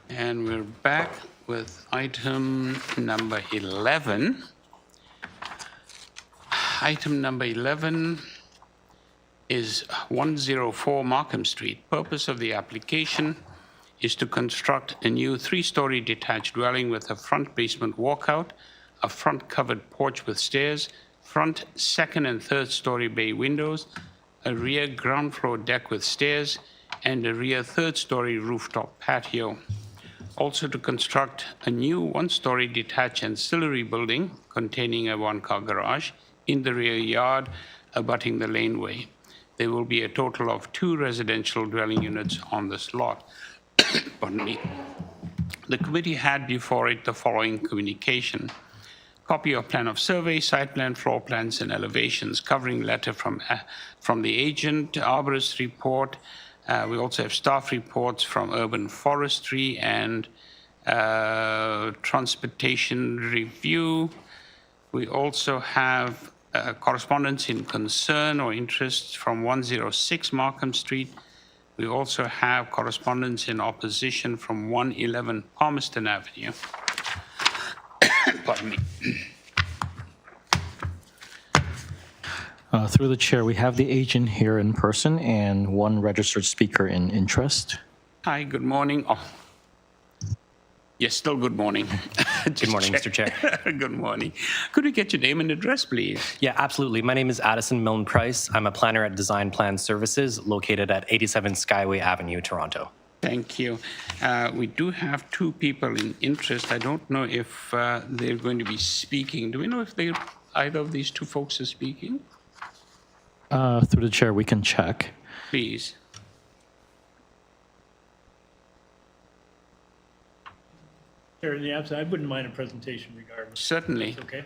And we're back with item number 11. Item number 11 is 104 Markham Street. Purpose of the application is to construct a new 3-story detached dwelling with a front basement walkout, a front covered porch with stairs, front second and third story bay windows, a rear ground floor deck with stairs, and a rear third story rooftop patio. Also to construct a new 1-story detached ancillary building containing a 1-car garage in the rear yard abutting the laneway. There will be a total of 2 residential dwelling units on this lot. Pardon me. The committee had before it the following communication: copy of plan of survey, site plan, floor plans, and elevations, covering letter from the agent, arborist report. We also have staff reports from urban forestry and transportation review. We also have correspondence in concern or interest from 106 Markham Street. We also have correspondence in opposition from 111 Palmerston Avenue. Pardon me. Through the chair, we have the agent here in person and 1 registered speaker in interest. Hi, good morning. Oh. Yes, still good morning. Good morning, Mr. Chair. Good morning. Could we get your name and address, please? Yeah, absolutely. My name is Addison Milne Price. I'm a planner at Design Plan Services located at 87 Skyway Avenue, Toronto. Thank you. We do have 2 people in interest. I don't know if they're going to be speaking. Do we know if either of these 2 folks are speaking? Through the chair, we can check. Please. Chair, in the absence, I wouldn't mind a presentation regardless. Certainly. That's okay.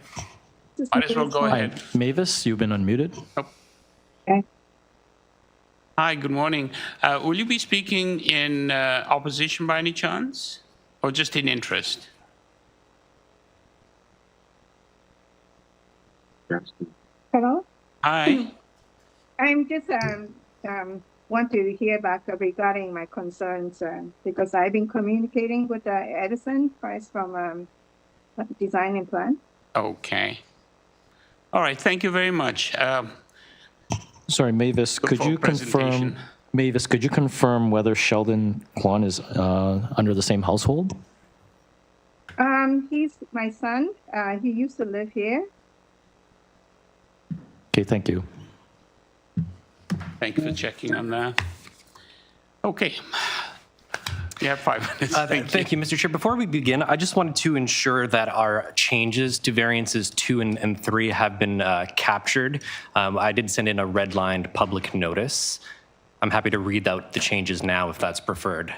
Might as well go Hi, ahead. Mavis, you've been unmuted. Hi, good morning. Will you be speaking in opposition by any chance, or just in interest? Hello? Hi. I'm just want to hear back regarding my concerns because I've been communicating with Edison Price from Design and Plan. Okay. All right, thank you very much. Sorry, Mavis, could you confirm? Mavis, could you confirm whether Sheldon Kwan is under the same household? He's my son. He used to live here. Okay, thank you. Thank you for checking on that. Okay. You have 5 minutes. Thank you, Mr. Chair. Before we begin, I just wanted to ensure that our changes to variances 2 and 3 have been captured. I did send in a redlined public notice. I'm happy to read out the changes now if that's preferred.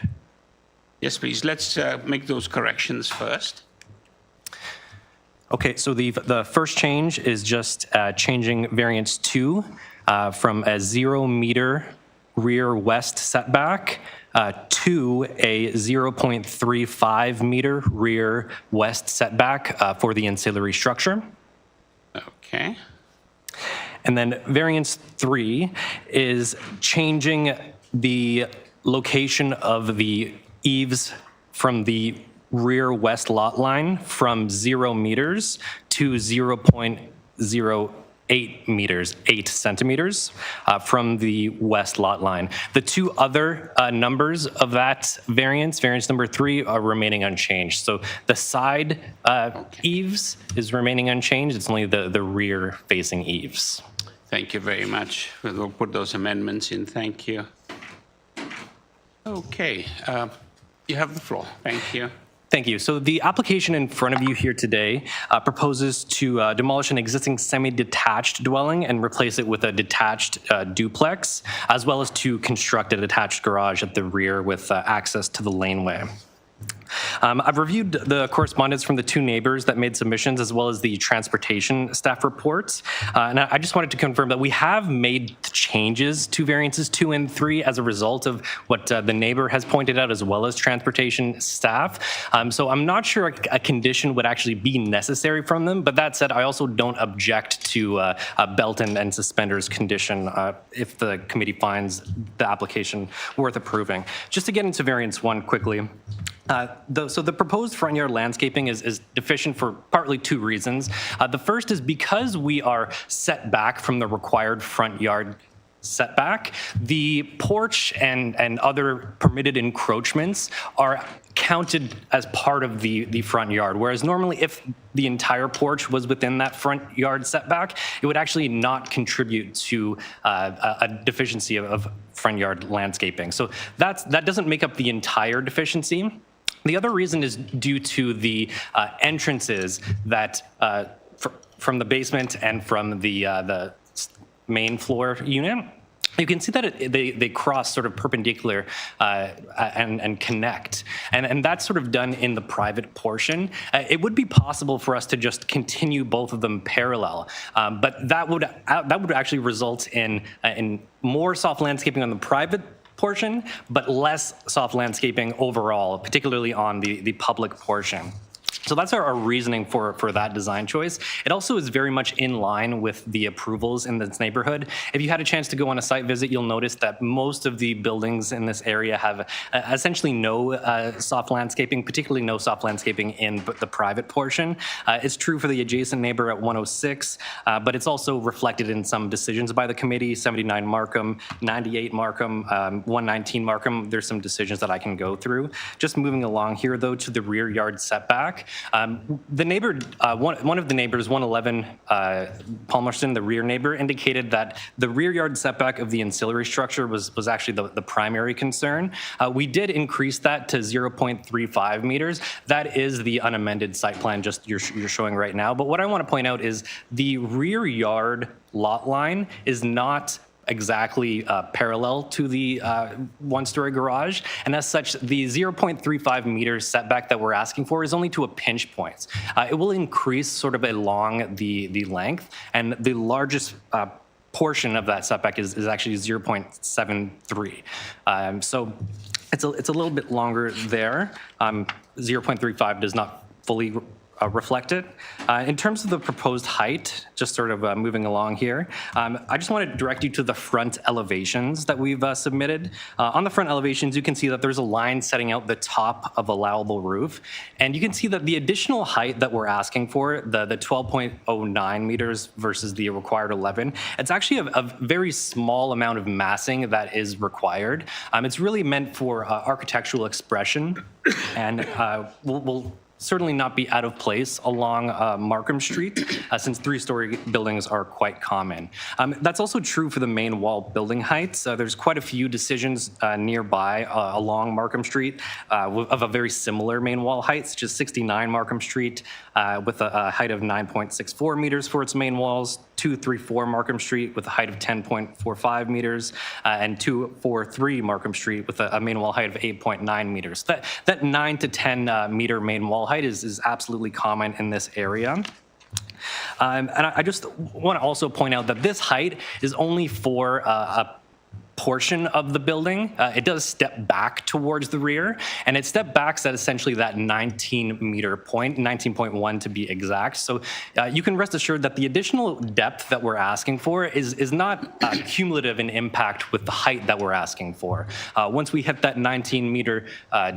Yes, please. Let's make those corrections first. Okay, so the first change is just changing variance 2 from a 0 meter rear west setback to a 0.35 meter rear west setback for the ancillary structure. Okay. And then variance 3 is changing the location of the eaves from the rear west lot line from 0 meters to 0.08 meters, 8 centimeters from the west lot line. The 2 other numbers of that variance number 3, are remaining unchanged. So the side eaves is remaining unchanged. It's only the rear facing eaves. Thank you very much. We'll put those amendments in. Thank you. Okay. You have the floor. Thank you. Thank you. So the application in front of you here today proposes to demolish an existing semi-detached dwelling and replace it with a detached duplex, as well as to construct a detached garage at the rear with access to the laneway. I've reviewed the correspondence from the 2 neighbors that made submissions, as well as the transportation staff reports. And I just wanted to confirm that we have made changes to variances 2 and 3 as a result of what the neighbor has pointed out, as well as transportation staff. So I'm not sure a condition would actually be necessary from them. But that said, I also don't object to a belt and suspenders condition if the committee finds the application worth approving. Just to get into variance 1 quickly. So the proposed front yard landscaping is deficient for partly 2 reasons. The first is because we are set back from the required front yard setback, the porch and other permitted encroachments are counted as part of the front yard, whereas normally if the entire porch was within that front yard setback, it would actually not contribute to a deficiency of front yard landscaping. So that doesn't make up the entire deficiency. The other reason is due to the entrances that from the basement and from the main floor unit. You can see that they cross sort of perpendicular and connect. And that's sort of done in the private portion. It would be possible for us to just continue both of them parallel, but that would actually result in more soft landscaping on the private portion, but less soft landscaping overall, particularly on the public portion. So that's our reasoning for that design choice. It also is very much in line with the approvals in this neighborhood. If you had a chance to go on a site visit, you'll notice that most of the buildings in this area have essentially no soft landscaping, particularly no soft landscaping in the private portion. It's true for the adjacent neighbor at 106, but it's also reflected in some decisions by the committee, 79 Markham, 98 Markham, 119 Markham. There's some decisions that I can go through. Just moving along here, though, to the rear yard setback. The neighbor, one of the neighbors, 111 Palmerston, the rear neighbor, indicated that the rear yard setback of the ancillary structure was actually the primary concern. We did increase that to 0.35 meters. That is the unamended site plan just you're showing right now. But what I want to point out is the rear yard lot line is not exactly parallel to the one-story garage, and as such, the 0.35 meter setback that we're asking for is only to a pinch point. It will increase sort of along the length, and the largest portion of that setback is actually 0.73. So it's a little bit longer there. 0.35 does not fully reflect it. In terms of the proposed height, just sort of moving along here, I just want to direct you to the front elevations that we've submitted. On the front elevations, you can see that there's a line setting out the top of allowable roof. And you can see that the additional height that we're asking for, the 12.09 meters versus the required 11, it's actually a very small amount of massing that is required. It's really meant for architectural expression, and we'll certainly not be out of place along Markham Street, since three-story buildings are quite common. That's also true for the main wall building heights. There's quite a few decisions nearby along Markham Street of a very similar main wall height, such as 69 Markham Street with a height of 9.64 meters for its main walls, 234 Markham Street with a height of 10.45 meters, and 243 Markham Street with a main wall height of 8.9 meters. That 9 to 10 meter main wall height is absolutely common in this area. And I just want to also point out that this height is only for a portion of the building. It does step back towards the rear, and it step backs at essentially that 19-meter point, 19.1 to be exact. So you can rest assured that the additional depth that we're asking for is not cumulative in impact with the height that we're asking for. Once we hit that 19-meter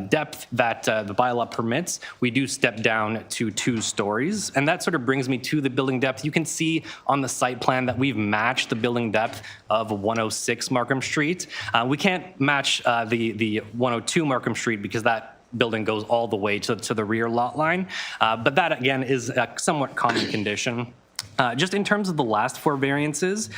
depth that the bylaw permits, we do step down to 2 stories, and that sort of brings me to the building depth. You can see on the site plan that we've matched the building depth of 106 Markham Street. We can't match the 102 Markham Street because that building goes all the way to the rear lot line. But that, again, is a somewhat common condition. Just in terms of the last 4 variances,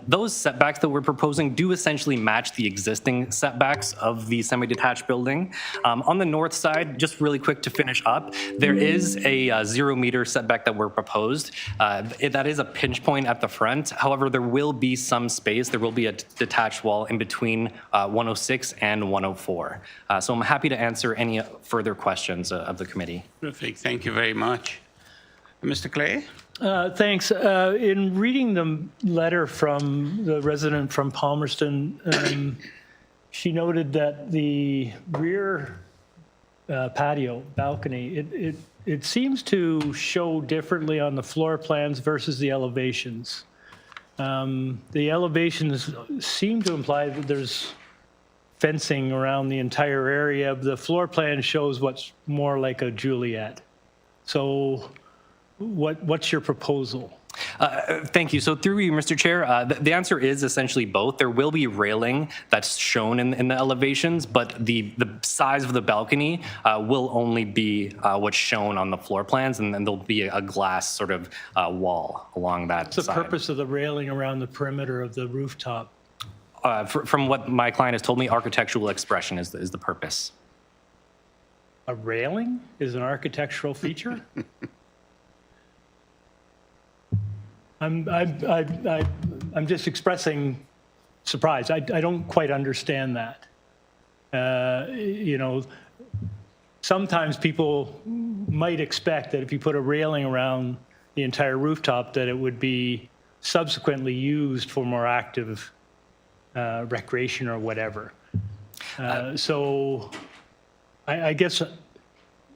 those setbacks that we're proposing do essentially match the existing setbacks of the semi-detached building. On the north side, just really quick to finish up, there is a 0-meter setback that we're proposed. That is a pinch point at the front. However, there will be some space. There will be a detached wall in between 106 and 104. So I'm happy to answer any further questions of the committee. Perfect. Thank you very much. Mr. Clay? Thanks. In reading the letter from the resident from Palmerston, she noted that the rear patio balcony, it seems to show differently on the floor plans versus the elevations. The elevations seem to imply that there's fencing around the entire area. The floor plan shows what's more like a Juliet. So what's your proposal? Thank you. So through you, Mr. Chair, the answer is essentially both. There will be railing that's shown in the elevations, but the size of the balcony will only be what's shown on the floor plans, and then there'll be a glass sort of wall along that What's the side. purpose of the railing around the perimeter of the rooftop? From what my client has told me, architectural expression is the purpose. A railing is an architectural feature? I'm just expressing surprise. I don't quite understand that. You know, sometimes people might expect that if you put a railing around the entire rooftop, that it would be subsequently used for more active recreation or whatever. So I guess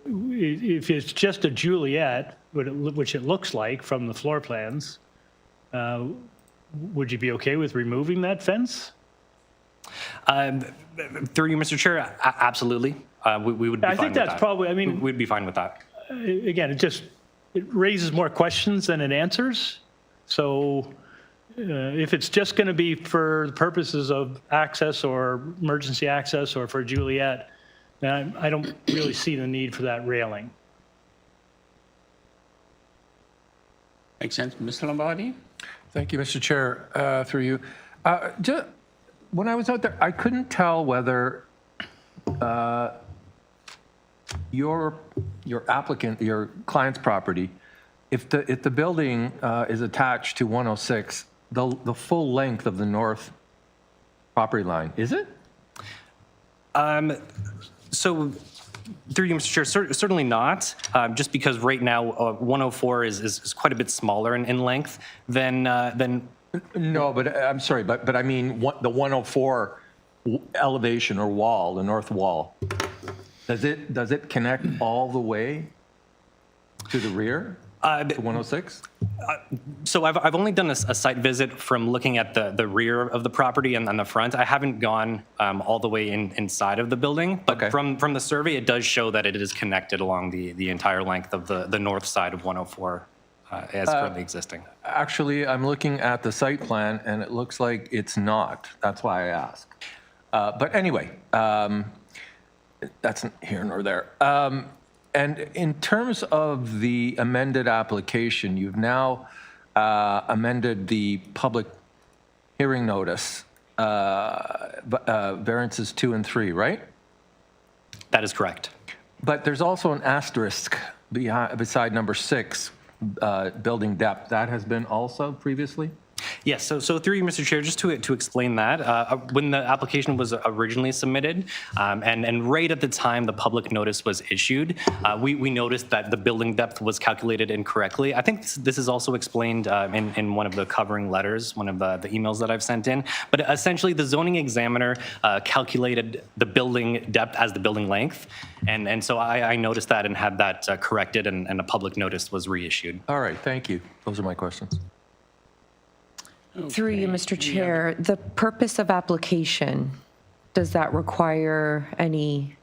if it's just a Juliet, which it looks like from the floor plans, would you be okay with removing that fence? Through you, Mr. Chair, absolutely. We would be fine with that. I think that's probably, I mean, we'd be fine with that. Again, it raises more questions than it answers. So if it's just going to be for the purposes of access or emergency access or for Juliet, then I don't really see the need for that railing. Makes sense. Mr. Lombardi? Thank you, Mr. Chair, through you. When I was out there, I couldn't tell whether your applicant, your client's property, if the building is attached to 106, the full length of the north property line, is it? So, through you, Mr. Chair, certainly not, just because right now 104 is quite a bit smaller in length than. No, but I'm sorry, but I mean the 104 elevation or wall, the north wall. Does it connect all the way to the rear? To 106? So I've only done a site visit from looking at the rear of the property and the front. I haven't gone all the way inside of the building, but Okay. from the survey, it does show that it is connected along the entire length of the north side of 104 as currently existing. Actually, I'm looking at the site plan, and it looks like it's not. That's why I ask. But anyway, that's here nor there. And in terms of the amended application, you've now amended the public hearing notice, variances 2 and 3, right? That is correct. But there's also an asterisk beside number 6, building depth. That has been also previously? Yes, so through you, Mr. Chair, just to explain that, when the application was originally submitted, and right at the time the public notice was issued, we noticed that the building depth was calculated incorrectly. I think this is also explained in one of the covering letters, one of the emails that I've sent in. But essentially, the zoning examiner calculated the building depth as the building length, and so I noticed that and had that corrected, and a public notice was reissued. All right, thank you. Those are my questions. Through you, Mr. Chair, the purpose of application, does that require any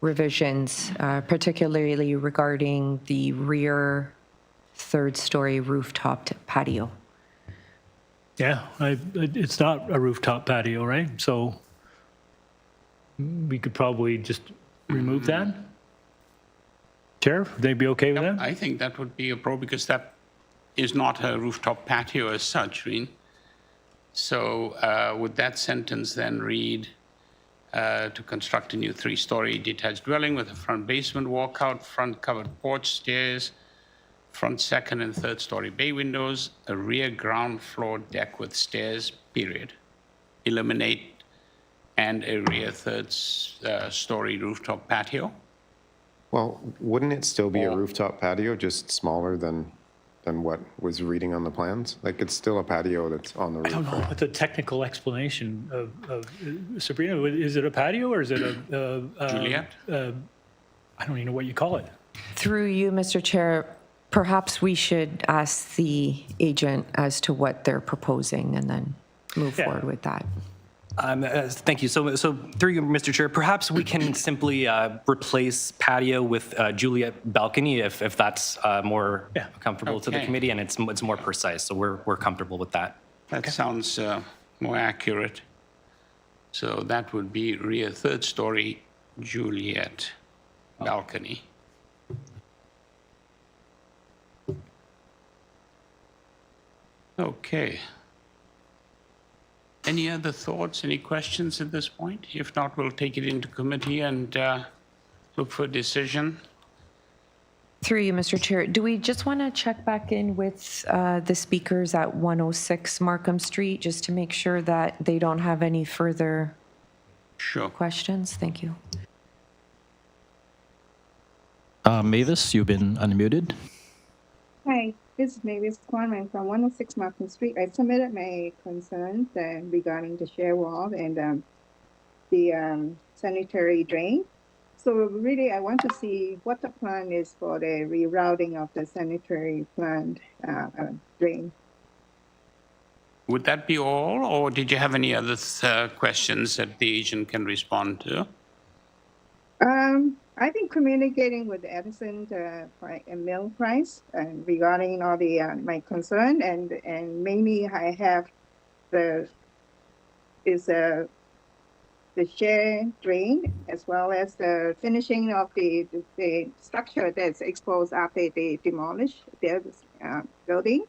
revisions, particularly regarding the rear third-story rooftop patio? Yeah, it's not a rooftop patio, right? So we could probably just remove that. Chair, would they be okay with that? I think that would be appropriate because that is not a rooftop patio as such, Reen. So would that sentence then read, to construct a new 3-story detached dwelling with a front basement walkout, front covered porch, stairs, front second and third story bay windows, a rear ground floor deck with stairs, period. Eliminate and a rear third story rooftop patio? Well, wouldn't it still be a rooftop patio, just smaller than what was reading on the plans? Like, it's still a patio that's on the roof. I don't know what the technical explanation of Sabrina, is it a patio or is it a Juliet? I don't even know what you call it. Through you, Mr. Chair, perhaps we should ask the agent as to what they're proposing and then move forward with that. Thank you. So through you, Mr. Chair, perhaps we can simply replace patio with Juliet balcony if that's more comfortable to the committee and it's more precise. So we're comfortable with that. That sounds more accurate. So that would be rear third story Juliet balcony. Okay. Any other thoughts, any questions at this point? If not, we'll take it into committee and look for a decision. Through you, Mr. Chair, do we just want to check back in with the speakers at 106 Markham Street just to make sure that they don't have any further questions? Thank you. Mavis, you've been unmuted. Hi, this is Mavis Kwan from 106 Markham Street. I submitted my concerns regarding the share wall and the sanitary drain. So really, I want to see what the plan is for the rerouting of the sanitary plant drain. Would that be all, or did you have any other questions that the agent can respond to? I've been communicating with Edison and Mill Price regarding all the my concern, and mainly I have the share drain as well as the finishing of the structure that's exposed after they demolish their building.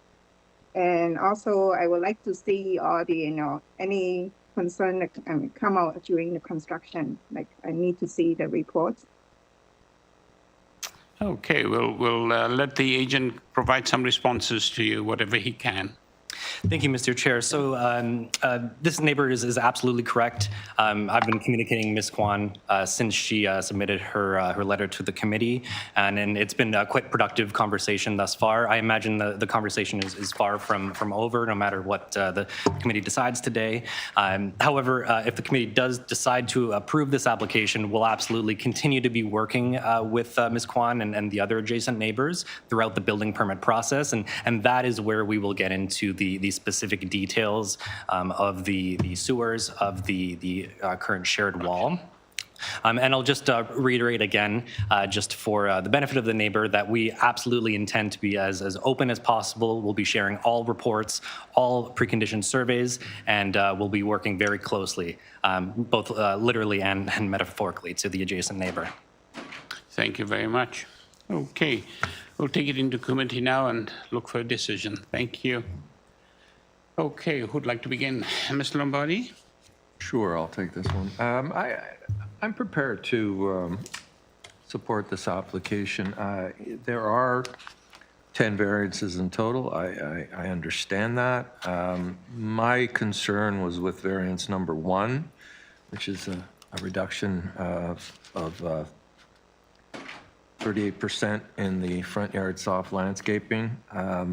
And also, I would like to see all the any concern that come out during the construction. Like, I need to see the reports. Okay, we'll let the agent provide some responses to you, whatever he can. Thank you, Mr. Chair. So this neighbor is absolutely correct. I've been communicating Ms. Kwan since she submitted her letter to the committee, and it's been a quite productive conversation thus far. I imagine the conversation is far from over, no matter what the committee decides today. However, if the committee does decide to approve this application, we'll absolutely continue to be working with Ms. Kwan and the other adjacent neighbors throughout the building permit process, and that is where we will get into the specific details of the sewers, of the current shared wall. And I'll just reiterate again, just for the benefit of the neighbor, that we absolutely intend to be as open as possible. We'll be sharing all reports, all preconditioned surveys, and we'll be working very closely, both literally and metaphorically, to the adjacent neighbor. Thank you very much. Okay, we'll take it into committee now and look for a decision. Thank you. Okay, who'd like to begin? Mr. Lombardi? Sure, I'll take this one. I'm prepared to support this application. There are 10 variances in total. I understand that. My concern was with variance number 1, which is a reduction of 38% in the front yard soft landscaping. I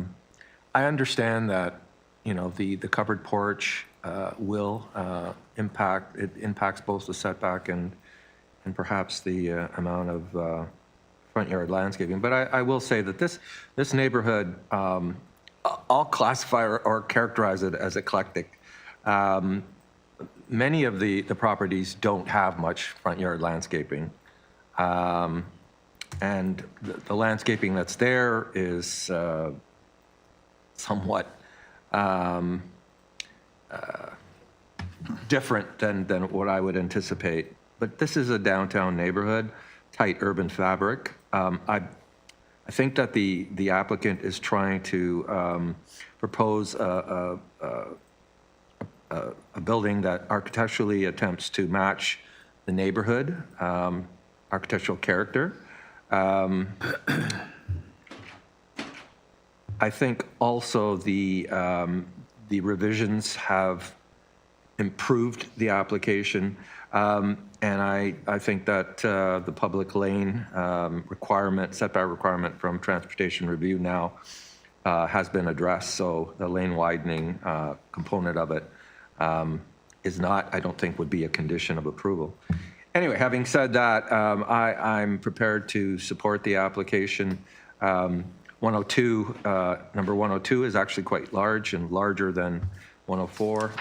understand that, you know, the covered porch will impacts both the setback and perhaps the amount of front yard landscaping. But I will say that this neighborhood, I'll classify or characterize it as eclectic. Many of the properties don't have much front yard landscaping. And the landscaping that's there is somewhat different than what I would anticipate. But this is a downtown neighborhood, tight urban fabric. I think that the applicant is trying to propose a building that architecturally attempts to match the neighborhood, architectural character. I think also the revisions have improved the application, and I think that the public lane setback requirement from transportation review now has been addressed. So the lane widening component of it is not, I don't think, would be a condition of approval. Anyway, having said that, I'm prepared to support the application. 102, number 102 is actually quite large and larger than 104.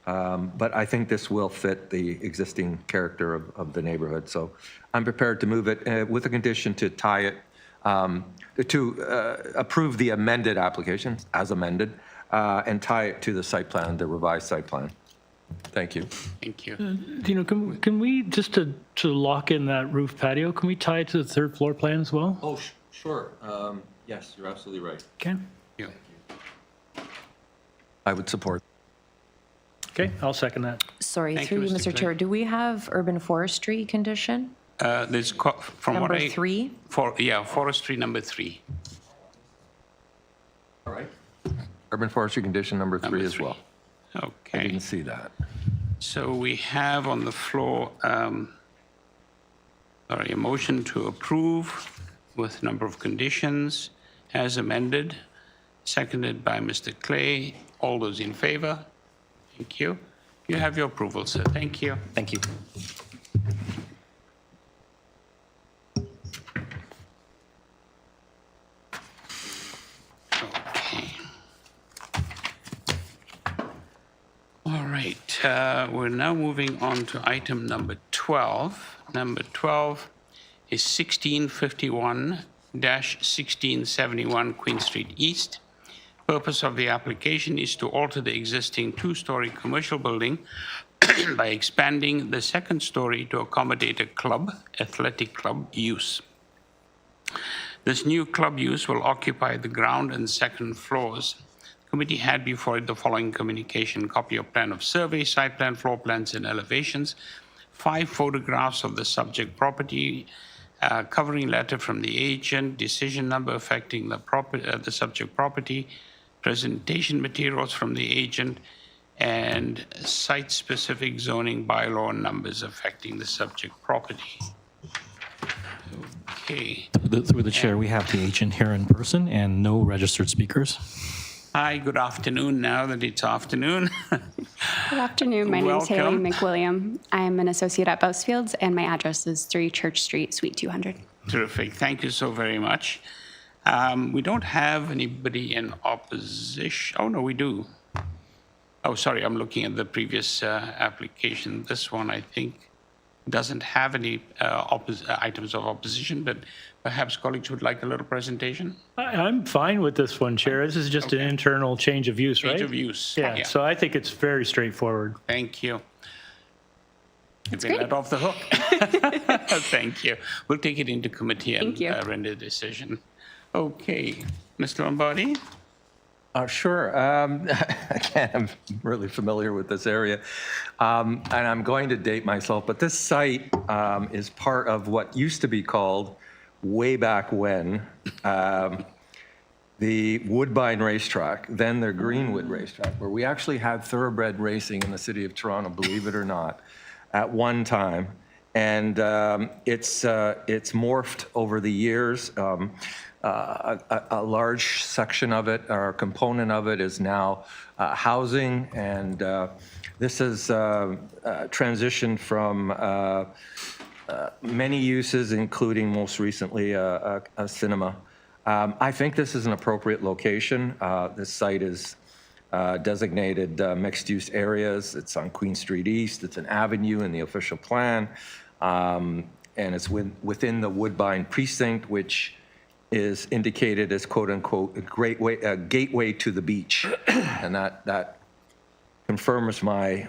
But I think this will fit the existing character of the neighborhood. So I'm prepared to move it with a condition to tie it, to approve the amended application as amended and tie it to the site plan, the revised site plan. Thank you. Thank you. You know, can we, just to lock in that roof patio, can we tie it to the third floor plan as well? Oh, sure. Yes, you're absolutely right. Okay. Yeah. I would support. Okay, I'll second that. Sorry, Thank through you, you, Mr. Mr. Clay. Chair, do we have urban forestry condition? There's, from Number what I... 3? Forestry number 3. All right. Urban forestry condition number 3 as well. I Okay. didn't see that. So we have on the floor, a motion to approve with number of conditions as amended, seconded by Mr. Clay. All those in favor? Thank you. You have your approval, sir. Thank you. Thank you. Okay. All right, we're now moving on to item number 12. Number 12 is 1651-1671 Queen Street East. Purpose of the application is to alter the existing 2-story commercial building by expanding the second story to accommodate a club, athletic club use. This new club use will occupy the ground and second floors. The committee had before it the following communication: copy of plan of survey, site plan, floor plans, and elevations, 5 photographs of the subject property, covering letter from the agent, decision number affecting the subject property, presentation materials from the agent, and site-specific zoning bylaw numbers affecting the subject property. Okay. Through the chair, we have the agent here in person and no registered speakers. Hi, good afternoon, now that it's afternoon. Good afternoon. My name is Haley McWilliam. I'm an associate at Bousfields, and my address is 3 Church Street, Suite 200. Terrific. Thank you so very much. We don't have anybody in opposition. Oh, no, we do. Oh, sorry, I'm looking at the previous application. This one, I think, doesn't have any items of opposition, but perhaps colleagues would like a little presentation? I'm fine with this one, Chair. This is just an internal change of use, right? Change of use. Yeah, so I think it's very straightforward. Thank you. You've been let off the hook. Thank you. We'll take it into committee and render a decision. Okay, Mr. Lombardi? Sure. Again, I'm really familiar with this area. And I'm going to date myself, but this site is part of what used to be called, way back when, the Woodbine Racetrack, then the Greenwood Racetrack, where we actually had thoroughbred racing in the city of Toronto, believe it or not, at one time. And it's morphed over the years. A large section of it, or a component of it, is now housing, and this has transitioned from many uses, including most recently a cinema. I think this is an appropriate location. This site is designated mixed-use areas. It's on Queen Street East. It's an avenue in the official plan, and it's within the Woodbine precinct, which is indicated as quote-unquote a gateway to the beach, and that confirms my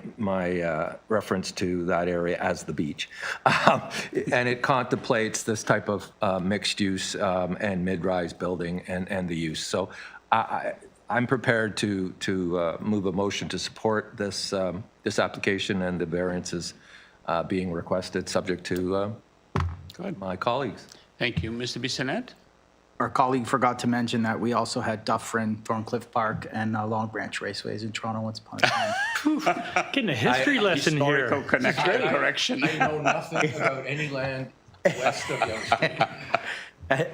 reference to that area as the beach. And it contemplates this type of mixed use and mid-rise building and the use. So I'm prepared to move a motion to support this this application and the variances being requested, subject to my colleagues. Thank you. Mr. Bissonnette? Our colleague forgot to mention that we also had Dufferin, Thorncliffe Park, and Long Branch Raceways in Toronto once upon a time. Getting a history lesson here. Historical correction. I know nothing about any land west of Yonge Street.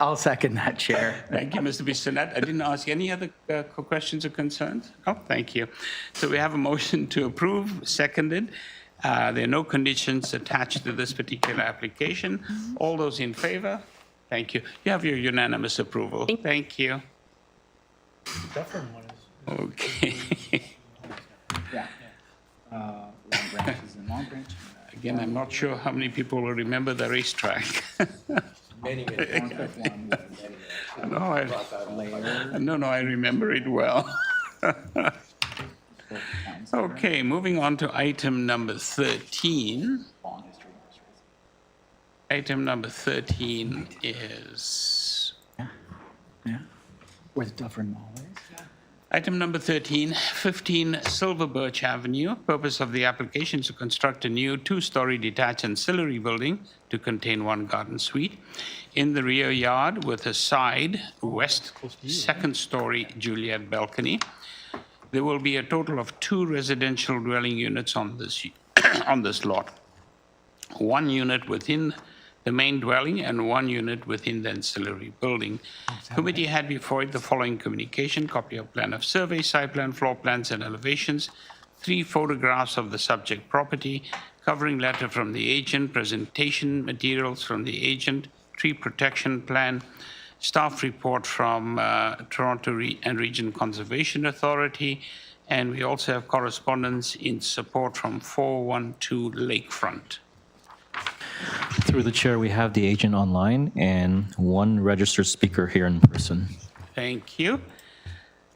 I'll second that, Chair. Thank you, Mr. Bissonnette. I didn't ask any other questions or concerns. Oh, thank you. So we have a motion to approve, seconded. There are no conditions attached to this particular application. All those in favor? Thank you. You have your unanimous approval. Thank you. Okay. Yeah. Long Branch is in Long Branch. Again, I'm not sure how many people will remember the racetrack. Many. No, I remember it well. Okay, moving on to item number 13. Item number 13 is... Where's Dufferin Mall is? Item number 13, 15 Silver Birch Avenue. Purpose of the application is to construct a new two-story detached ancillary building to contain one garden suite in the rear yard with a side west second-story Juliet balcony. There will be a total of 2 residential dwelling units on this on this lot. 1 unit within the main dwelling and 1 unit within the ancillary building. Committee had before it the following communication: copy of plan of survey, site plan, floor plans, and elevations, 3 photographs of the subject property, covering letter from the agent, presentation materials from the agent, tree protection plan, staff report from Toronto and Region Conservation Authority, and we also have correspondence in support from 412 Lakefront. Through the chair, we have the agent online and 1 registered speaker here in person. Thank you.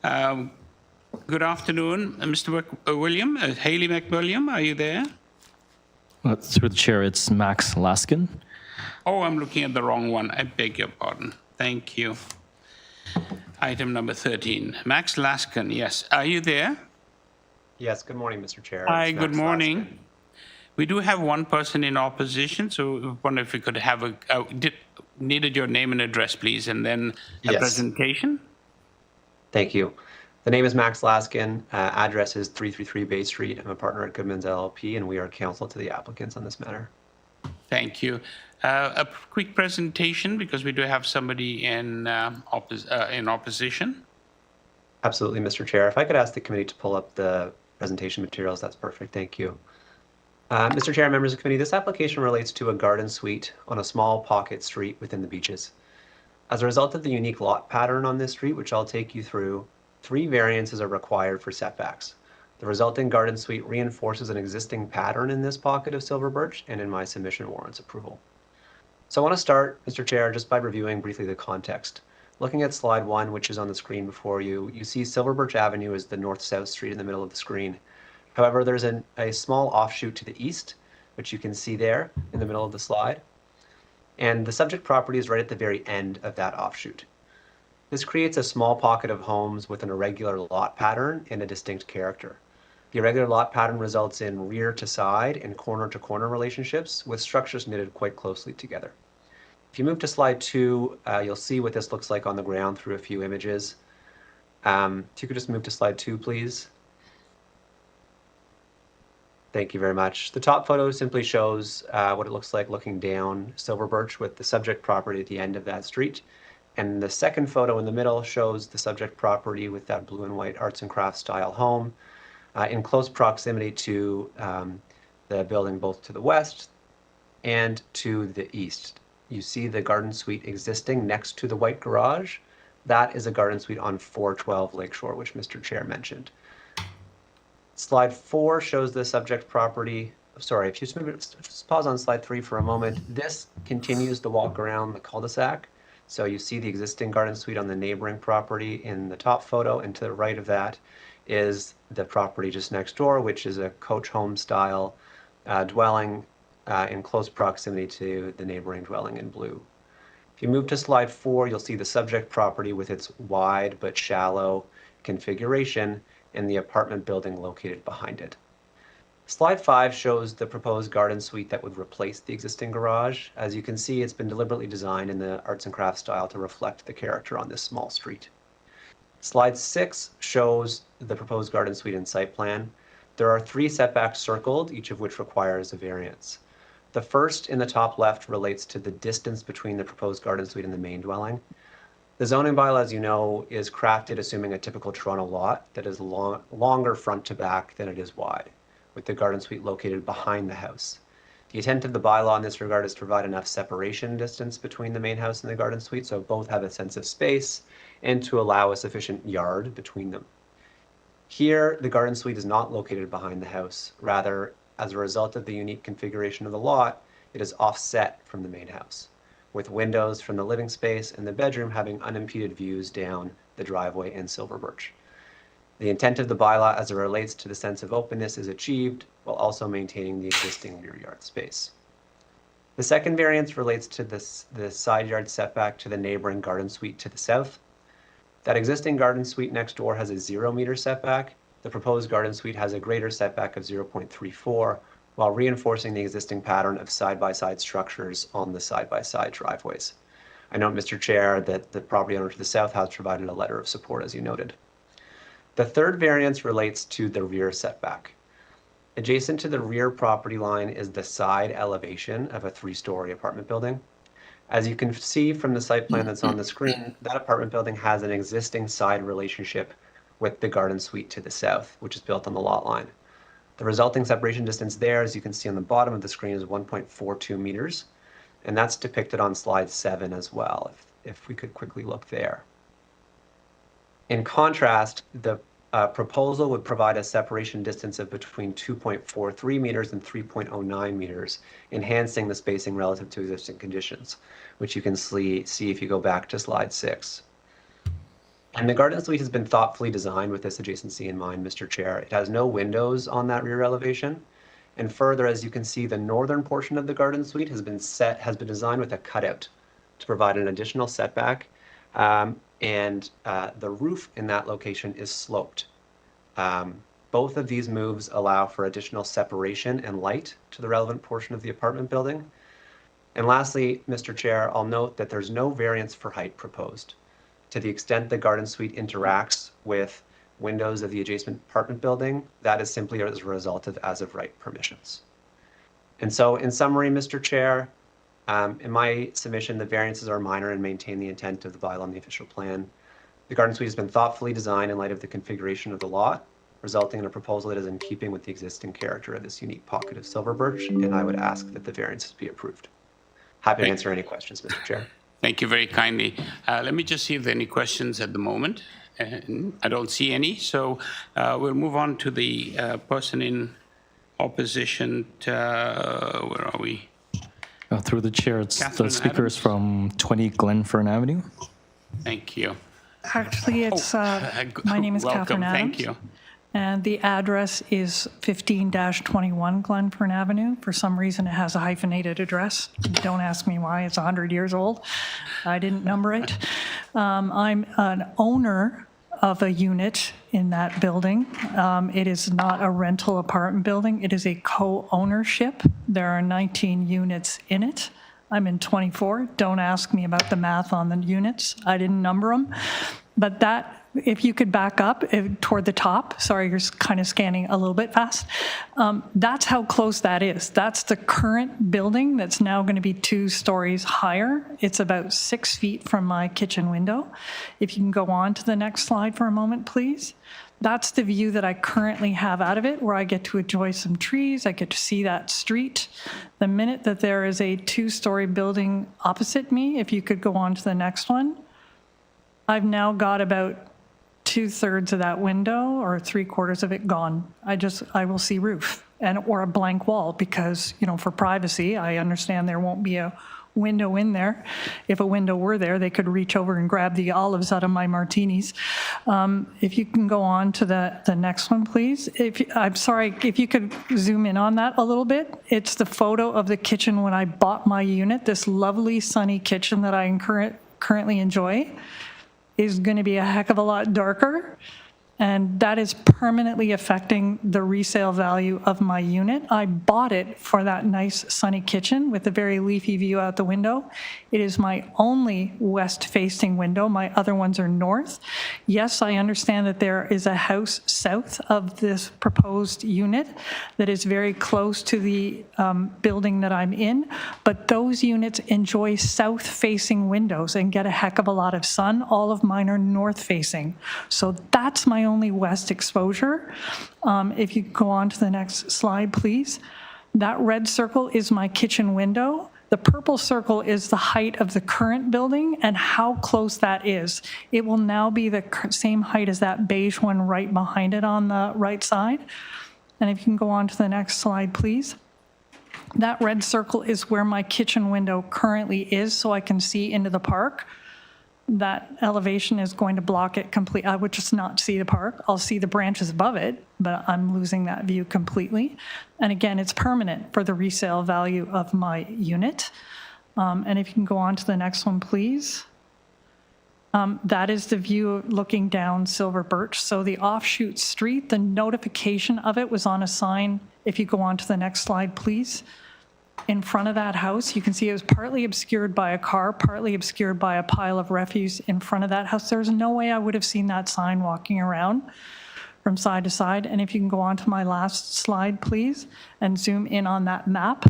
Good afternoon, Mr. William. Haley McWilliam, are you there? Through the chair, it's Max Laskin. Oh, I'm looking at the wrong one. I beg your pardon. Thank you. Item number 13. Max Laskin, yes. Are you there? Yes, good morning, Mr. Chair. Hi, It's good Max morning. Laskin. We do have 1 person in opposition, so I wonder if we could have needed your name and address, please, and then a Yes. presentation. Thank you. The name is Max Laskin. Address is 333 Bay Street. I'm a partner at Goodman's LLP, and we are counsel to the applicants on this matter. Thank you. A quick presentation, because we do have somebody in opposition. Absolutely, Mr. Chair. If I could ask the committee to pull up the presentation materials, that's perfect. Thank you. Mr. Chair, members of the committee, this application relates to a garden suite on a small pocket street within the beaches. As a result of the unique lot pattern on this street, which I'll take you through, 3 variances are required for setbacks. The resulting garden suite reinforces an existing pattern in this pocket of silver birch, and in my submission warrants approval. So I want to start, Mr. Chair, just by reviewing briefly the context. Looking at slide 1, which is on the screen before you, you see Silver Birch Avenue is the north-south street in the middle of the screen. However, there's a small offshoot to the east which you can see there in the middle of the slide. And the subject property is right at the very end of that offshoot. This creates a small pocket of homes with an irregular lot pattern and a distinct character. The irregular lot pattern results in rear to side and corner to corner relationships with structures knitted quite closely together. If you move to slide 2, you'll see what this looks like on the ground through a few images. If you could just move to slide 2, please. Thank you very much. The top photo simply shows what it looks like looking down Silver Birch with the subject property at the end of that street. And the second photo in the middle shows the subject property with that blue and white arts and crafts style home in close proximity to the building both to the west and to the east. You see the garden suite existing next to the white garage. That is a garden suite on 412 Lakeshore, which Mr. Chair mentioned. Slide 4 shows the subject property. Sorry, if you just pause on slide 3 for a moment. This continues the walk around the cul-de-sac. So you see the existing garden suite on the neighboring property in the top photo, and to the right of that is the property just next door, which is a coach home style dwelling in close proximity to the neighboring dwelling in blue. If you move to slide 4, you'll see the subject property with its wide but shallow configuration and the apartment building located behind it. Slide 5 shows the proposed garden suite that would replace the existing garage. As you can see, it's been deliberately designed in the arts and crafts style to reflect the character on this small street. Slide 6 shows the proposed garden suite and site plan. There are 3 setbacks circled, each of which requires a variance. The first in the top left relates to the distance between the proposed garden suite and the main dwelling. The zoning bylaw, as you know, is crafted assuming a typical Toronto lot that is longer front to back than it is wide, with the garden suite located behind the house. The intent of the bylaw in this regard is to provide enough separation distance between the main house and the garden suite so both have a sense of space and to allow a sufficient yard between them. Here, the garden suite is not located behind the house. Rather, as a result of the unique configuration of the lot, it is offset from the main house, with windows from the living space and the bedroom having unimpeded views down the driveway and Silver Birch. The intent of the bylaw as it relates to the sense of openness is achieved while also maintaining the existing rear yard space. The second variance relates to the side yard setback to the neighboring garden suite to the south. That existing garden suite next door has a 0-meter setback. The proposed garden suite has a greater setback of 0.34, while reinforcing the existing pattern of side-by-side structures on the side-by-side driveways. I note, Mr. Chair, that the property owner to the south has provided a letter of support, as you noted. The third variance relates to the rear setback. Adjacent to the rear property line is the side elevation of a 3-story apartment building. As you can see from the site plan that's on the screen, that apartment building has an existing side relationship with the garden suite to the south, which is built on the lot line. The resulting separation distance there, as you can see on the bottom of the screen, is 1.42 meters, and that's depicted on slide 7 as well, if we could quickly look there. In contrast, the proposal would provide a separation distance of between 2.43 meters and 3.09 meters, enhancing the spacing relative to existing conditions, which you can see if you go back to slide 6. And the garden suite has been thoughtfully designed with this adjacency in mind, Mr. Chair. It has no windows on that rear elevation. And further, as you can see, the northern portion of the garden suite has been designed with a cutout to provide an additional setback. And the roof in that location is sloped. Both of these moves allow for additional separation and light to the relevant portion of the apartment building. And lastly, Mr. Chair, I'll note that there's no variance for height proposed. To the extent the garden suite interacts with windows of the adjacent apartment building, that is simply as a result of as-of-right permissions. And so in summary, Mr. Chair, in my submission, the variances are minor and maintain the intent of the bylaw and the official plan. The garden suite has been thoughtfully designed in light of the configuration of the lot, resulting in a proposal that is in keeping with the existing character of this unique pocket of Silver Birch, and I would ask that the variances be approved. Happy to answer any questions, Mr. Chair. Thank you very kindly. Let me just see if there are any questions at the moment. I don't see any, so we'll move on to the person in opposition. Where are we? Through the chair, it's Catherine the speakers from 20 Glen Avenue. Thank you. Actually, it's my name is Welcome. Catherine Adams. Thank you. And the address is 15-21 Glen Avenue. For some reason, it has a hyphenated address. Don't ask me why, it's 100 years old. I didn't number it. I'm an owner of a unit in that building. It is not a rental apartment building, it is a co-ownership. There are 19 units in it. I'm in 24. Don't ask me about the math on the units. I didn't number them. But that, if you could back up toward the top, sorry, you're kind of scanning a little bit fast. That's how close that is. That's the current building that's now going to be 2 stories higher. It's about 6 feet from my kitchen window. If you can go on to the next slide for a moment, please. That's the view that I currently have out of it, where I get to enjoy some trees. I get to see that street. The minute that there is a 2-story building opposite me, if you could go on to the next one, I've now got about 2/3 of that window or 3/4 of it gone. I will see roof or a blank wall because, you know, for privacy, I understand there won't be a window in there. If a window were there, they could reach over and grab the olives out of my martinis. If you can go on to the next one, please. I'm sorry, if you could zoom in on that a little bit. It's the photo of the kitchen when I bought my unit, this lovely sunny kitchen that I currently enjoy. Is going to be a heck of a lot darker, and that is permanently affecting the resale value of my unit. I bought it for that nice sunny kitchen with a very leafy view out the window. It is my only west-facing window. My other ones are north. Yes, I understand that there is a house south of this proposed unit that is very close to the building that I'm in, but those units enjoy south-facing windows and get a heck of a lot of sun. All of mine are north-facing. So that's my only west exposure. If you go on to the next slide, please. That red circle is my kitchen window. The purple circle is the height of the current building and how close that is. It will now be the same height as that beige one right behind it on the right side. And if you can go on to the next slide, please. That red circle is where my kitchen window currently is, so I can see into the park. That elevation is going to block it completely. I would just not see the park. I'll see the branches above it, but I'm losing that view completely. And again, it's permanent for the resale value of my unit. And if you can go on to the next one, please. That is the view looking down Silver Birch. So the offshoot street, the notification of it was on a sign. If you go on to the next slide, please. In front of that house, you can see it was partly obscured by a car, partly obscured by a pile of refuse in front of that house. There's no way I would have seen that sign walking around from side to side. And if you can go on to my last slide, please, and zoom in on that map.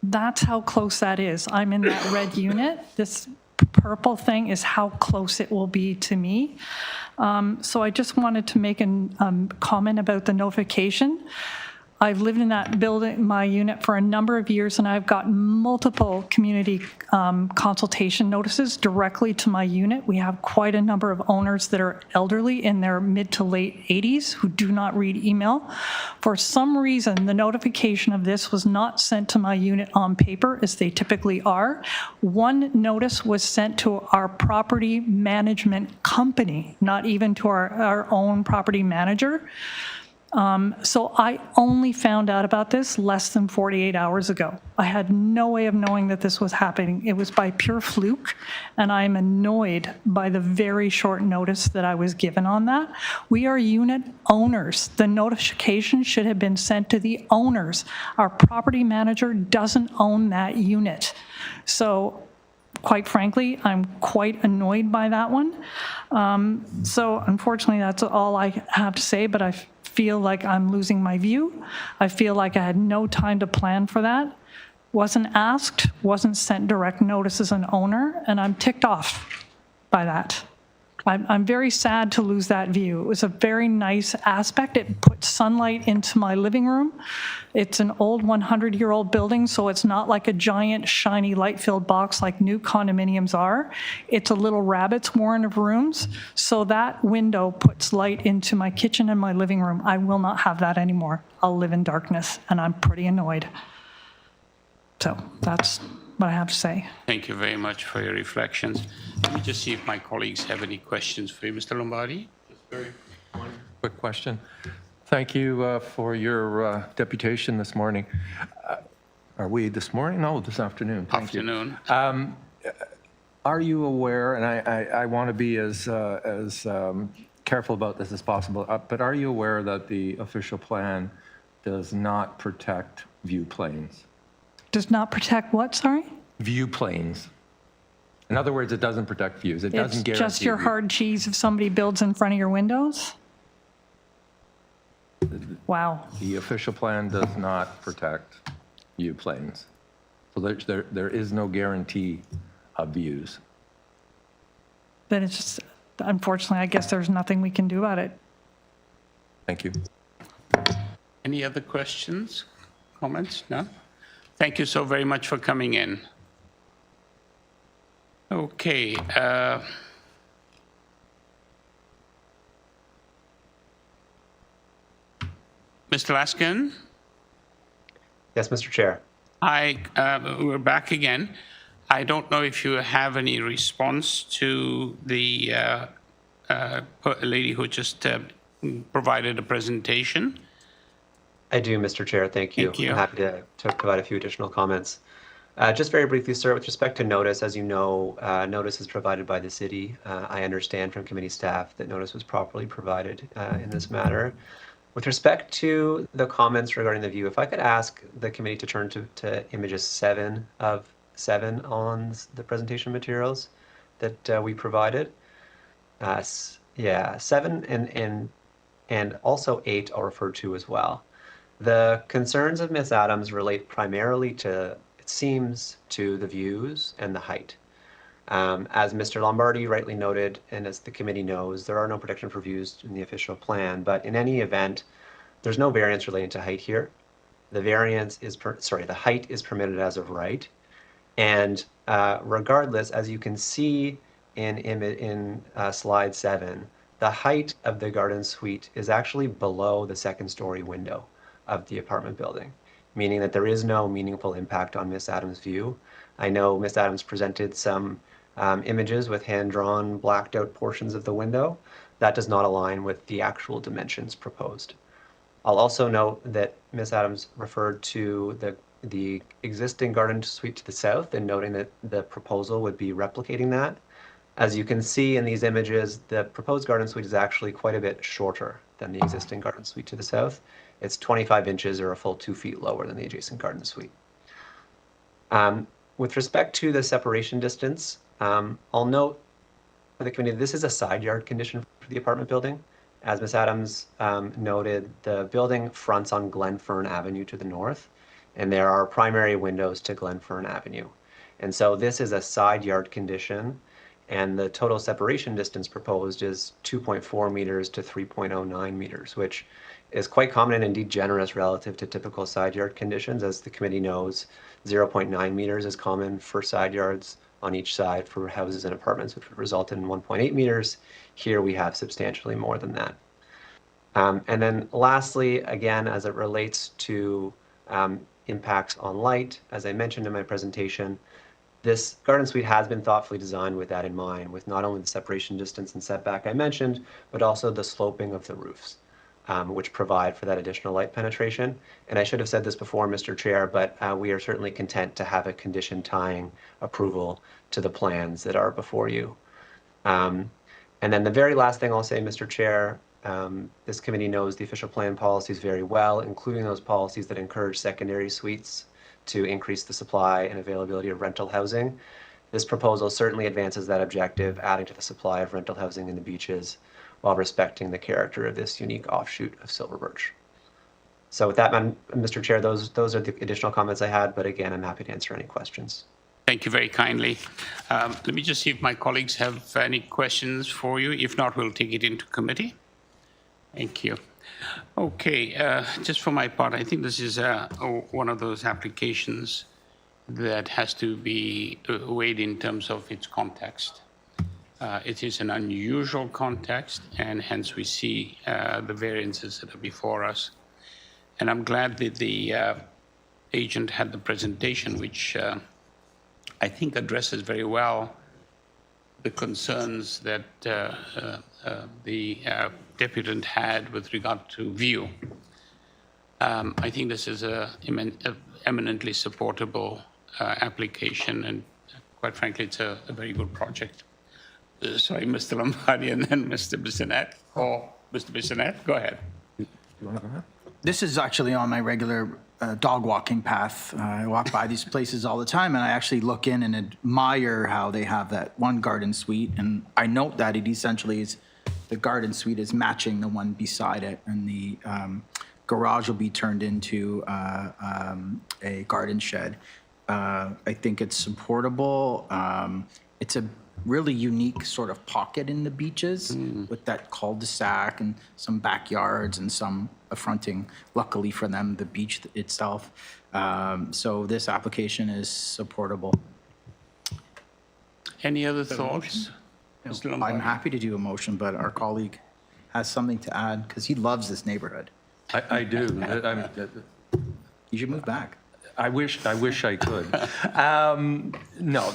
That's how close that is. I'm in that red unit. This purple thing is how close it will be to me. So I just wanted to make a comment about the notification. I've lived in that building, my unit, for a number of years, and I've gotten multiple community consultation notices directly to my unit. We have quite a number of owners that are elderly in their mid to late 80s who do not read email. For some reason, the notification of this was not sent to my unit on paper, as they typically are. One notice was sent to our property management company, not even to our own property manager. So I only found out about this less than 48 hours ago. I had no way of knowing that this was happening. It was by pure fluke, and I'm annoyed by the very short notice that I was given on that. We are unit owners. The notification should have been sent to the owners. Our property manager doesn't own that unit. So quite frankly, I'm quite annoyed by that one. So unfortunately, that's all I have to say, but I feel like I'm losing my view. I feel like I had no time to plan for that. Wasn't asked, wasn't sent direct notice as an owner, and I'm ticked off by that. I'm very sad to lose that view. It was a very nice aspect. It put sunlight into my living room. It's an old 100-year-old building, so it's not like a giant, shiny, light-filled box like new condominiums are. It's a little rabbit's warren of rooms, so that window puts light into my kitchen and my living room. I will not have that anymore. I'll live in darkness, and I'm pretty annoyed. So that's what I have to say. Thank you very much for your reflections. Let me just see if my colleagues have any questions for you. Mr. Lombardi? Just very one Quick question. Thank you for your deputation this morning. Are we this morning? No, this afternoon. Thank Afternoon. you. Are you aware, and I want to be as careful about this as possible, but are you aware that the official plan does not protect view planes? Does not protect what, sorry? View planes. In other words, it doesn't protect views. It doesn't guarantee It's just your view. hard cheese if somebody builds in front of your windows? Wow. The official plan does not protect view planes. So there is no guarantee of views. Then it's just, unfortunately, I guess there's nothing we can do about it. Thank you. Any other questions, comments? No? Thank you so very much for coming in. Okay. Mr. Laskin? Yes, Mr. Chair. We're back again. I don't know if you have any response to the lady who just provided a presentation. I do, Mr. Chair. Thank you. Thank you. I'm happy to provide a few additional comments. Just very briefly, sir, with respect to notice, as you know, notice is provided by the city. I understand from committee staff that notice was properly provided in this matter. With respect to the comments regarding the view, if I could ask the committee to turn to images 7 of 7 on the presentation materials that we provided. Yeah, 7 and also 8 are referred to as well. The concerns of Ms. Adams relate primarily to, it seems, to the views and the height. As Mr. Lombardi rightly noted, and as the committee knows, there are no protection for views in the official plan, but in any event, there's no variance relating to height here. The variance is, the height is permitted as of right. And regardless, as you can see in slide 7, the height of the garden suite is actually below the second-story window of the apartment building, meaning that there is no meaningful impact on Ms. Adams' view. I know Ms. Adams presented some images with hand-drawn, blacked-out portions of the window. That does not align with the actual dimensions proposed. I'll also note that Ms. Adams referred to the existing garden suite to the south and noting that the proposal would be replicating that. As you can see in these images, the proposed garden suite is actually quite a bit shorter than the existing garden suite to the south. It's 25 inches or a full 2 feet lower than the adjacent garden suite. With respect to the separation distance, I'll note for the committee, this is a side yard condition for the apartment building. As Ms. Adams noted, the building fronts on Glen Avenue to the north, and there are primary windows to Glen Avenue. And so this is a side yard condition, and the total separation distance proposed is 2.4 meters to 3.09 meters, which is quite common and indeed generous relative to typical side yard conditions. As the committee knows, 0.9 meters is common for side yards on each side for houses and apartments, which would result in 1.8 meters. Here we have substantially more than that. And then lastly, again, as it relates to impacts on light, as I mentioned in my presentation, this garden suite has been thoughtfully designed with that in mind, with not only the separation distance and setback I mentioned, but also the sloping of the roofs, which provide for that additional light penetration. And I should have said this before, Mr. Chair, but we are certainly content to have a condition tying approval to the plans that are before you. And then the very last thing I'll say, Mr. Chair, this committee knows the official plan policies very well, including those policies that encourage secondary suites to increase the supply and availability of rental housing. This proposal certainly advances that objective, adding to the supply of rental housing in the beaches while respecting the character of this unique offshoot of silver birch. So with that, Mr. Chair, those are the additional comments I had, but again, I'm happy to answer any questions. Thank you very kindly. Let me just see if my colleagues have any questions for you. If not, we'll take it into committee. Thank you. Okay, just for my part, I think this is one of those applications that has to be weighed in terms of its context. It is an unusual context, and hence we see the variances that are before us. And I'm glad that the agent had the presentation, which I think addresses very well the concerns that the deputant had with regard to view. I think this is a eminently supportable application, and quite frankly, it's a very good project. Sorry, Mr. Lombardi, and then Mr. Bissonnette, or Mr. Bissonnette, go ahead. This is actually on my regular dog walking path. I walk by these places all the time, and I actually look in and admire how they have that one garden suite. And I note that it essentially is, the garden suite is matching the one beside it, and the garage will be turned into a garden shed. I think it's supportable. It's a really unique sort of pocket in the beaches with that cul-de-sac and some backyards and some affronting, luckily for them, the beach itself. So this application is supportable. Any other thoughts? Mr. Lombardi? I'm happy to do a motion, but our colleague has something to add because he loves this neighborhood. I do. You should move back. I wish I could. No,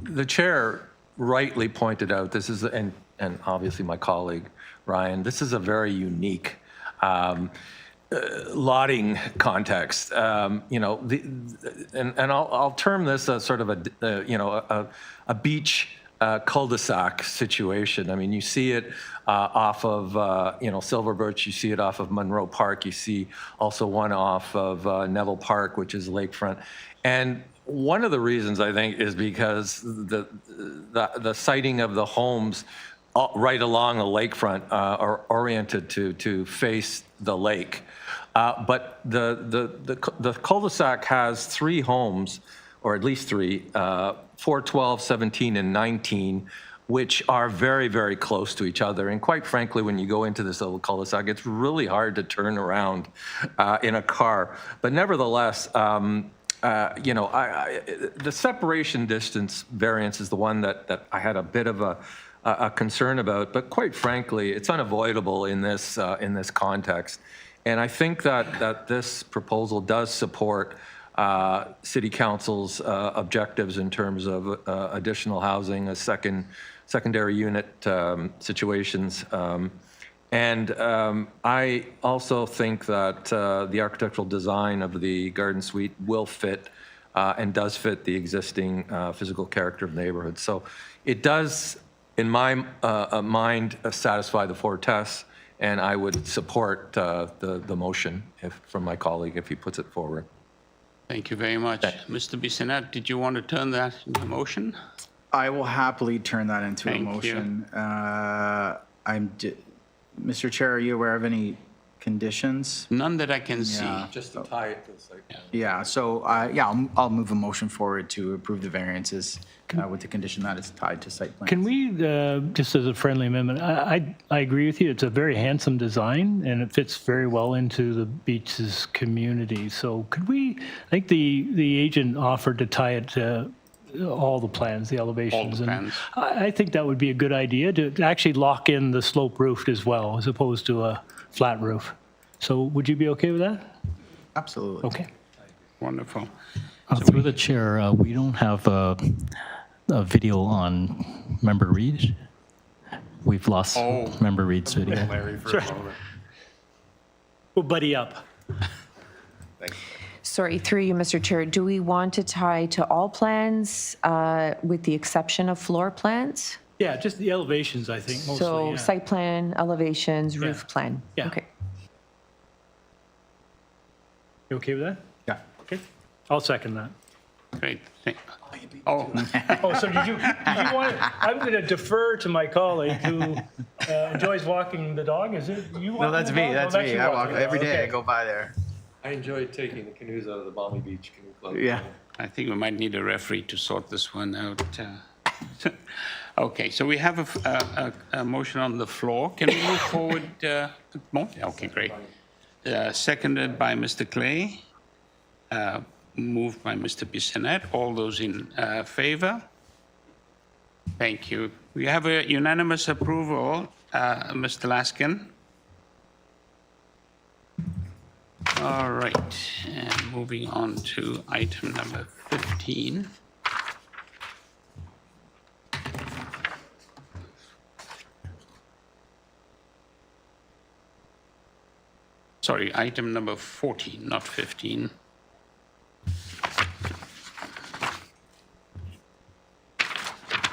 the chair rightly pointed out, this is, and obviously my colleague, Ryan, this is a very unique lotting context. You know, and I'll term this a sort of a beach cul-de-sac situation. I mean, you see it off of, Silver Birch, you see it off of Monroe Park, you see also one off of Neville Park, which is lakefront. And one of the reasons, I think, is because the siting of the homes right along the lakefront are oriented to face the lake. But the cul-de-sac has 3 homes, or at least 3, 4, 12, 17, and 19, which are very, very close to each other. And quite frankly, when you go into this little cul-de-sac, it's really hard to turn around in a car. But nevertheless, the separation distance variance is the one that I had a bit of a concern about. But quite frankly, it's unavoidable in this context. And I think that this proposal does support City Council's objectives in terms of additional housing, secondary unit situations. And I also think that the architectural design of the garden suite will fit and does fit the existing physical character of the neighborhood. So it does, in my mind, satisfy the 4 tests, and I would support the motion from my colleague if he puts it forward. Thank you very much. Mr. Bissonnette, did you want to turn that into a motion? I will happily turn that into a motion. Mr. Chair, are you aware of any conditions? None that I can see. Just to tie it to the site. Yeah, so I'll move a motion forward to approve the variances with the condition that it's tied to site plans. Can we, just as a friendly amendment, I agree with you. It's a very handsome design, and it fits very well into the beaches community. So could we, I think the agent offered to tie it to all the plans, the elevations. All the plans. And I think that would be a good idea to actually lock in the slope roof as well, as opposed to a flat roof. So would you be okay with that? Absolutely. Okay. Wonderful. Through the chair, we don't have a video on Member Reed. We've lost Member Reed's video. Larry for a moment. We'll buddy up. Thanks. Sorry, through you, Mr. Chair, do we want to tie to all plans with the exception of floor plans? Yeah, just the elevations, I think, mostly. So yeah. site plan, elevations, roof plan? Yeah. Okay. You okay with that? Yeah. Okay. I'll second that. Great. Oh, so did you want to, I'm going to defer to my colleague who enjoys walking the dog. Is it you? No, that's me. That's me. you I walk walking the every dog. day. Okay. I go by there. I enjoy taking the canoes out of the Balmy Beach Canoe Club. Yeah. I think we might need a referee to sort this one out. Okay, so we have a motion on the floor. Can we move forward more? Okay, great. Seconded by Mr. Clay. Moved by Mr. Bissonnette. All those in favor? Thank you. We have a unanimous approval. Mr. Laskin. All right, and moving on to item number 15. Sorry, item number 14, not 15.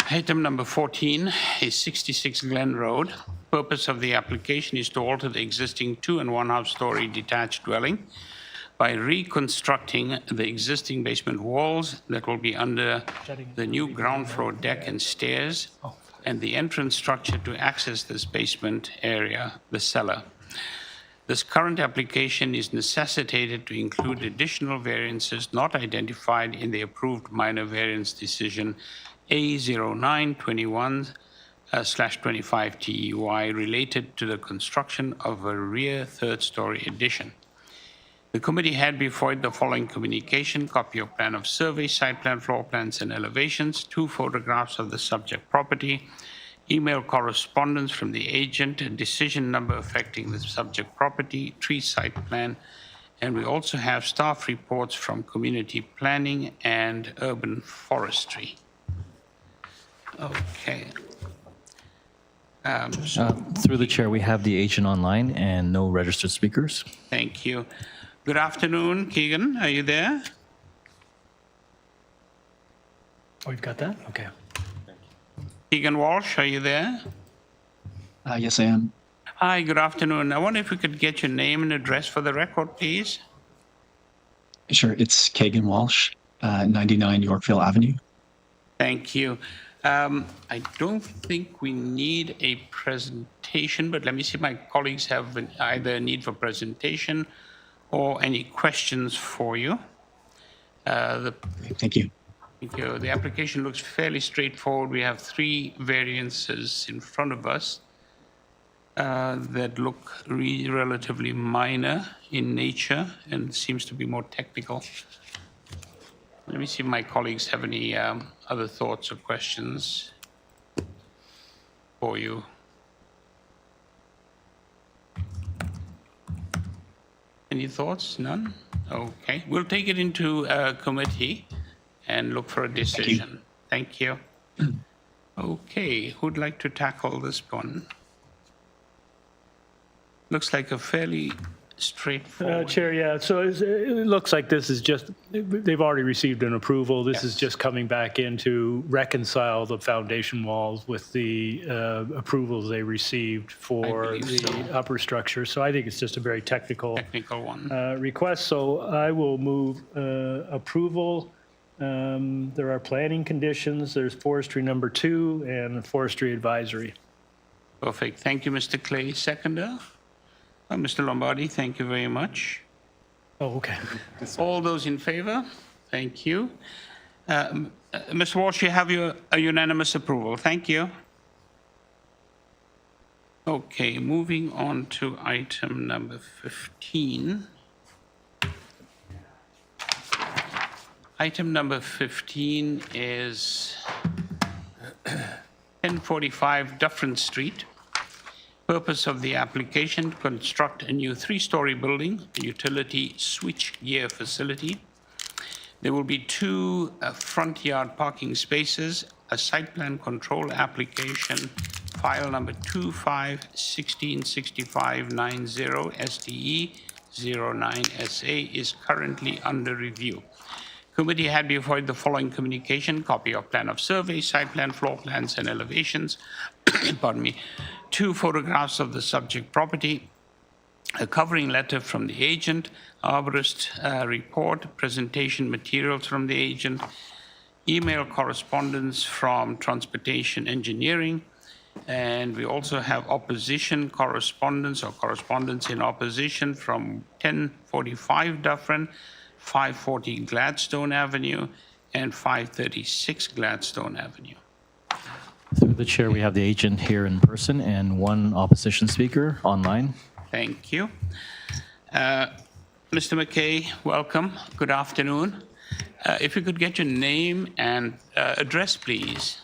Item number 14 is 66 Glen Road. Purpose of the application is to alter the existing 2.5 story detached dwelling by reconstructing the existing basement walls that will be under the new ground floor deck and stairs, and the entrance structure to access this basement area, the cellar. This current application is necessitated to include additional variances not identified in the approved minor variance decision A0921/25 TEY related to the construction of a rear third-story addition. The committee had before it the following communication: copy of plan of survey, site plan, floor plans, and elevations, 2 photographs of the subject property, email correspondence from the agent, a decision number affecting the subject property, tree site plan, and we also have staff reports from community planning and urban forestry. Okay. Through the chair, we have the agent online and no registered speakers. Thank you. Good afternoon, Keegan. Are you there? Oh, you've got that? Okay. Keegan Walsh, are you there? Yes, I am. Hi, good afternoon. I wonder if we could get your name and address for the record, please. Sure, it's Kagan Walsh, 99 Yorkville Avenue. Thank you. I don't think we need a presentation, but let me see if my colleagues have either a need for presentation or any questions for you. Thank you. Thank you. The application looks fairly straightforward. We have 3 variances in front of us that look relatively minor in nature and seems to be more technical. Let me see if my colleagues have any other thoughts or questions for you. Any thoughts? None? Okay. We'll take it into committee and look for a decision. Thank you. Okay. Who'd like to tackle this one? Looks like a fairly straightforward. Chair, yeah, so it looks like this is just, they've already received an approval. This is just coming back in to reconcile the foundation walls with the approvals they received for the upper structure. So I think it's just a very technical one. Request. So I will move approval. There are planning conditions. There's forestry number 2 and forestry advisory. Perfect. Thank you, Mr. Clay. Seconder? Mr. Lombardi, thank you very much. Oh, okay. All those in favor? Thank you. Ms. Walsh, you have a unanimous approval. Thank you. Okay, moving on to item number 15. Item number 15 is 1045 Dufferin Street. Purpose of the application: to construct a new 3-story building, a utility switchgear facility. There will be 2 front yard parking spaces, a site plan control application, file number 25166590 STE 09SA is currently under review. Committee had before it the following communication: copy of plan of survey, site plan, floor plans, and elevations. Pardon me. 2 photographs of the subject property, a covering letter from the agent, arborist report, presentation materials from the agent, email correspondence from transportation engineering, and we also have opposition correspondence or correspondence in opposition from 1045 Dufferin, 540 Gladstone Avenue, and 536 Gladstone Avenue. Through the chair, we have the agent here in person and 1 opposition speaker online. Thank you. Mr. McKay, welcome. Good afternoon. If you could get your name and address, please.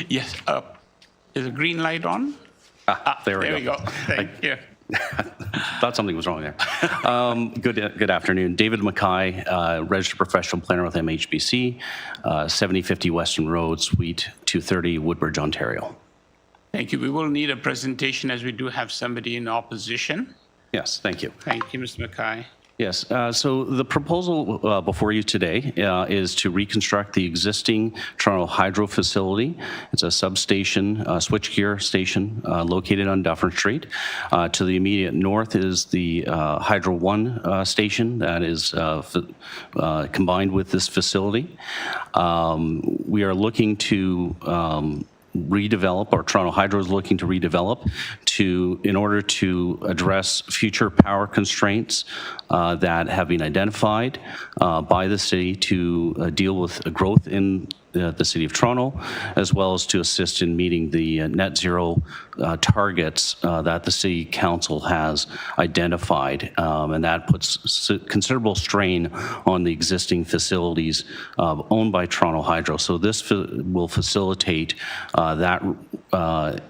Yes. Is the green light on? There we go. Thank you. Thought something was wrong there. Good afternoon. David Mackay, registered professional planner with MHBC, 7050 Western Road, Suite 230, Woodbridge, Ontario. Thank you. We will need a presentation as we do have somebody in opposition. Yes, thank you. Thank you, Mr. Mackay. Yes, so the proposal before you today is to reconstruct the existing Toronto Hydro facility. It's a substation, switchgear station located on Dufferin Street. To the immediate north is the Hydro 1 station that is combined with this facility. We are looking to redevelop, or Toronto Hydro is looking to redevelop in order to address future power constraints that have been identified by the city to deal with growth in the City of Toronto, as well as to assist in meeting the net zero targets that the City Council has identified. And that puts considerable strain on the existing facilities owned by Toronto Hydro. So this will facilitate that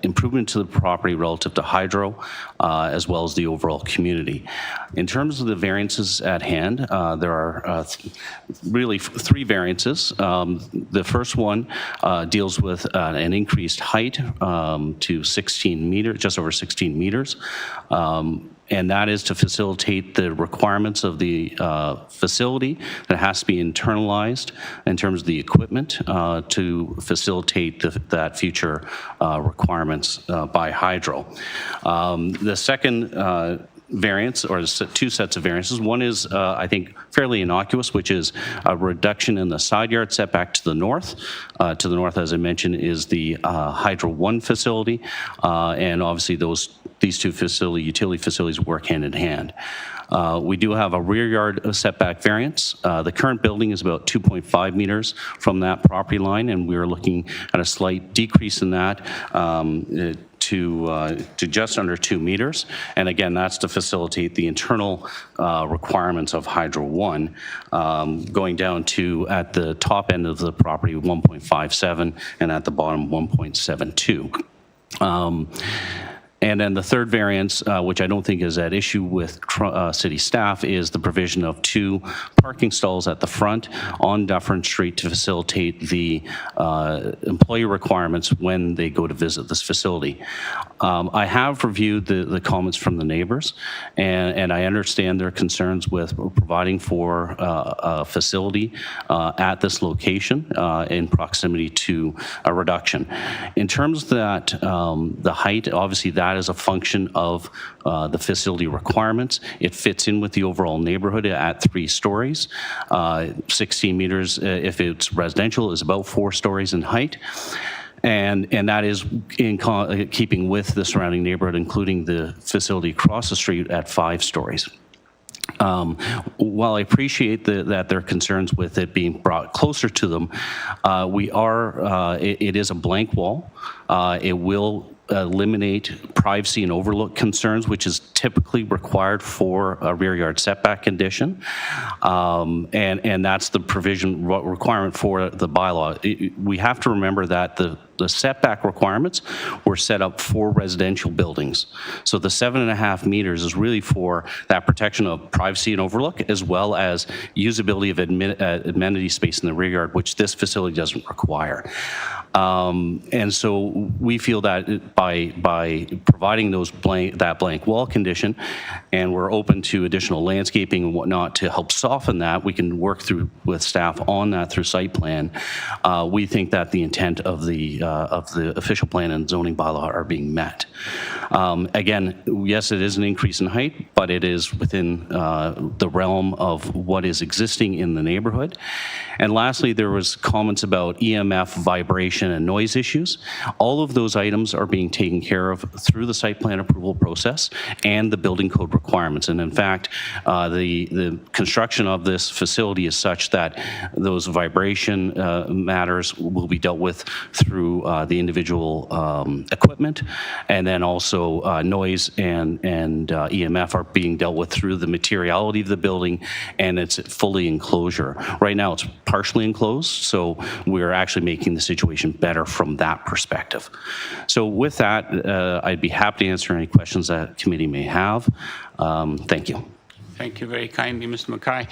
improvement to the property relative to hydro, as well as the overall community. In terms of the variances at hand, there are really three variances. The first one deals with an increased height to 16 meters, just over 16 meters. And that is to facilitate the requirements of the facility that has to be internalized in terms of the equipment to facilitate that future requirements by hydro. The second variance, or two sets of variances. One is, I think, fairly innocuous, which is a reduction in the side yard setback to the north. To the north, as I mentioned, is the Hydro 1 facility, and obviously these two utility facilities work hand in hand. We do have a rear yard setback variance. The current building is about 2.5 meters from that property line, and we're looking at a slight decrease in that to just under 2 meters. And again, that's to facilitate the internal requirements of Hydro 1, going down to, at the top end of the property, 1.57, and at the bottom, 1.72. And then the third variance, which I don't think is at issue with city staff, is the provision of 2 parking stalls at the front on Dufferin Street to facilitate the employee requirements when they go to visit this facility. I have reviewed the comments from the neighbors, and I understand their concerns with providing for a facility at this location in proximity to a reduction. In terms of that, the height, obviously that is a function of the facility requirements. It fits in with the overall neighborhood at 3 stories. 16 meters, if it's residential, is about 4 stories in height. And that is in keeping with the surrounding neighborhood, including the facility across the street at 5 stories. While I appreciate that there are concerns with it being brought closer to them, it is a blank wall. It will eliminate privacy and overlook concerns, which is typically required for a rear yard setback condition. And that's the provision requirement for the bylaw. We have to remember that the setback requirements were set up for residential buildings. So the 7.5 meters is really for that protection of privacy and overlook, as well as usability of amenity space in the rear yard, which this facility doesn't require. And so we feel that by providing that blank wall condition, and we're open to additional landscaping and whatnot to help soften that, we can work through with staff on that through site plan. We think that the intent of the official plan and zoning bylaw are being met. Again, yes, it is an increase in height, but it is within the realm of what is existing in the neighborhood. And lastly, there was comments about EMF, vibration, and noise issues. All of those items are being taken care of through the site plan approval process and the building code requirements. And in fact, the construction of this facility is such that those vibration matters will be dealt with through the individual equipment, and then also noise and EMF are being dealt with through the materiality of the building and its fully enclosure. Right now, it's partially enclosed, so we're actually making the situation better from that perspective. So with that, I'd be happy to answer any questions that committee may have. Thank you. Thank you very kindly, Mr. Mackay.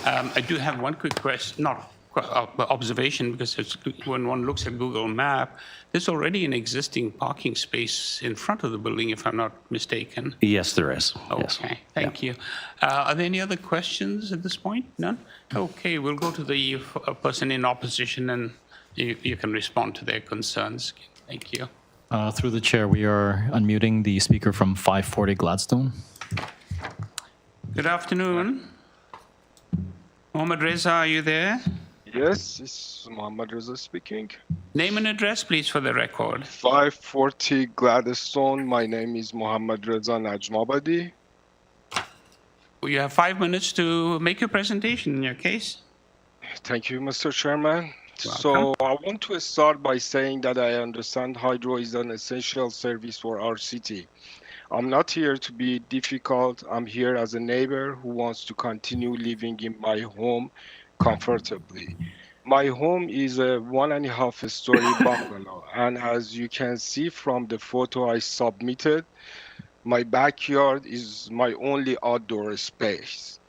I do have one quick question, not observation, because when one looks at Google Map, there's already an existing parking space in front of the building, if I'm not mistaken. Yes, there is. Yes. Okay, thank you. Are there any other questions at this point? None? Okay, we'll go to the person in opposition, and you can respond to their concerns. Thank you. Through the chair, we are unmuting the speaker from 540 Gladstone. Good afternoon. Mohammed Reza, are you there? Yes, it's Mohammed Reza speaking. Name and address, please, for the record. 540 Gladstone. My name is Mohammed Reza Najmabadi. You have 5 minutes to make your presentation in your case. Thank you, Mr. Chairman. So I want to start by saying that I understand hydro is an essential service for our city. I'm not here to be difficult. I'm here as a neighbor who wants to continue living in my home comfortably. My home is a 1.5-story bungalow, and as you can see from the photo I submitted, my backyard is my only outdoor space.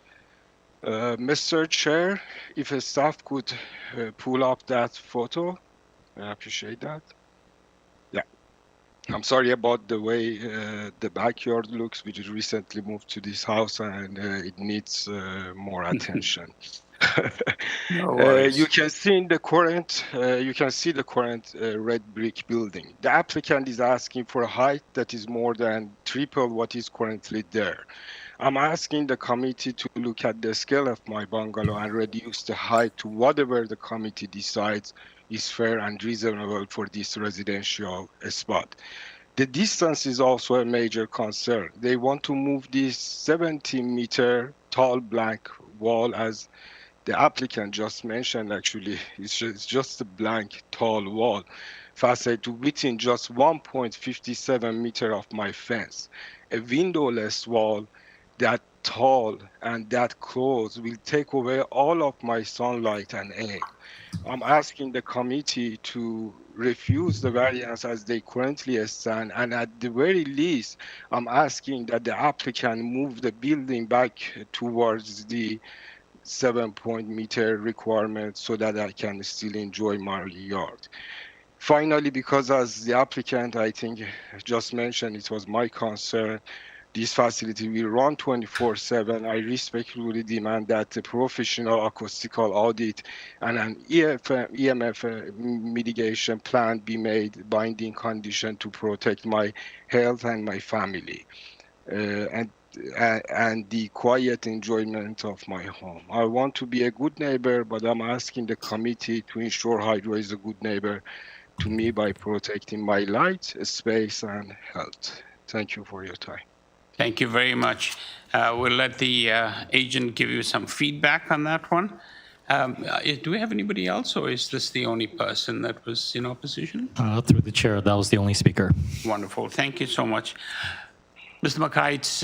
Mr. Chair, if a staff could pull up that photo, I appreciate that. Yeah. I'm sorry about the way the backyard looks. We just recently moved to this house, and it needs more attention. You can see in the current, red brick building. The applicant is asking for a height that is more than triple what is currently there. I'm asking the committee to look at the scale of my bungalow and reduce the height to whatever the committee decides is fair and reasonable for this residential spot. The distance is also a major concern. They want to move this 70-meter tall blank wall, as the applicant just mentioned. Actually, it's just a blank tall wall facade to within just 1.57 meter of my fence. A windowless wall that tall and that close will take away all of my sunlight and air. I'm asking the committee to refuse the variance as they currently stand, and at the very least, I'm asking that the applicant move the building back towards the 7-meter requirement so that I can still enjoy my yard. Finally, because as the applicant, I think, just mentioned, it was my concern, this facility will run 24/7. I respectfully demand that a professional acoustical audit and an EMF mitigation plan be made binding condition to protect my health and my family, and the quiet enjoyment of my home. I want to be a good neighbor, but I'm asking the committee to ensure Hydro is a good neighbor to me by protecting my light, space, and health. Thank you for your time. Thank you very much. We'll let the agent give you some feedback on that one. Do we have anybody else, or is this the only person that was in opposition? Through the chair, that was the only speaker. Wonderful. Thank you so much. Mr. Mackay, it's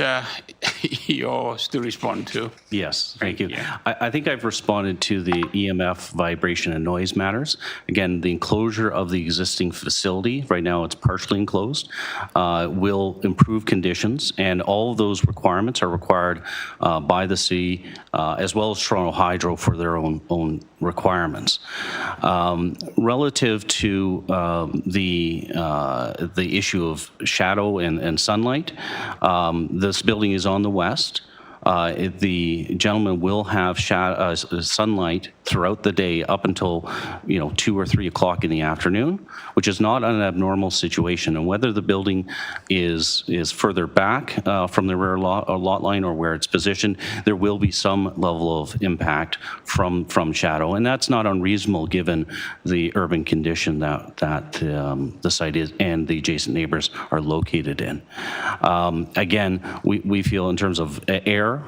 yours to respond to. Yes, thank you. I think I've responded to the EMF vibration and noise matters. Again, the enclosure of the existing facility, right now it's partially enclosed, will improve conditions, and all of those requirements are required by the city as well as Toronto Hydro for their own requirements. Relative to the issue of shadow and sunlight, this building is on the west. The gentleman will have sunlight throughout the day up until 2 or 3 o'clock in the afternoon, which is not an abnormal situation. And whether the building is further back from the rear lot line or where it's positioned, there will be some level of impact from shadow, and that's not unreasonable given the urban condition that the site is and the adjacent neighbors are located in. Again, we feel in terms of air,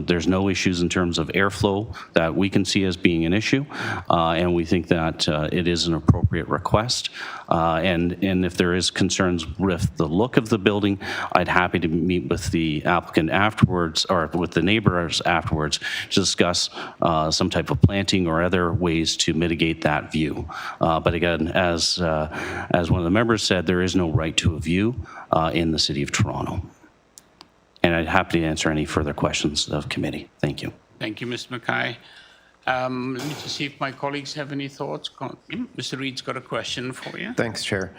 there's no issues in terms of airflow that we can see as being an issue, and we think that it is an appropriate request. And if there is concerns with the look of the building, I'd happy to meet with the applicant afterwards, or with the neighbors afterwards, to discuss some type of planting or other ways to mitigate that view. But again, as one of the members said, there is no right to a view in the City of Toronto. And I'd happy to answer any further questions of committee. Thank you. Thank you, Mr. Mackay. Let me just see if my colleagues have any thoughts. Mr. Reed's got a question for you. Thanks, Chair.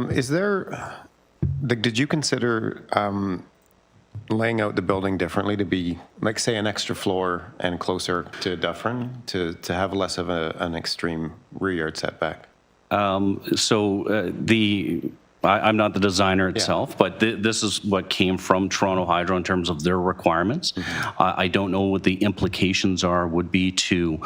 Is there, did you consider laying out the building differently to be, like, say, an extra floor and closer to Dufferin to have less of an extreme rear yard setback? I'm not the designer itself, but this is what came from Toronto Hydro in terms of their requirements. I don't know what the implications would be to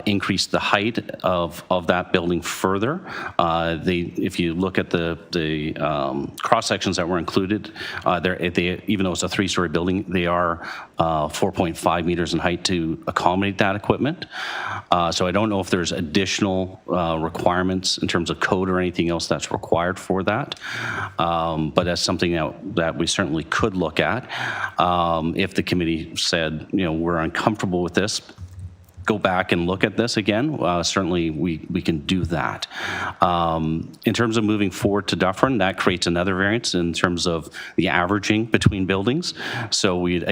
increase the height of that building further. If you look at the cross sections that were included, even though it's a 3-story building, they are 4.5 meters in height to accommodate that equipment. So I don't know if there's additional requirements in terms of code or anything else that's required for that. But that's something that we certainly could look at. If the committee said, we're uncomfortable with this, go back and look at this again, certainly we can do that. In terms of moving forward to Dufferin, that creates another variance in terms of the averaging between buildings. So we'd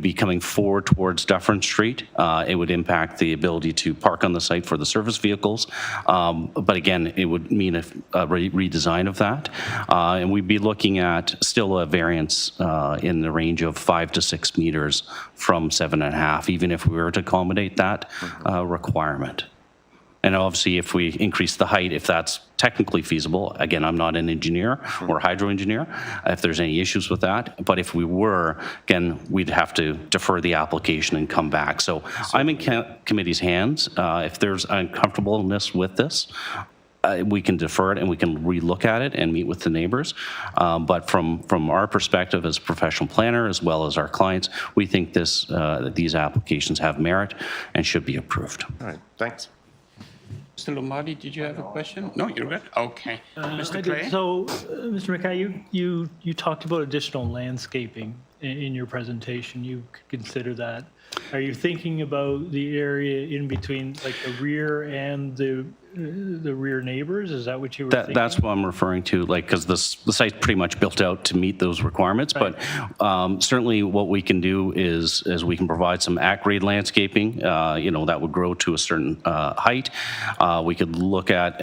be coming forward towards Dufferin Street. It would impact the ability to park on the site for the service vehicles. But again, it would mean a redesign of that. And we'd be looking at still a variance in the range of 5 to 6 meters from 7.5, even if we were to accommodate that requirement. And obviously, if we increase the height, if that's technically feasible, again, I'm not an engineer or hydro engineer, if there's any issues with that, but if we were, again, we'd have to defer the application and come back. So I'm in committee's hands. If there's uncomfortableness with this, we can defer it and we can relook at it and meet with the neighbors. But from our perspective as a professional planner, as well as our clients, we think that these applications have merit and should be approved. All right, thanks. Mr. Lombardi, did you have a question? No, you're good. Okay. Mr. Clay? So, Mr. Mackay, you talked about additional landscaping in your presentation. You could consider that. Are you thinking about the area in between, like the rear and the rear neighbors? Is that what you were thinking? That's what I'm referring to, because the site's pretty much built out to meet those requirements. Right. But certainly what we can do is we can provide some at-grade landscaping, that would grow to a certain height. We could look at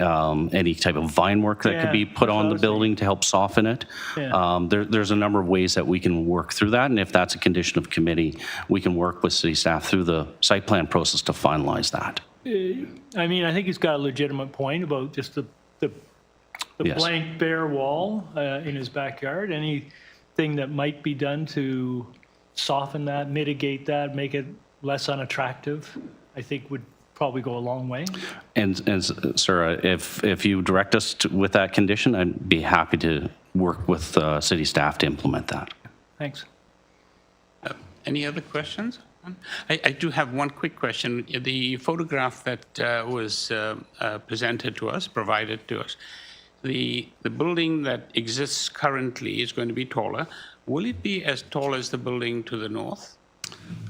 any type of vine work that could be put on the building to help soften it. Yeah. There's a number of ways that we can work through that, and if that's a condition of committee, we can work with city staff through the site plan process to finalize that. I mean, I think he's got a legitimate point about just the Yes. blank bare wall in his backyard. Anything that might be done to soften that, mitigate that, make it less unattractive, I think would probably go a long way. And sir, if you direct us with that condition, I'd be happy to work with city staff to implement that. Thanks. Any other questions? I do have one quick question. The photograph that was presented to us, provided to us, the building that exists currently is going to be taller. Will it be as tall as the building to the north?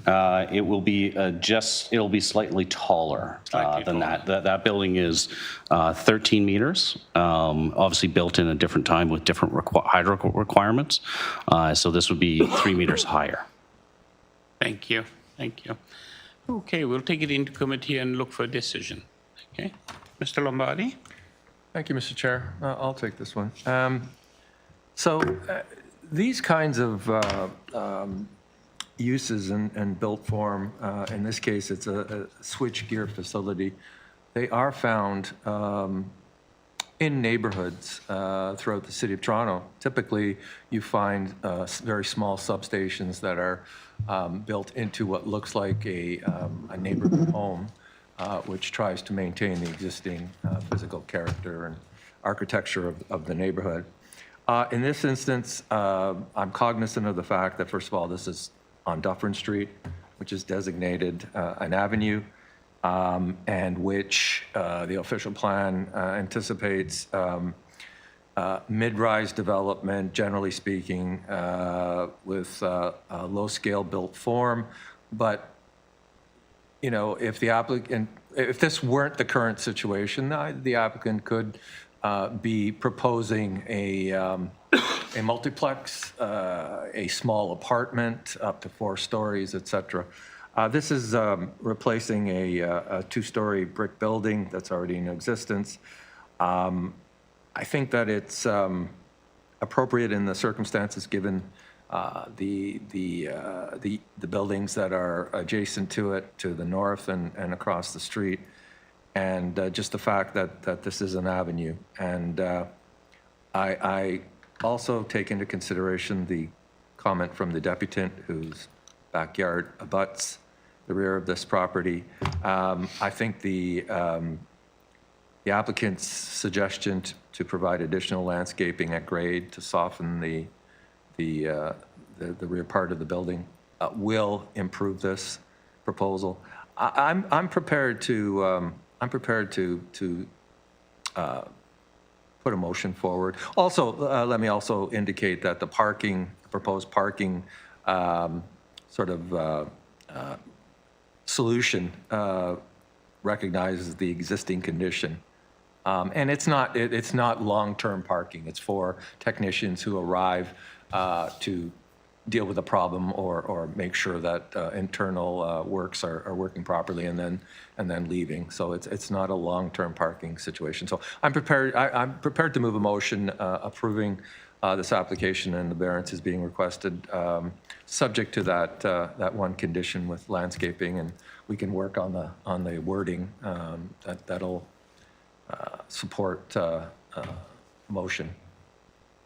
It will be it'll be slightly taller than that. That building is 13 meters, obviously built in a different time with different hydro requirements. So this would be 3 meters higher. Thank you. Thank you. Okay, we'll take it into committee and look for a decision. Okay. Mr. Lombardi? Thank you, Mr. Chair. I'll take this one. These kinds of uses and built form, in this case, it's a switchgear facility. They are found in neighborhoods throughout the city of Toronto. Typically, you find very small substations that are built into what looks like a neighborhood home, which tries to maintain the existing physical character and architecture of the neighborhood. In this instance, I'm cognizant of the fact that, first of all, this is on Dufferin Street, which is designated an avenue, and which the official plan anticipates mid-rise development, generally speaking, with a low-scale built form. But, if this weren't the current situation, the applicant could be proposing a multiplex, a small apartment up to 4 stories, et cetera. This is replacing a two-story brick building that's already in existence. I think that it's appropriate in the circumstances given the buildings that are adjacent to it, to the north and across the street, and just the fact that this is an avenue. And I also take into consideration the comment from the deputant whose backyard abuts the rear of this property. I think the applicant's suggestion to provide additional landscaping at grade to soften the rear part of the building will improve this proposal. I'm prepared to put a motion forward. Also, let me also indicate that the proposed parking sort of solution recognizes the existing condition. And it's not long-term parking. It's for technicians who arrive to deal with a problem or make sure that internal works are working properly and then leaving. So it's not a long-term parking situation. So I'm prepared to move a motion approving this application and the variance is being requested, subject to that one condition with landscaping, and we can work on the wording that'll support motion.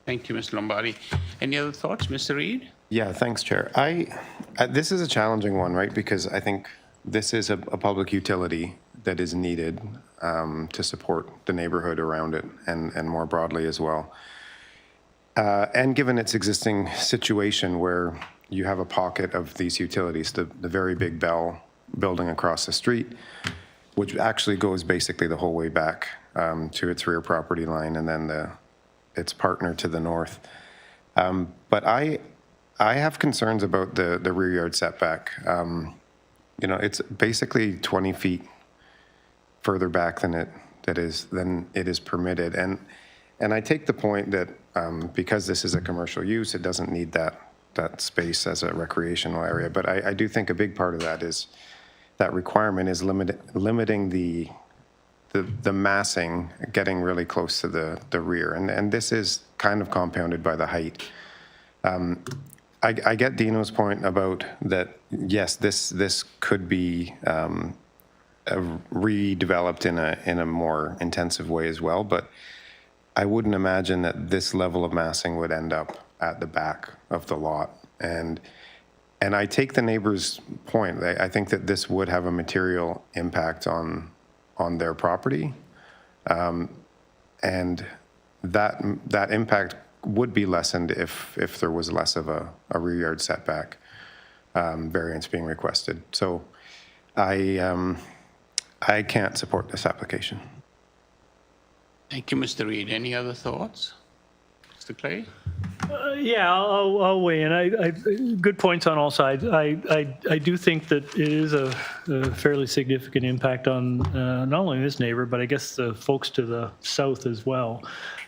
Thank you, Mr. Lombardi. Any other thoughts, Mr. Reid? Yeah, thanks, Chair. This is a challenging one, right? Because I think this is a public utility that is needed to support the neighborhood around it and more broadly as well. And given its existing situation where you have a pocket of these utilities, the very big Bell building across the street, which actually goes basically the whole way back to its rear property line, and then its partner to the north. But I have concerns about the rear yard setback. It's basically 20 feet further back than it is permitted, and I take the point that because this is a commercial use, it doesn't need that space as a recreational area. But I do think a big part of that is that requirement is limiting the massing, getting really close to the rear, and this is kind of compounded by the height. I get Dino's point about that. Yes, this could be redeveloped in a more intensive way as well, but I wouldn't imagine that this level of massing would end up at the back of the lot. And I take the neighbor's point. I think that this would have a material impact on their property, and that impact would be lessened if there was less of a rear yard setback variance being requested. So I can't support this application. Thank you, Mr. Reid. Any other thoughts? Mr. Clay? Yeah, I'll weigh in. Good points on all sides. I do think that it is a fairly significant impact on not only this neighbor, but I guess the folks to the south as well.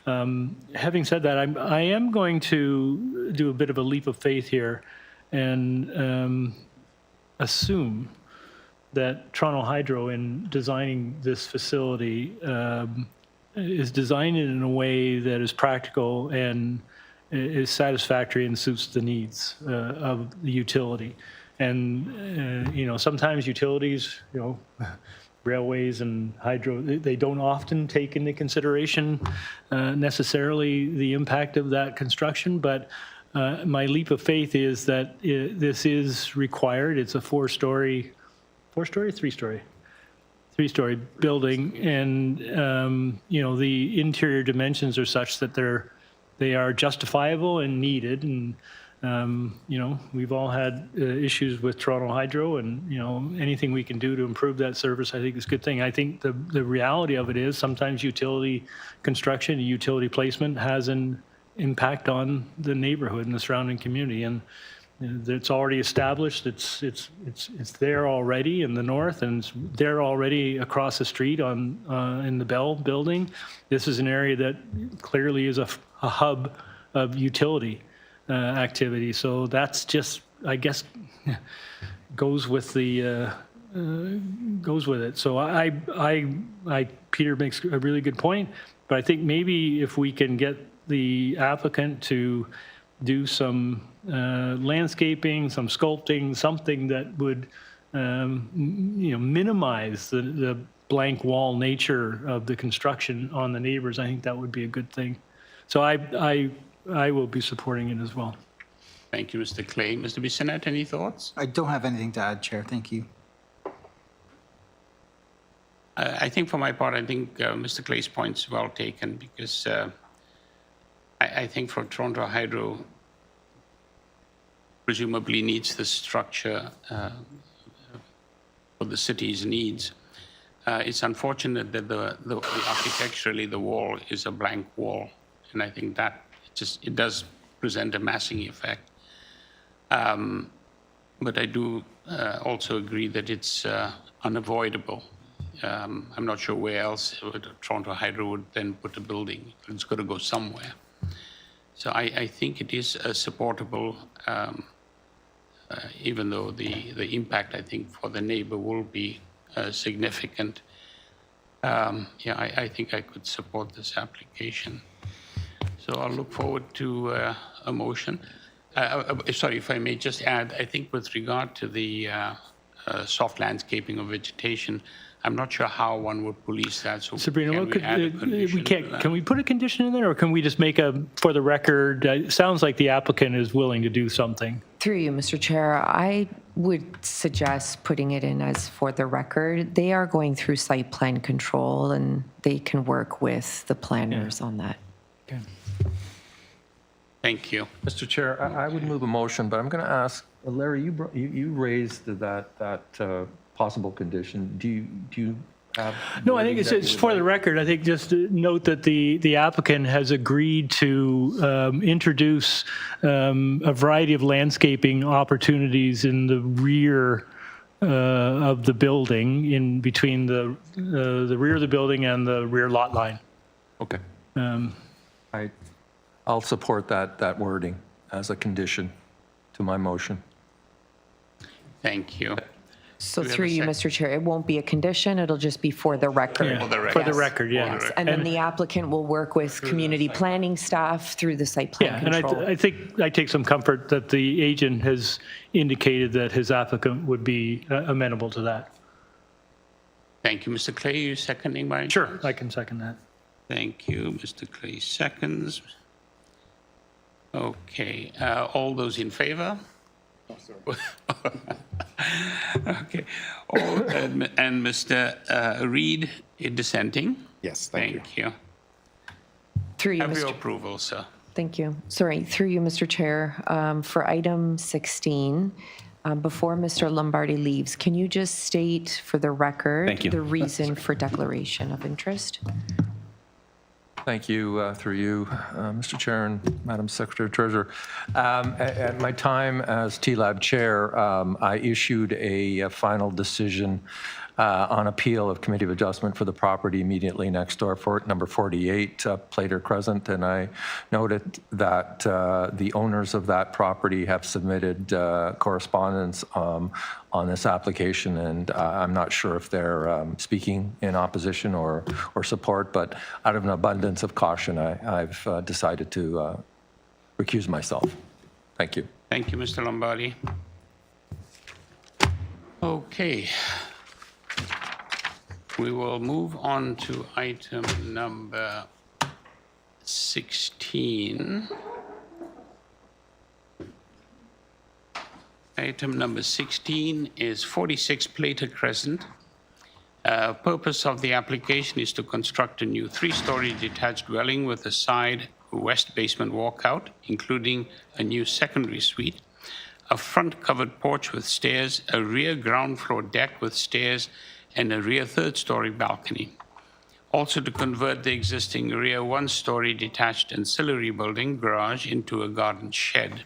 Having said that, I am going to do a bit of a leap of faith here and assume that Toronto Hydro, in designing this facility, is designed in a way that is practical and is satisfactory and suits the needs of the utility. And, sometimes utilities, railways and hydro, they don't often take into consideration necessarily the impact of that construction, but my leap of faith is that this is required. It's a three-story building, and the interior dimensions are such that they are justifiable and needed. And we've all had issues with Toronto Hydro, and anything we can do to improve that service, I think is a good thing. I think the reality of it is sometimes utility construction, utility placement has an impact on the neighborhood and the surrounding community, and it's already established. It's there already in the north, and it's there already across the street in the Bell building. This is an area that clearly is a hub of utility activity. So that's just, I guess, goes with the goes with it. So Peter makes a really good point, but I think maybe if we can get the applicant to do some landscaping, some sculpting, something that would minimize the blank wall nature of the construction on the neighbors, I think that would be a good thing. So I will be supporting it as well. Thank you, Mr. Clay. Mr. Bissonnette, any thoughts? I don't have anything to add, Chair. Thank you. I think for my part, I think Mr. Clay's point's well taken, because I think for Toronto Hydro, presumably needs the structure for the city's needs. It's unfortunate that the architecturally the wall is a blank wall, and I think that it does present a massing effect. But I do also agree that it's unavoidable. I'm not sure where else Toronto Hydro would then put a building. It's got to go somewhere. So I think it is supportable, even though the impact, I think, for the neighbor will be significant. I think I could support this application. So I'll look forward to a motion. Sorry, if I may just add, I think with regard to the soft landscaping of vegetation, I'm not sure how one would police that. So Sabrina, we can't. Can we put a condition in there, or can we just make for the record? It sounds like the applicant is willing to do something. Through you, Mr. Chair, I would suggest putting it in as for the record. They are going through site plan control, and they can work with the planners on that. Okay. Thank you. Mr. Chair, I would move a motion, but I'm going to ask, Larry, you raised that possible condition. Do you have? No, I think it's for the record. I think just note that the applicant has agreed to introduce a variety of landscaping opportunities in the rear of the building, in between the rear of the building and the rear lot line. Okay. I'll support that wording as a condition to my motion. Thank you. So through you, Mr. Chair, it won't be a condition, it'll just be for the record. Yeah, for the record, yeah. Yes. And then the applicant will work with community planning staff through the site plan control. And I think I take some comfort that the agent has indicated that his applicant would be amenable to that. Thank you, Mr. Clay. You seconding my? Sure, I can second that. Thank you, Mr. Clay seconds. Okay, all those in favor? Okay, and Mr. Reid dissenting? Yes, thank you. Through you, Have your Mr. approval, sir. Thank you. Sorry, through you, Mr. Chair. For item 16, before Mr. Lombardi leaves, can you just state for the record Thank you. the reason for declaration of interest? Thank you, through you, Mr. Chair and Madam Secretary Treasurer. At my time as TLAB Chair, I issued a final decision on appeal of Committee of Adjustment for the property immediately next door, for number 48, Plater Crescent, and I noted that the owners of that property have submitted correspondence on this application, and I'm not sure if they're speaking in opposition or support, but out of an abundance of caution, I've decided to recuse myself. Thank you. Thank you, Mr. Lombardi. Okay. We will move on to item number 16. Item number 16 is 46 Plater Crescent. Purpose of the application is to construct a new 3-story detached dwelling with a side west basement walkout, including a new secondary suite, a front covered porch with stairs, a rear ground floor deck with stairs, and a rear 3rd-story balcony. Also to convert the existing rear 1-story detached ancillary building garage into a garden shed.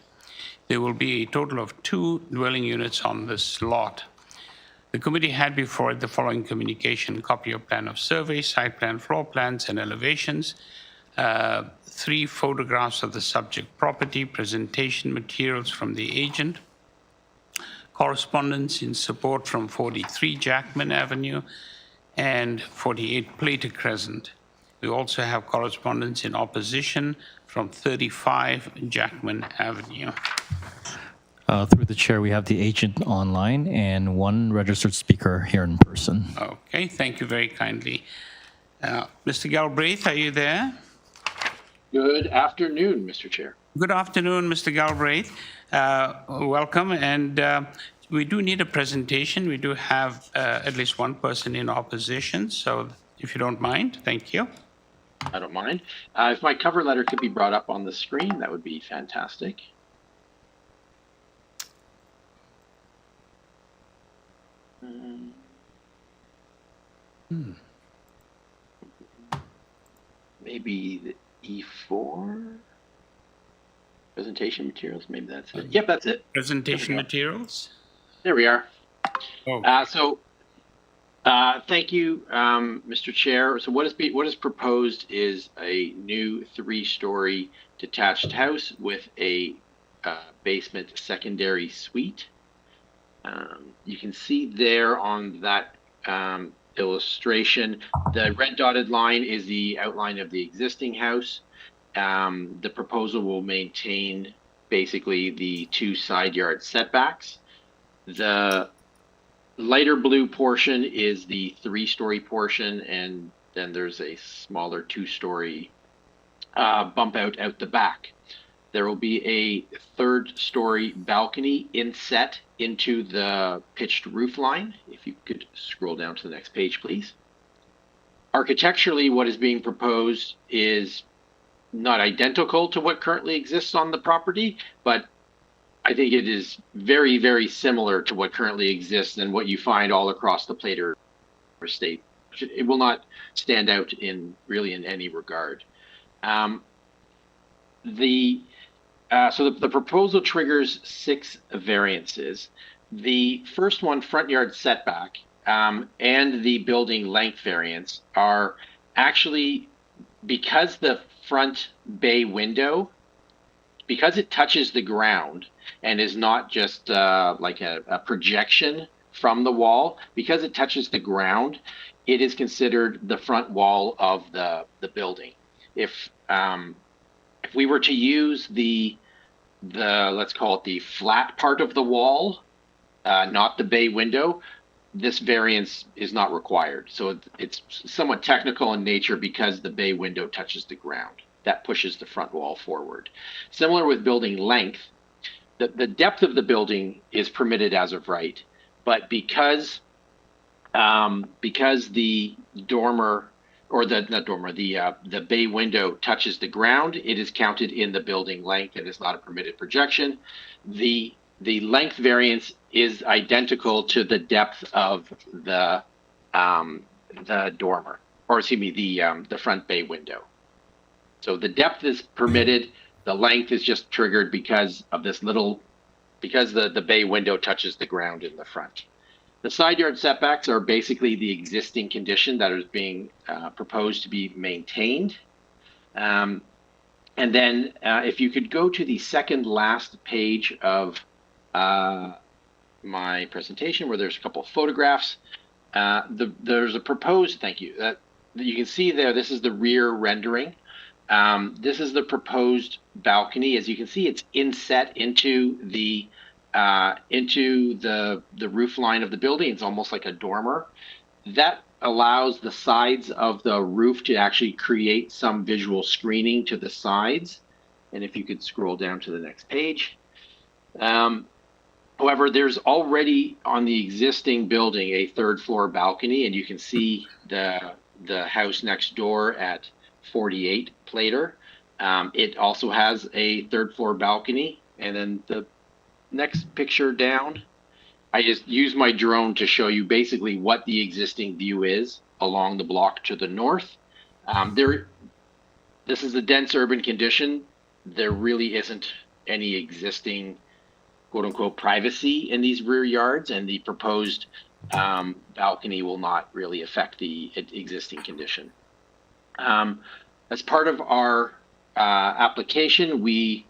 There will be a total of 2 dwelling units on this lot. The committee had before it the following communication: copy of plan of survey, site plan, floor plans, and elevations, 3 photographs of the subject property, presentation materials from the agent, correspondence in support from 43 Jackman Avenue and 48 Plater Crescent. We also have correspondence in opposition from 35 Jackman Avenue. Through the chair, we have the agent online and one registered speaker here in person. Okay, thank you very kindly. Mr. Galbraith, are you there? Good afternoon, Mr. Chair. Good afternoon, Mr. Galbraith. Welcome, and we do need a presentation. We do have at least one person in opposition, so if you don't mind, thank you. I don't mind. If my cover letter could be brought up on the screen, that would be fantastic. Maybe the E4 presentation materials. Maybe that's it. Yep, that's it. Presentation materials. There we are. Oh. Thank you, Mr. Chair. So what is proposed is a new 3-story detached house with a basement secondary suite. You can see there on that illustration, the red dotted line is the outline of the existing house. The proposal will maintain basically the 2 side yard setbacks. The lighter blue portion is the 3-story portion, and then there's a smaller 2-story bump out the back. There will be a 3rd-story balcony inset into the pitched roof line. If you could scroll down to the next page, please. Architecturally, what is being proposed is not identical to what currently exists on the property, but I think it is very, very similar to what currently exists and what you find all across the Plater estate. It will not stand out in any regard. So the proposal triggers 6 variances. The first one, front yard setback, and the building length variance are actually, because the front bay window, because it touches the ground and is not just like a projection from the wall, because it touches the ground, it is considered the front wall of the building. If we were to use the let's call it the flat part of the wall, not the bay window, this variance is not required. So it's somewhat technical in nature because the bay window touches the ground. That pushes the front wall forward. Similar with building length, the depth of the building is permitted as of right, but because the dormer, or the bay window touches the ground, it is counted in the building length and is not a permitted projection. The length variance is identical to the depth of the dormer, or excuse me, the front bay window. So the depth is permitted. The length is just triggered because of this because the bay window touches the ground in the front. The side yard setbacks are basically the existing condition that is being proposed to be maintained. And then if you could go to the second last page of my presentation, where there's a couple of photographs, there's a proposed, thank you, that you can see there, this is the rear rendering. This is the proposed balcony. As you can see, it's inset into the roof line of the building. It's almost like a dormer. That allows the sides of the roof to actually create some visual screening to the sides. And if you could scroll down to the next page. However, there's already on the existing building a 3rd floor balcony, and you can see the house next door at 48 Plater. It also has a 3rd floor balcony, and then the next picture down, I just use my drone to show you basically what the existing view is along the block to the north. This is a dense urban condition. There really isn't any existing quote unquote privacy in these rear yards, and the proposed balcony will not really affect the existing condition. As part of our application, we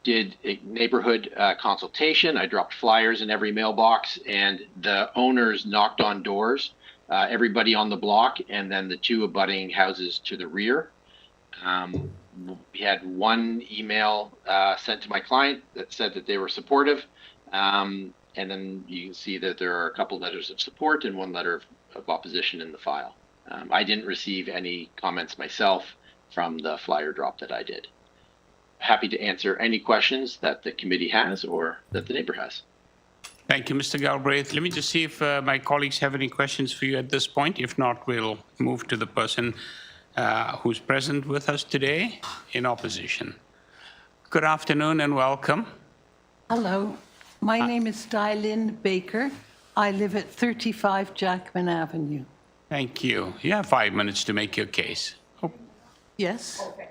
did a neighborhood consultation. I dropped flyers in every mailbox, and the owners knocked on doors, everybody on the block, and then the 2 abutting houses to the rear. We had 1 email sent to my client that said that they were supportive. And then you can see that there are a couple letters of support and 1 letter of opposition in the file. I didn't receive any comments myself from the flyer drop that I did. Happy to answer any questions that the committee has or that the neighbor has. Thank you, Mr. Galbraith. Let me just see if my colleagues have any questions for you at this point. If not, we'll move to the person who's present with us today in opposition. Good afternoon and welcome. Hello, my name is Dylin Baker. I live at 35 Jackman Avenue. Thank you. You have 5 minutes to make your case. Yes? Okay.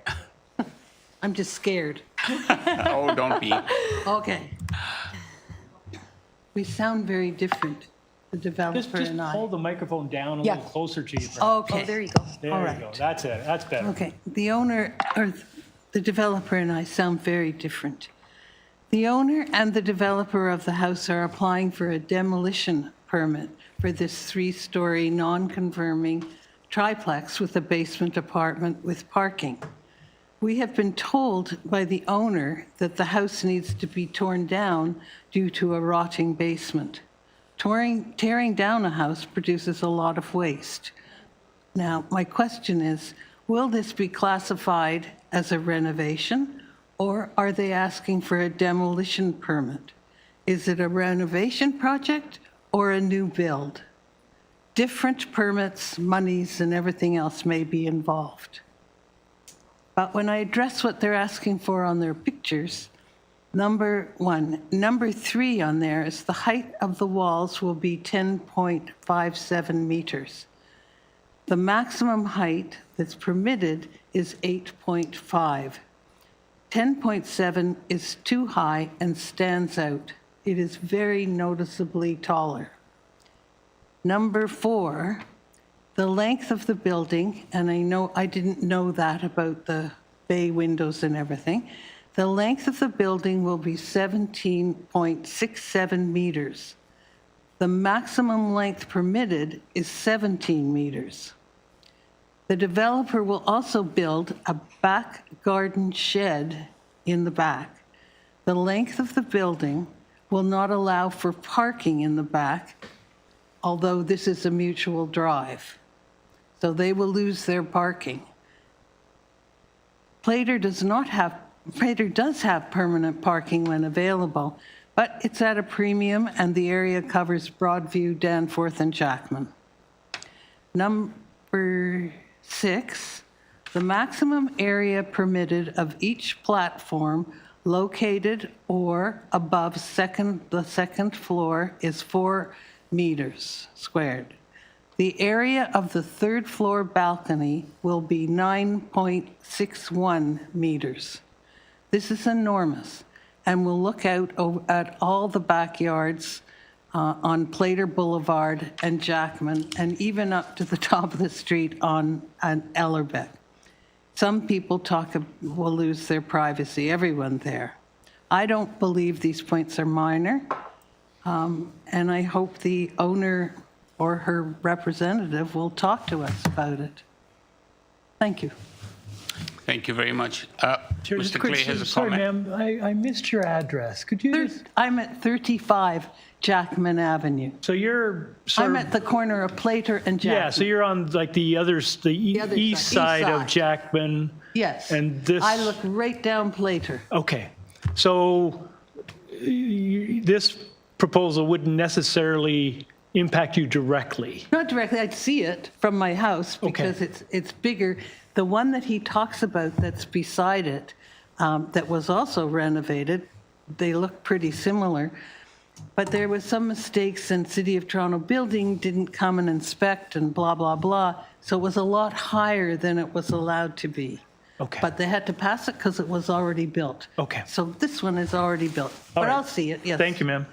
I'm just scared. Oh, don't be. Okay. We sound very different, the developer Just and I. hold the microphone down a little closer to you. Okay. Oh, there you go. There All you right. go. That's it. That's better. Okay, the owner, or the developer and I sound very different. The owner and the developer of the house are applying for a demolition permit for this 3-story non-conforming triplex with a basement apartment with parking. We have been told by the owner that the house needs to be torn down due to a rotting basement. Tearing down a house produces a lot of waste. Now, my question is, will this be classified as a renovation, or are they asking for a demolition permit? Is it a renovation project or a new build? Different permits, monies, and everything else may be involved. But when I address what they're asking for on their pictures, number 1, number 3 on there is the height of the walls will be 10.57 meters. The maximum height that's permitted is 8.5. 10.7 is too high and stands out. It is very noticeably taller. Number 4, the length of the building, and I didn't know that about the bay windows and everything. The length of the building will be 17.67 meters. The maximum length permitted is 17 meters. The developer will also build a back garden shed in the back. The length of the building will not allow for parking in the back, although this is a mutual drive. So they will lose their parking. Plater does have permanent parking when available, but it's at a premium and the area covers Broadview, Danforth, and Jackman. Number 6, the maximum area permitted of each platform located or above the second floor is 4 meters squared. The area of the 3rd floor balcony will be 9.61 meters. This is enormous and will look out at all the backyards on Plater Boulevard and Jackman, and even up to the top of the street on Ellerbeck. Some people will lose their privacy, everyone there. I don't believe these points are minor, and I hope the owner or her representative will talk to us about it. Thank you. Thank you very much. Chair, just Mr. Clay has a sorry, comment. ma'am, I missed your address. Could you just... I'm at 35 Jackman Avenue. So you're I'm at the corner of Plater and Jackman. Yeah, so you're on like the other east side of Jackman. Yes. And this... I look right down Plater. Okay. So this proposal wouldn't necessarily impact you directly? Not directly. I'd see it from my house because it's bigger. The one that he talks about that's beside it, that was also renovated, they look pretty similar. But there was some mistakes, and City of Toronto Building didn't come and inspect and blah, blah, blah. So it was a lot higher than it was allowed to be. Okay. But they had to pass it because it was already built. Okay. So this one is already built. But right. I'll see it, yes. Thank you, ma'am.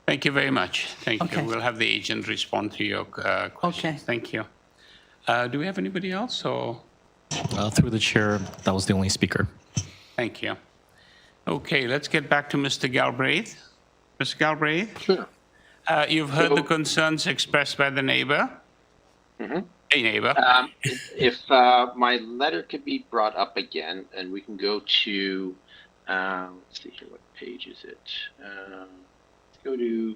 Thank you very much. Thank Okay. you. We'll have the agent respond to your questions. Okay. Thank you. Do we have anybody else? Or Through the chair, that was the only speaker. thank you. Okay, let's get back to Mr. Galbraith. Mr. Galbraith? Sure. You've heard the concerns expressed by the neighbor? Mhm. Hey, neighbor. If my letter could be brought up again, and we can go to, let's see here, what page is it? Let's go to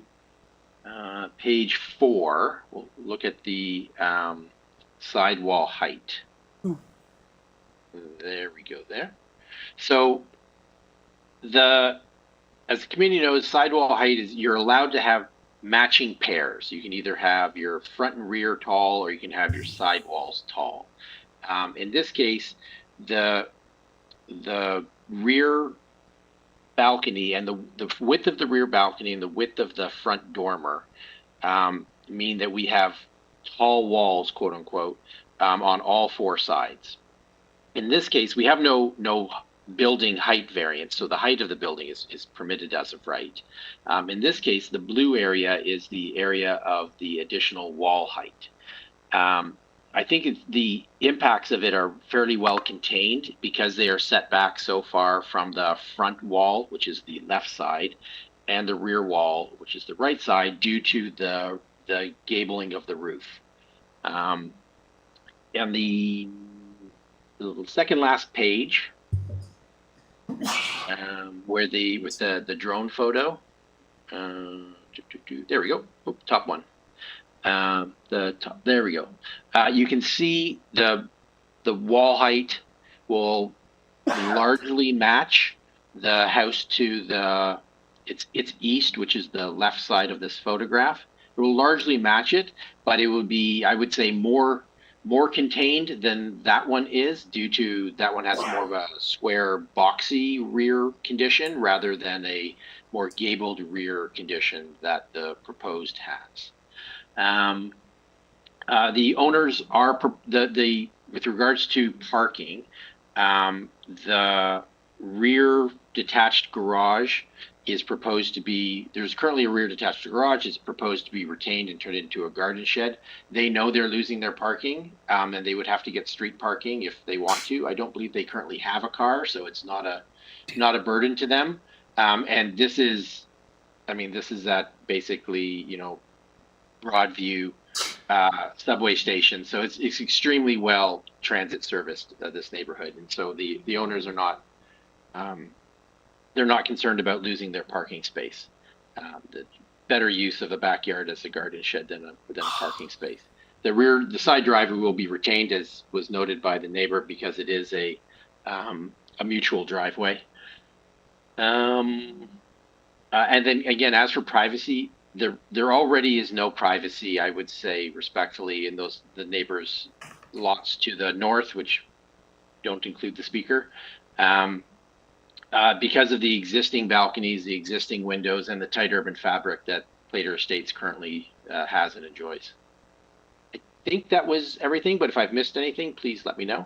page 4. We'll look at the sidewall height. There we go there. So as the community knows, sidewall height is, you're allowed to have matching pairs. You can either have your front and rear tall, or you can have your sidewalls tall. In this case, the rear balcony and the width of the rear balcony and the width of the front dormer mean that we have tall walls, quote unquote, on all 4 sides. In this case, we have no building height variance, so the height of the building is permitted as of right. In this case, the blue area is the area of the additional wall height. I think the impacts of it are fairly well contained because they are set back so far from the front wall, which is the left side, and the rear wall, which is the right side, due to the gabling of the roof. And the second last page, with the drone photo, there we go. Oh, top one. There we go. You can see the wall height will largely match the house to its east, which is the left side of this photograph. It will largely match it, but it would be, I would say, more contained than that one is, due to that one has more of a square boxy rear condition rather than a more gabled rear condition that the proposed has. The owners are with regards to parking, the rear detached garage is proposed to be, there's currently a rear detached garage. It's proposed to be retained and turned into a garden shed. They know they're losing their parking, and they would have to get street parking if they want to. I don't believe they currently have a car, so it's not a burden to them. And this is at basically, Broadview subway station. So it's extremely well transit serviced, this neighborhood. And so the owners are not, they're not concerned about losing their parking space. The better use of a backyard as a garden shed than a parking space. The side driveway will be retained, as was noted by the neighbor, because it is a mutual driveway. And then again, as for privacy, there already is no privacy, I would say respectfully, in the neighbors' lots to the north, which don't include the speaker. Because of the existing balconies, the existing windows, and the tight urban fabric that Plater Estates currently has and enjoys. I think that was everything, but if I've missed anything, please let me know.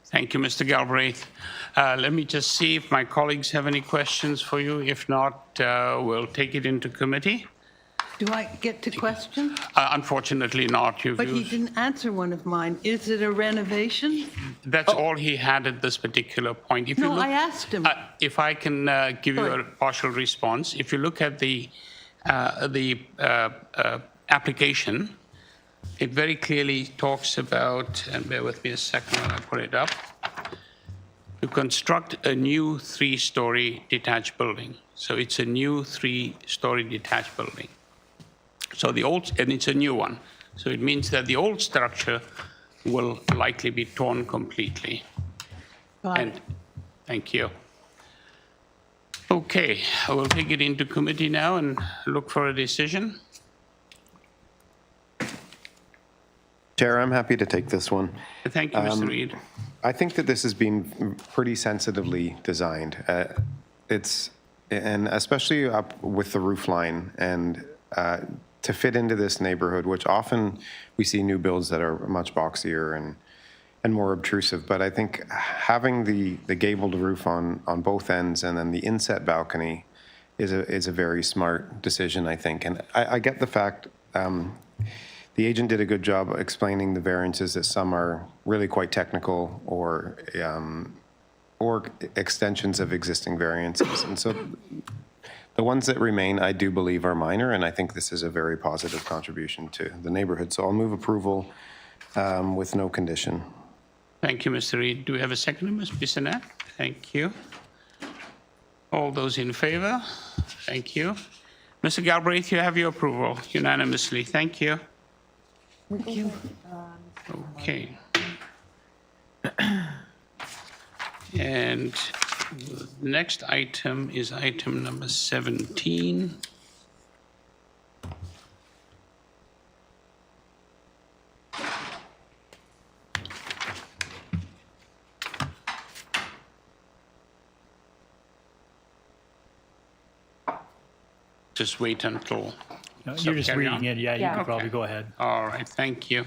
Thank you, Mr. Galbraith. Let me just see if my colleagues have any questions for you. If not, we'll take it into committee. Do I get to question? Unfortunately not. But he didn't answer one of mine. Is it a renovation? That's all he had at this particular point. If you No, look, I asked him. if I can give you a partial response, if you look at the application, it very clearly talks about, and bear with me a second when I put it up, to construct a new 3-story detached building. So it's a new 3-story detached building. So and it's a new one. So it means that the old structure will likely be torn completely. And thank you. Okay, I will take it into committee now and look for a decision. Chair, I'm happy to take this one. Thank you, Mr. Reid. I think that this has been pretty sensitively designed. And especially up with the roof line, and to fit into this neighborhood, which often we see new builds that are much boxier and more obtrusive. But I think having the gabled roof on both ends and then the inset balcony is a very smart decision, I think. And I get the fact the agent did a good job or extensions of existing variances. And so the ones that remain, I do believe, are minor, and I think this is a very positive contribution to the neighborhood. So I'll move approval with no condition. Thank you, Mr. Reid. Do we have a second, Ms. Bissonnette? Thank you. All those in favor? Thank you. Mr. Galbraith, you have your approval unanimously. Thank you. Thank you. Okay. And the next item is item number 17. Just wait until. No, you're just reading it. Yeah, you can probably go ahead. All right, thank you.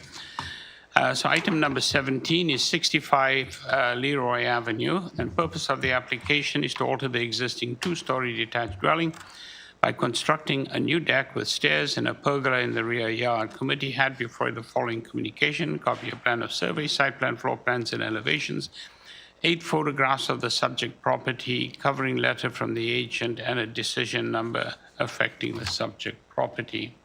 So item number 17 is 65 Leroy Avenue, and purpose of the application is to alter the existing two-story detached dwelling by constructing a new deck with stairs and a pergola in the rear yard. Committee had before the following communication: copy of plan of survey, site plan, floor plans, and elevations, 8 photographs of the subject property, covering letter from the agent, and a decision number affecting the subject property.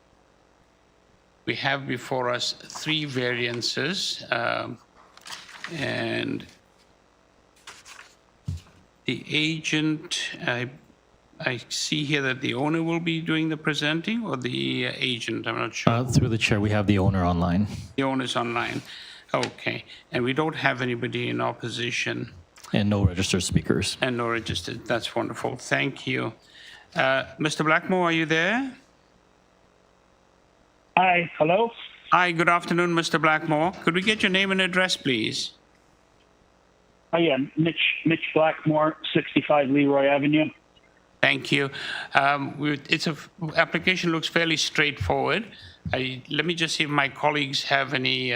We have before us 3 variances, and the agent, I see here that the owner will be doing the presenting, or the agent, I'm not sure. Through the chair, we have the owner online. The owner's online. Okay, and we don't have anybody in opposition. And no registered speakers. And no registered, that's wonderful, thank you. Mr. Blackmore, are you there? Hi, hello? Hi, good afternoon, Mr. Blackmore. Could we get your name and address, please? Hi, yeah, Mitch Blackmore, 65 Leroy Avenue. Thank you. Application looks fairly straightforward. Let me just see if my colleagues have any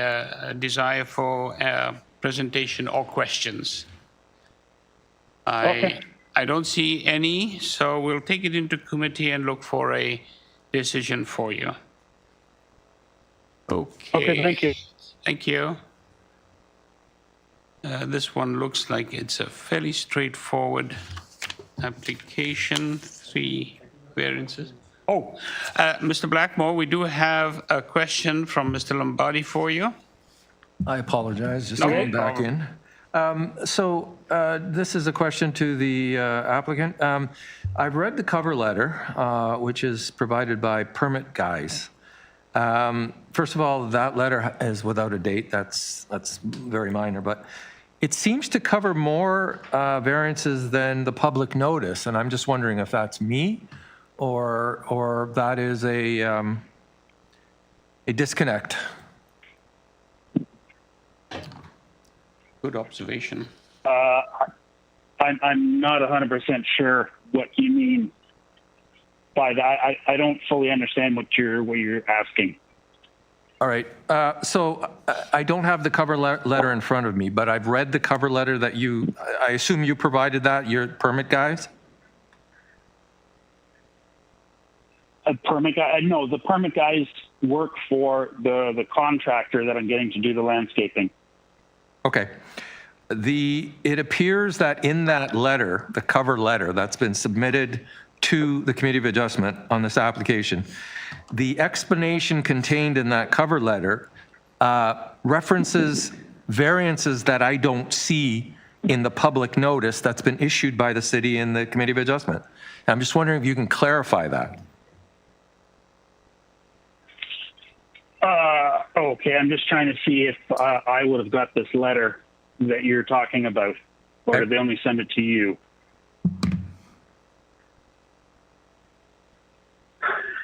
desire for presentation or questions. Okay. I don't see any, so we'll take it into committee and look for a decision for you. Okay, thank you. Thank you. This one looks like it's a fairly straightforward application, 3 variances. Oh, Mr. Blackmore, we do have a question from Mr. Lombardi for you. I apologize, just No getting back problem. in. This is a question to the applicant. I've read the cover letter, which is provided by Permit Guys. First of all, that letter is without a date. That's very minor, but it seems to cover more variances than the public notice, and I'm just wondering if that's me or that is a disconnect. Good observation. I'm not 100% sure what you mean by that. I don't fully understand what you're asking. All right. So I don't have the cover letter in front of me, but I've read the cover letter that I assume you provided that, your Permit Guys? No, the Permit Guys work for the contractor that I'm getting to do the landscaping. Okay. It appears that in that letter, the cover letter that's been submitted to the Committee of Adjustment on this application, the explanation contained in that cover letter references variances that I don't see in the public notice that's been issued by the city and the Committee of Adjustment. I'm just wondering if you can clarify that. Okay, I'm just trying to see if I would have got this letter that you're talking about, or did they only send it to you?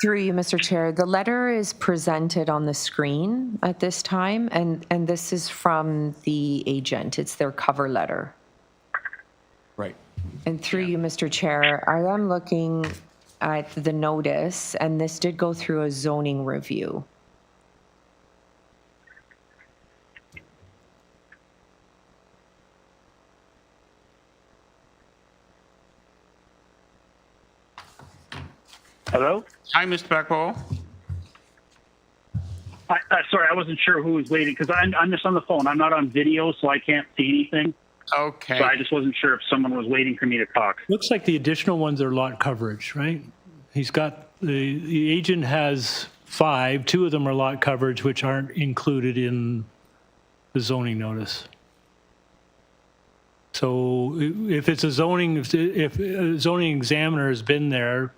Through you, Mr. Chair, the letter is presented on the screen at this time, and this is from the agent. It's their cover letter. Right. And through you, Mr. Chair, I am looking at the notice, and this did go through a zoning review. Hello? Hi, Mr. Blackwell. Sorry, I wasn't sure who was waiting because I'm just on the phone. I'm not on video, so I can't see anything. Okay. So I just wasn't sure if someone was waiting for me to talk. Looks like the additional ones are lot coverage, right? He's got, the agent has 5, 2 of them are lot coverage, which aren't included in the zoning notice. So if it's a zoning, if a zoning examiner has been there,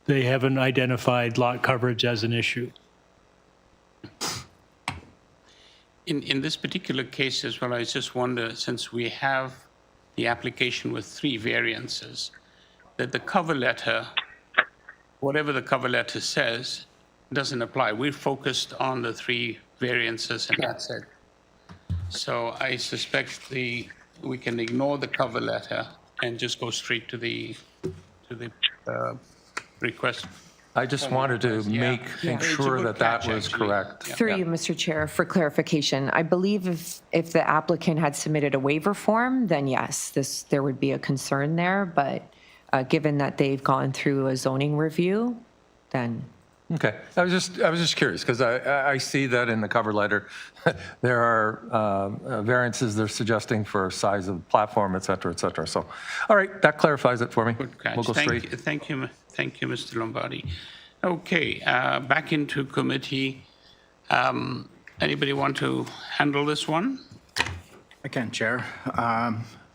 they haven't identified lot coverage as an issue. In this particular case as well, I just wonder, since we have the application with 3 variances, that the cover letter, whatever the cover letter says, doesn't apply. We're focused on the 3 variances and that's it. So I suspect we can ignore the cover letter and just go straight to the request. I just wanted to make sure that that was correct. Through you, Mr. Chair, for clarification, I believe if the applicant had submitted a waiver form, then yes, there would be a concern there. But given that they've gone through a zoning review, then. Okay, I was just curious because I see that in the cover letter, there are variances they're suggesting for size of platform, et cetera, et cetera. So, all right, that clarifies it for me. Good catch. We'll go straight. Thank you, Mr. Lombardi. Okay, back into committee. Anybody want to handle this one? I can, Chair.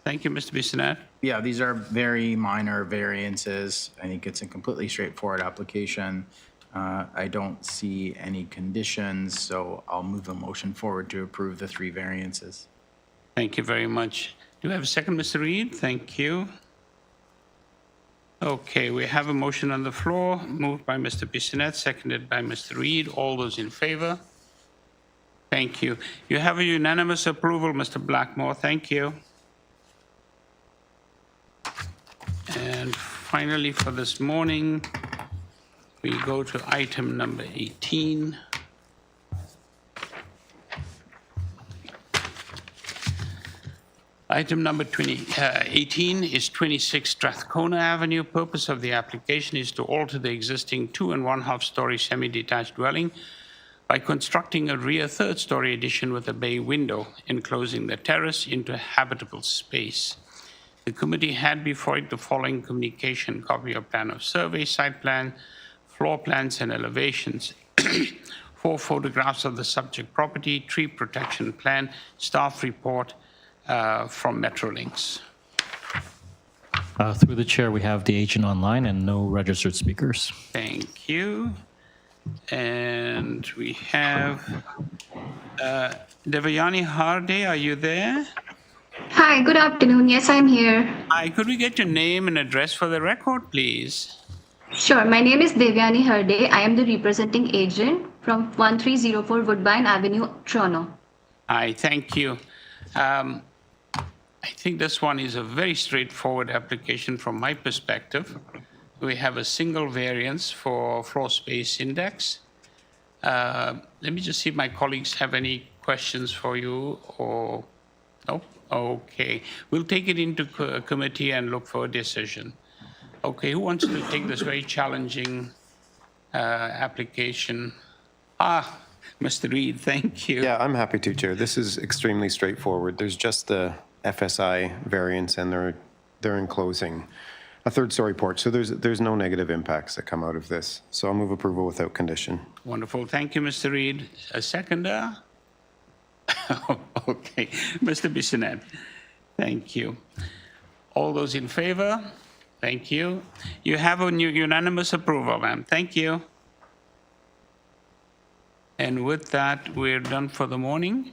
Thank you, Mr. Bissonnette. Yeah, these are very minor variances. I think it's a completely straightforward application. I don't see any conditions, so I'll move a motion forward to approve the 3 variances. Thank you very much. Do we have a second, Mr. Reid? Thank you. Okay, we have a motion on the floor, moved by Mr. Bissonnette, seconded by Mr. Reid. All those in favor? Thank you. You have a unanimous approval, Mr. Blackmore. Thank you. And finally, for this morning, we go to item number 18. Item number 18 is 26 Strathcona Avenue. Purpose of the application is to alter the existing 2 1/2 story semi-detached dwelling by constructing a rear 3rd story addition with a bay window, enclosing the terrace into habitable space. The committee had before it the following communication: copy of plan of survey, site plan, floor plans and elevations, 4 photographs of the subject property, tree protection plan, staff report from Metrolinx. Through the chair, we have the agent online and no registered speakers. Thank you. And we have Devayani Harde, are you there? Hi, good afternoon. Yes, I'm here. Hi, could we get your name and address for the record, please? Sure. My name is Devyani Harde. I am the representing agent from 1304 Woodbine Avenue, Toronto. Hi, thank you. I think this one is a very straightforward application from my perspective. We have a single variance for floor space index. Let me just see if my colleagues have any questions for you or, no? Okay. We'll take it into committee and look for a decision. Okay, who wants to take this very challenging application? Mr. Reid, thank you. Yeah, I'm happy to, Chair. This is extremely straightforward. There's just the FSI variance and they're enclosing a 3rd story porch. So there's no negative impacts that come out of this. So I'll move approval without condition. Wonderful. Thank you, Mr. Reid. A seconder? Okay. Mr. Bissonnette, thank you. All those in favor? Thank you. You have a unanimous approval, ma'am. Thank you. And with that, we're done for the morning.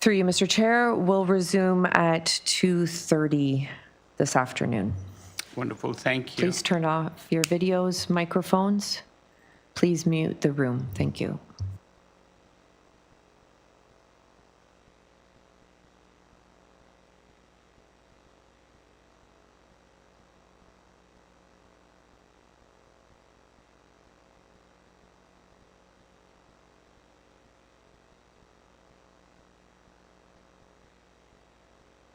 Through you, Mr. Chair, we'll resume at 2:30 this afternoon. Wonderful. Thank you. Please turn off your videos, microphones. Please mute the room. Thank you.